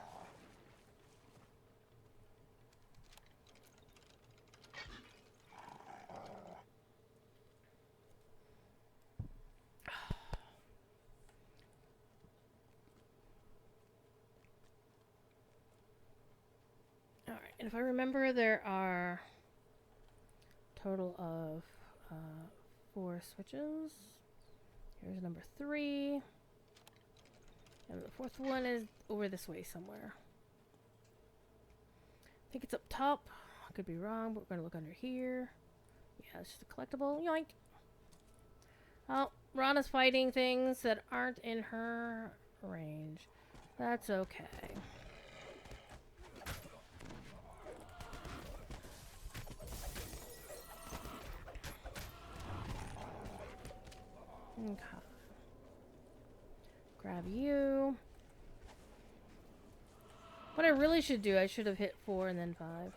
Alright, and if I remember, there are a total of 4 switches. Here's number 3. And the 4th one is over this way somewhere. I think it's up top. I could be wrong, but we're gonna look under here. Yeah, it's just a collectible. Yoink! Oh, Rana's fighting things that aren't in her range. That's okay. Okay. Grab you. What I really should do, I should have hit 4 and then 5.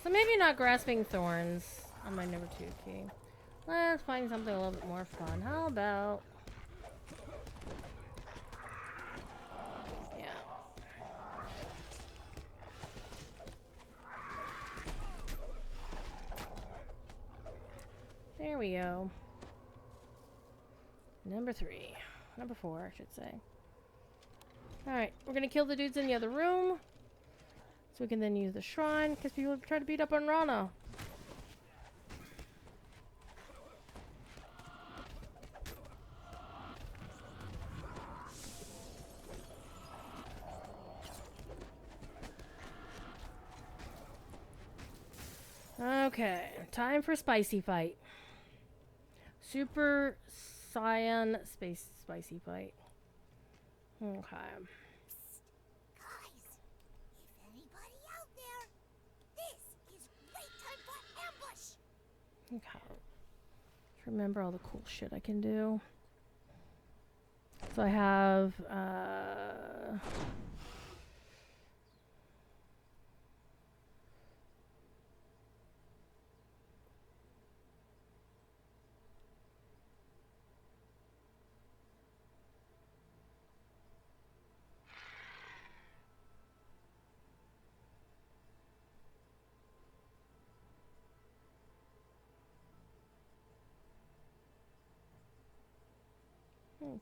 So maybe not grasping thorns on my number 2 key. Let's find something a little bit more fun. How about... Yeah. There we go. Number 3. Number 4, I should say. Alright, we're gonna kill the dudes in the other room. So we can then use the shrine, because people try to beat up on Rana. Okay, time for spicy fight. Super Saiyan space spicy fight. Okay. Guys, if anybody out there, this is great time for ambush. Okay. Just remember all the cool shit I can do. So I have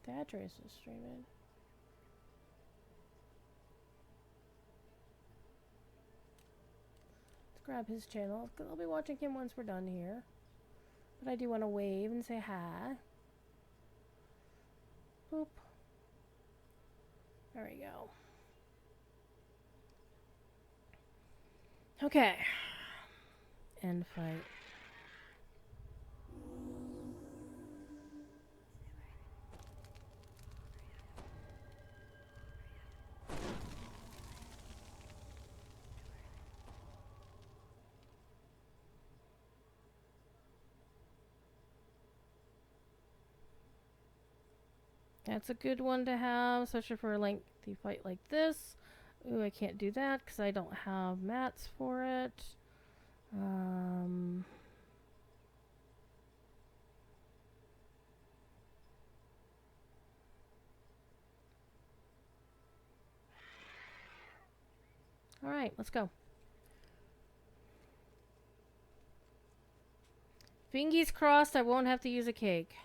Thaddeus is streaming. Let's grab his channel, because I'll be watching him once we're done here. But I do want to wave and say hi. Boop. There we go. Okay. End fight. That's a good one to have, especially for a lengthy fight like this. Ooh, I can't do that because I don't have mats for it. Alright, let's go. Fingies crossed, I won't have to use a cake.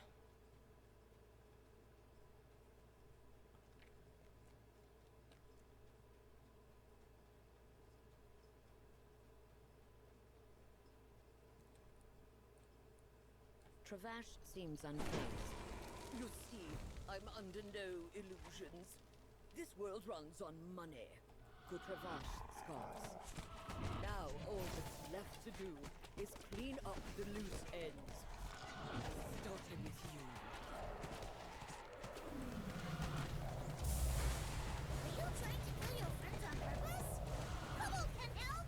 Travash seems unfazed. You see, I'm under no illusions. This world runs on money. Good Travash scoffs. Now all that's left to do is clean up the loose ends. Starting with you. Are you trying to kill your friends on purpose? Bubble can help.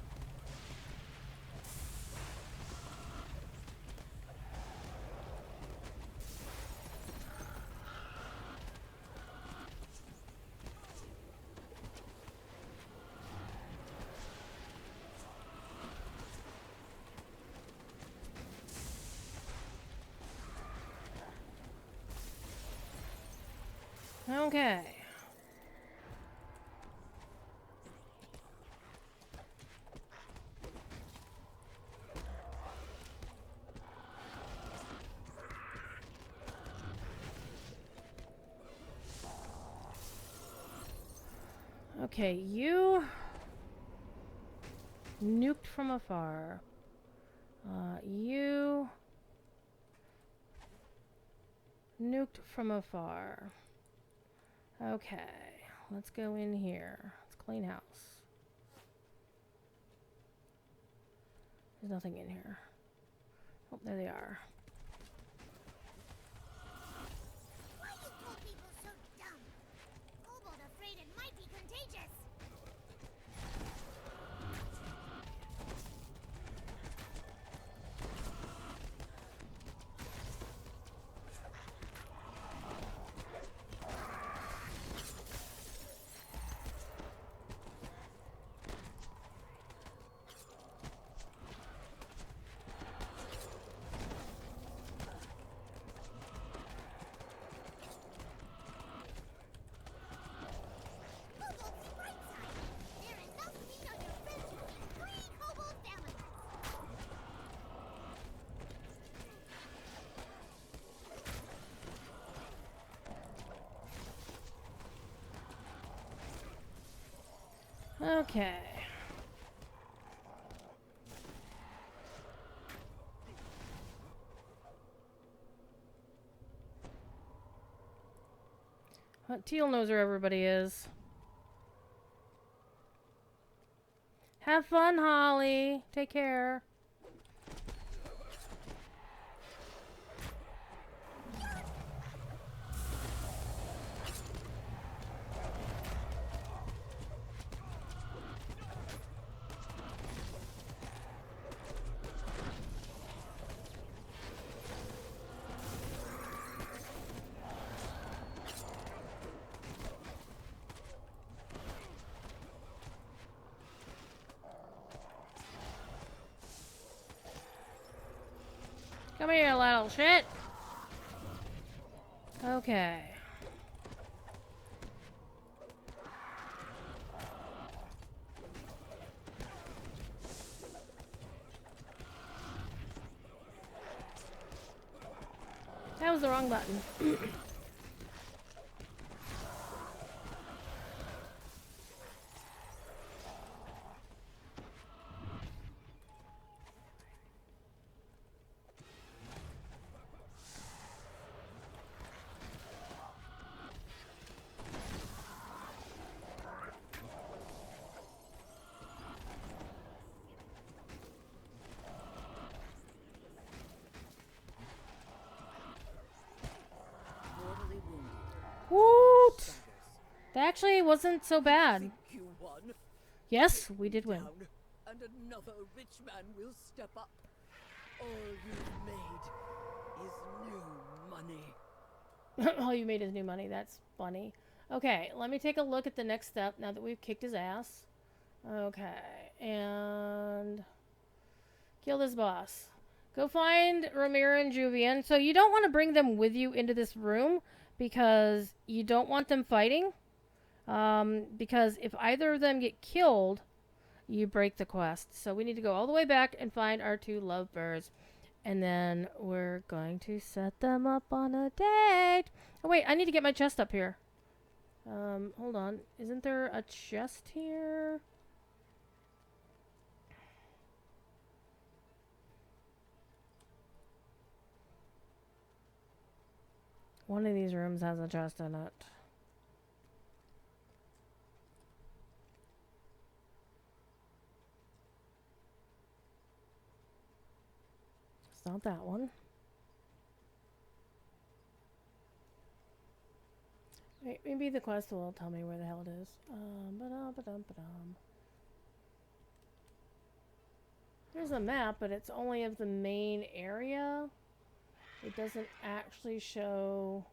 Okay. Okay, you nuked from afar. You nuked from afar. Okay, let's go in here. Let's clean house. There's nothing in here. Oh, there they are. Why you poor people so dumb? Kobold afraid it might be Okay. Teal knows where everybody is. Have fun, Holly. Take care. Come here, little shit. Okay. That was the wrong button. Mortally wounded. Woot! Staggers. That actually wasn't so bad. Think you won? Yes, we did win. Down, and another rich man will step up. All you've made is new money. All you made is new money. That's funny. Okay, let me take a look at the next step now that we've kicked his ass. Okay, and kill this boss. Go find Cormyr and Juvian. So you don't want to bring them with you into this room because you don't want them fighting. Because if either of them get killed, you break the quest. So we need to go all the way back and find our two lovebirds. And then we're going to set them up on a date. Oh, wait, I need to get my chest up here. Hold on. Isn't there a chest here? One of these rooms has a chest in it. It's not that one. Wait, maybe the quest will tell me where the hell it is. There's a map, but it's only of the main area. It doesn't actually show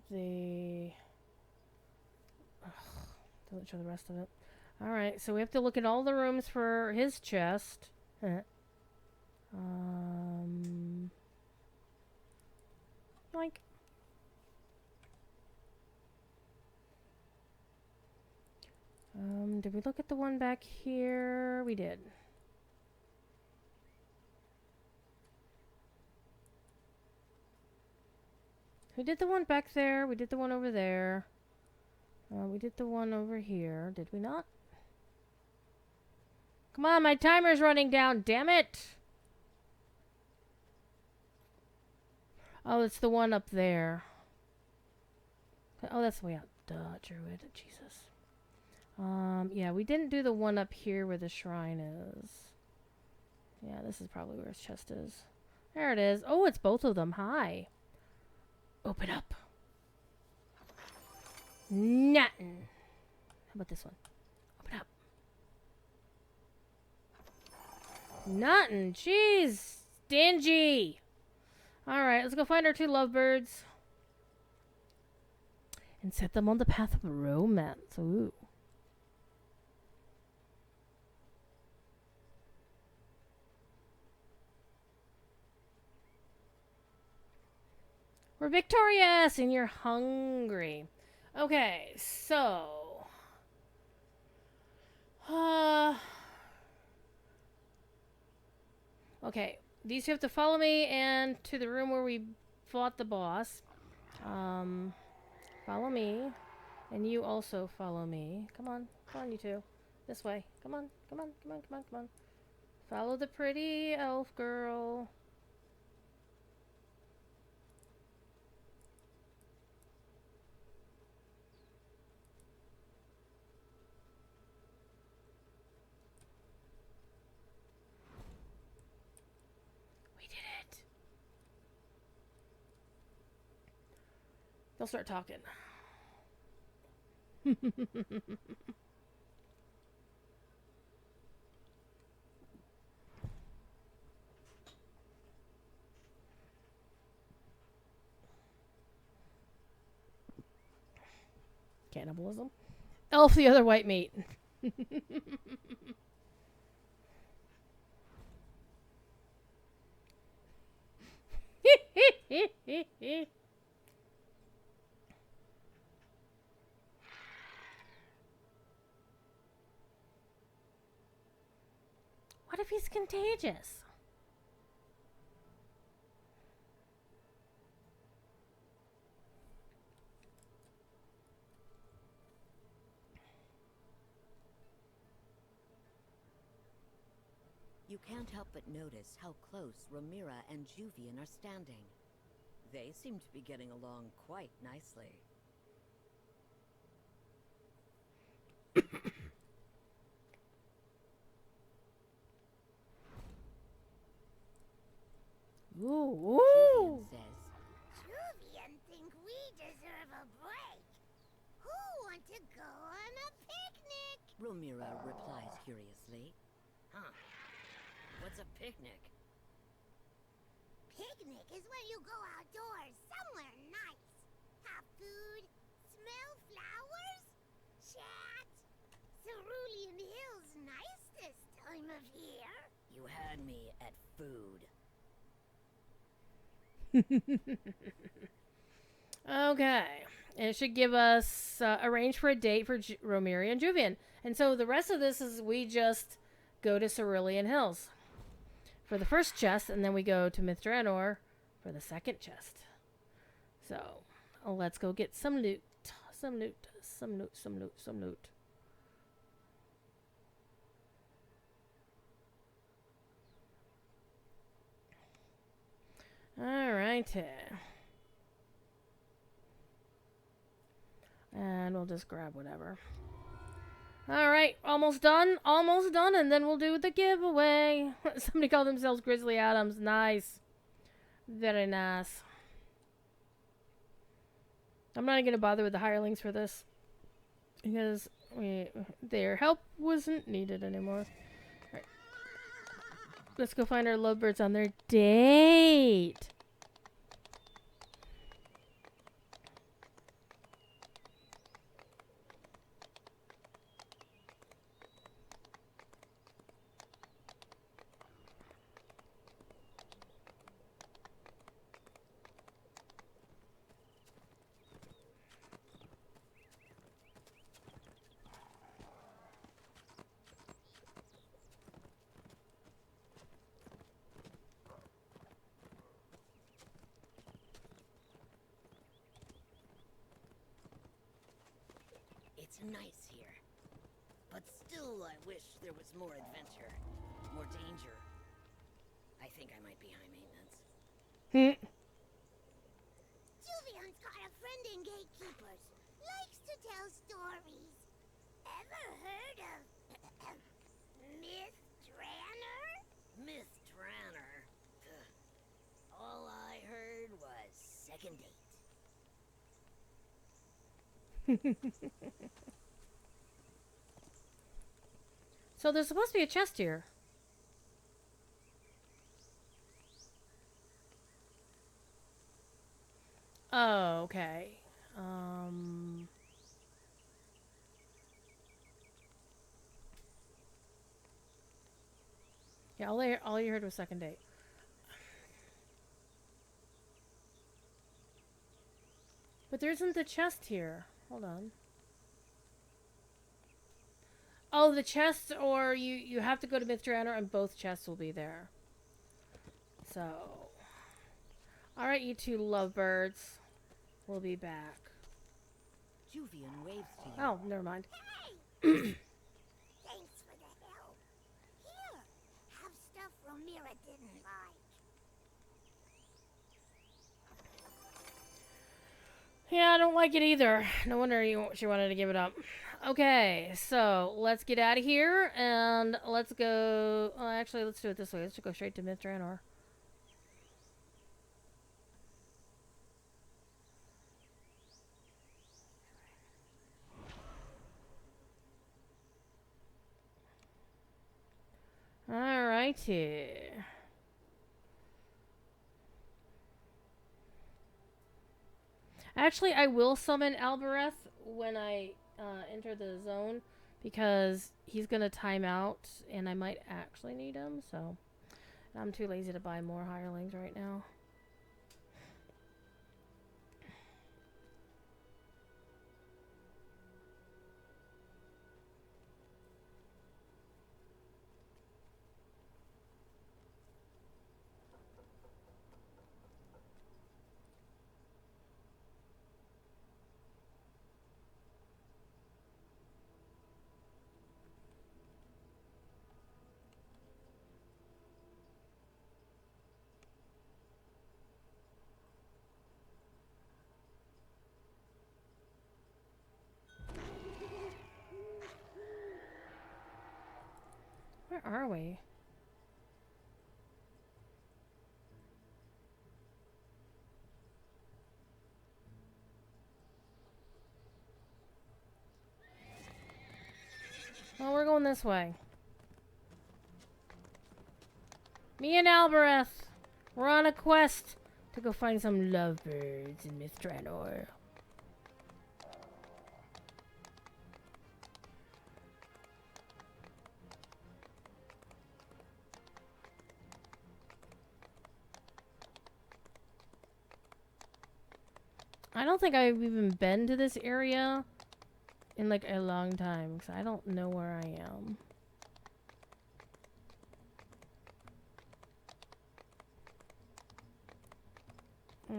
the... doesn't show the rest of it. Alright, so we have to look at all the rooms for his chest. Like... did we look at the one back here? We did. We did the one back there. We did the one over there. We did the one over here. Did we not? Come on, my timer's running down. Damn it! Oh, it's the one up there. Oh, that's the way out. Duh, Druid. Jesus. Yeah, we didn't do the one up here where the shrine is. Yeah, this is probably where his chest is. There it is. Oh, it's both of them. Hi. Open up. Nothing. How about this one? Open up. Nothing. Jeez. Stingy. Alright, let's go find our two lovebirds. And set them on the path of romance. Ooh. We're victorious and you're hungry. Okay, so... okay, these two have to follow me and to the room where we fought the boss. Follow me. And you also follow me. Come on, you two. This way. Come on. Come on. Come on. Come on. Come on. Follow the pretty elf girl. We did it. They'll start talking. Cannibalism. Elf the other white meat. What if he's contagious? You can't help but notice how close Ramira and Juvian are standing. They seem to be getting along quite nicely. Ooh, Juvian says, Juvian think we deserve a break. Who want to go on a picnic? Ramira replies curiously. Huh. What's a picnic? Picnic is when you go outdoors somewhere nice. Have food, smell flowers, chat. Cerulean Hills nice this time of year. You had me at food. Okay. And it should give us arrange for a date for Romiri and Juvian. And so the rest of this is we just go to Cerulean Hills for the first chest, and then we go to Mithranor for the second chest. So let's go get some loot. Some loot. Some loot. Some loot. Some loot. Alrighty. And we'll just grab whatever. Alright, almost done. Almost done, and then we'll do the giveaway. Somebody called themselves Grizzly Adams. Nice. Very nice. I'm not going to bother with the hirelings for this, because their help wasn't needed anymore. Alright. Let's go find our lovebirds on their date. It's nice here. But still, I wish there was more adventure, more danger. I think I might be high maintenance. Juvian's got a friend in Gatekeepers. Likes to tell stories. Ever heard of Myth Tranner? Myth Tranner. All I heard was second date. So there's supposed to be a chest here. Oh, okay. Yeah, all you heard was second date. But there isn't the chest here. Hold on. Oh, the chest, or you have to go to Mithranor and both chests will be there. So, alright, you two lovebirds. We'll be back. Juvian waves to you. Oh, never mind. Hey! Think Laura didn't like. Yeah, I don't like it either. No wonder she wanted to give it up. Okay, so let's get out of here and let's go. Actually, let's do it this way. Let's just go straight to Myth Draenor. Alrighty. Actually, I will summon Albereth when I enter the zone because he's gonna time out and I might actually need him, so I'm too lazy to buy more hirelings right now. Where are we? Oh, we're going this way. Me and Albereth, we're on a quest to go find some lovebirds in Myth Draenor. I don't think I've even been to this area in like a long time because I don't know where I am.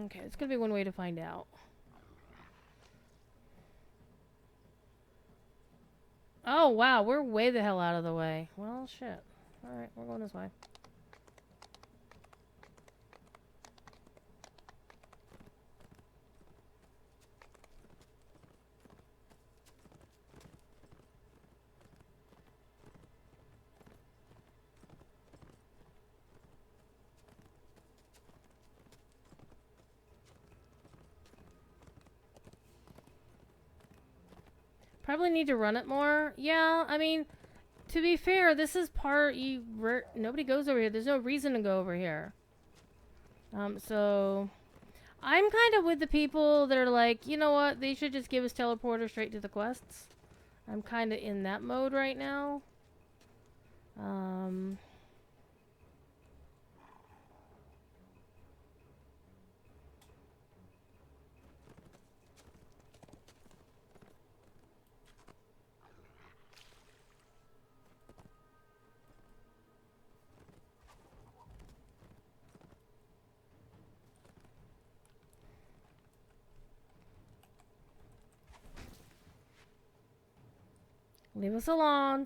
Okay, it's gonna be one way to find out. Oh wow, we're way the hell out of the way. Well, shit. Alright, we're going this way. Probably need to run it more. Yeah, I mean, to be fair, this is part nobody goes over here. There's no reason to go over here. So I'm kind of with the people that are like, you know what? They should just give us teleporter straight to the quests. I'm kind of in that mode right now. Leave us alone.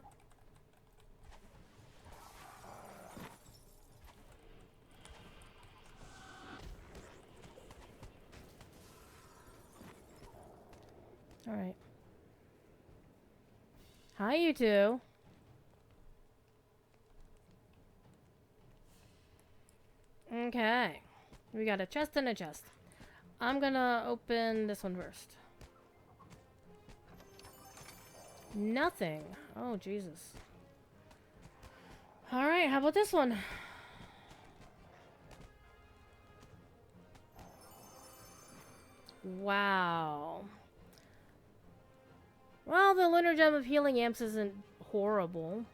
Alright. Hi, you two. Okay. We got a chest and a chest. I'm gonna open this one first. Nothing. Oh, Jesus. Alright, how about this one? Wow. Well, the Lunar Gem of Healing Amps isn't horrible.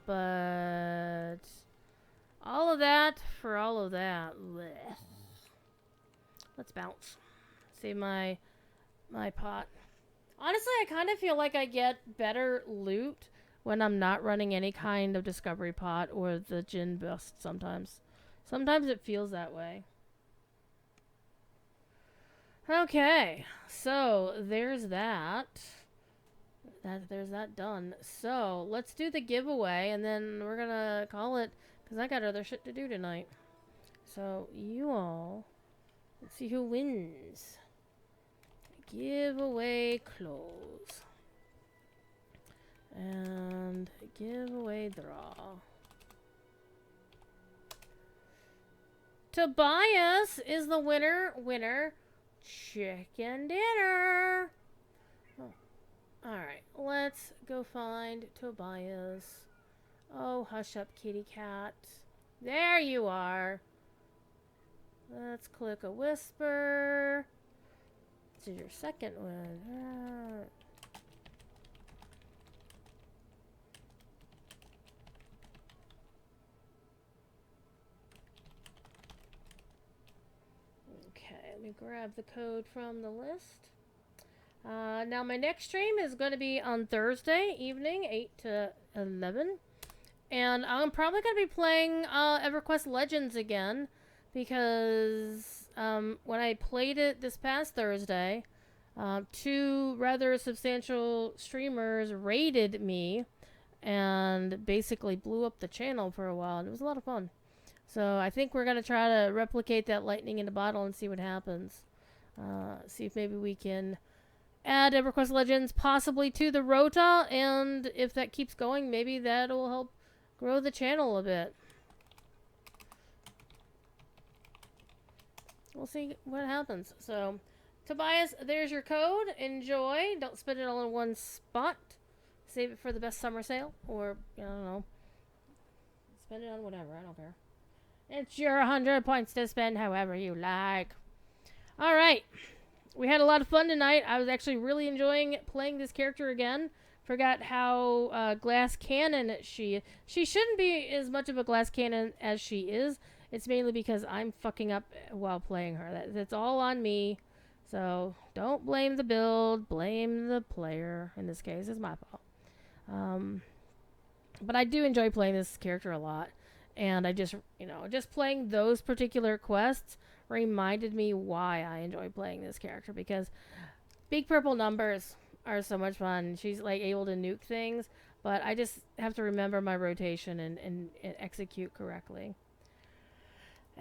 But all of that for all of that. Blech. Let's bounce. Save my pot. Honestly, I kind of feel like I get better loot when I'm not running any kind of discovery pot or the Djinn bust sometimes. Sometimes it feels that way. Okay, so there's that. There's that done. So let's do the giveaway and then we're gonna call it Because I got other shit to do tonight. So, you all, let's see who wins. Giveaway close. And giveaway draw. Tobias is the winner. Winner. Chicken dinner. Oh. Alright, let's go find Tobias. Oh, hush up, kitty cat. There you are. Let's click a whisper. This is your second one. Okay, let me grab the code from the list. Now my next stream is going to be on Thursday evening, 8 to 11. And I'm probably going to be playing EverQuest Legends again. Because when I played it this past Thursday, two rather substantial streamers raided me. And basically blew up the channel for a while. And it was a lot of fun. So I think we're going to try to replicate that lightning in a bottle and see what happens. See if maybe we can add EverQuest Legends possibly to the Rota, and if that keeps going, maybe that'll help grow the channel a bit. We'll see what happens. So, Tobias, there's your code. Enjoy. Don't spend it all in one spot. Save it for the best summer sale, or, I don't know. Spend it on whatever. I don't care. It's your 100 points to spend however you like. Alright. We had a lot of fun tonight. I was actually really enjoying playing this character again. Forgot how glass cannon she shouldn't be as much of a glass cannon as she is. It's mainly because I'm fucking up while playing her. That's all on me. So don't blame the build. Blame the player. In this case, it's my fault. But I do enjoy playing this character a lot. And I just, just playing those particular quests reminded me why I enjoy playing this character, because big purple numbers are so much fun. She's like able to nuke things, but I just have to remember my rotation and execute correctly.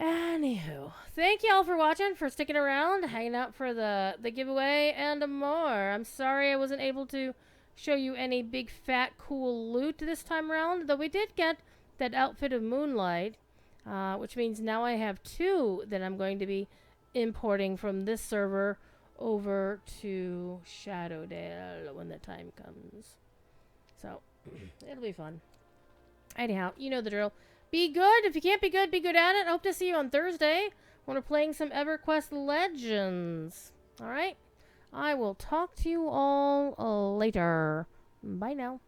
Anywho, thank y'all for watching, for sticking around, hanging out for the giveaway and more. I'm sorry I wasn't able to show you any big fat cool loot this time around, though we did get that outfit of Moonlight. Which means now I have 2 that I'm going to be importing from this server over to Shadowdale when the time comes. So, it'll be fun. Anyhow, you know the drill. Be good. If you can't be good at it. Hope to see you on Thursday when we're playing some EverQuest Legends. Alright? I will talk to you all later. Bye now.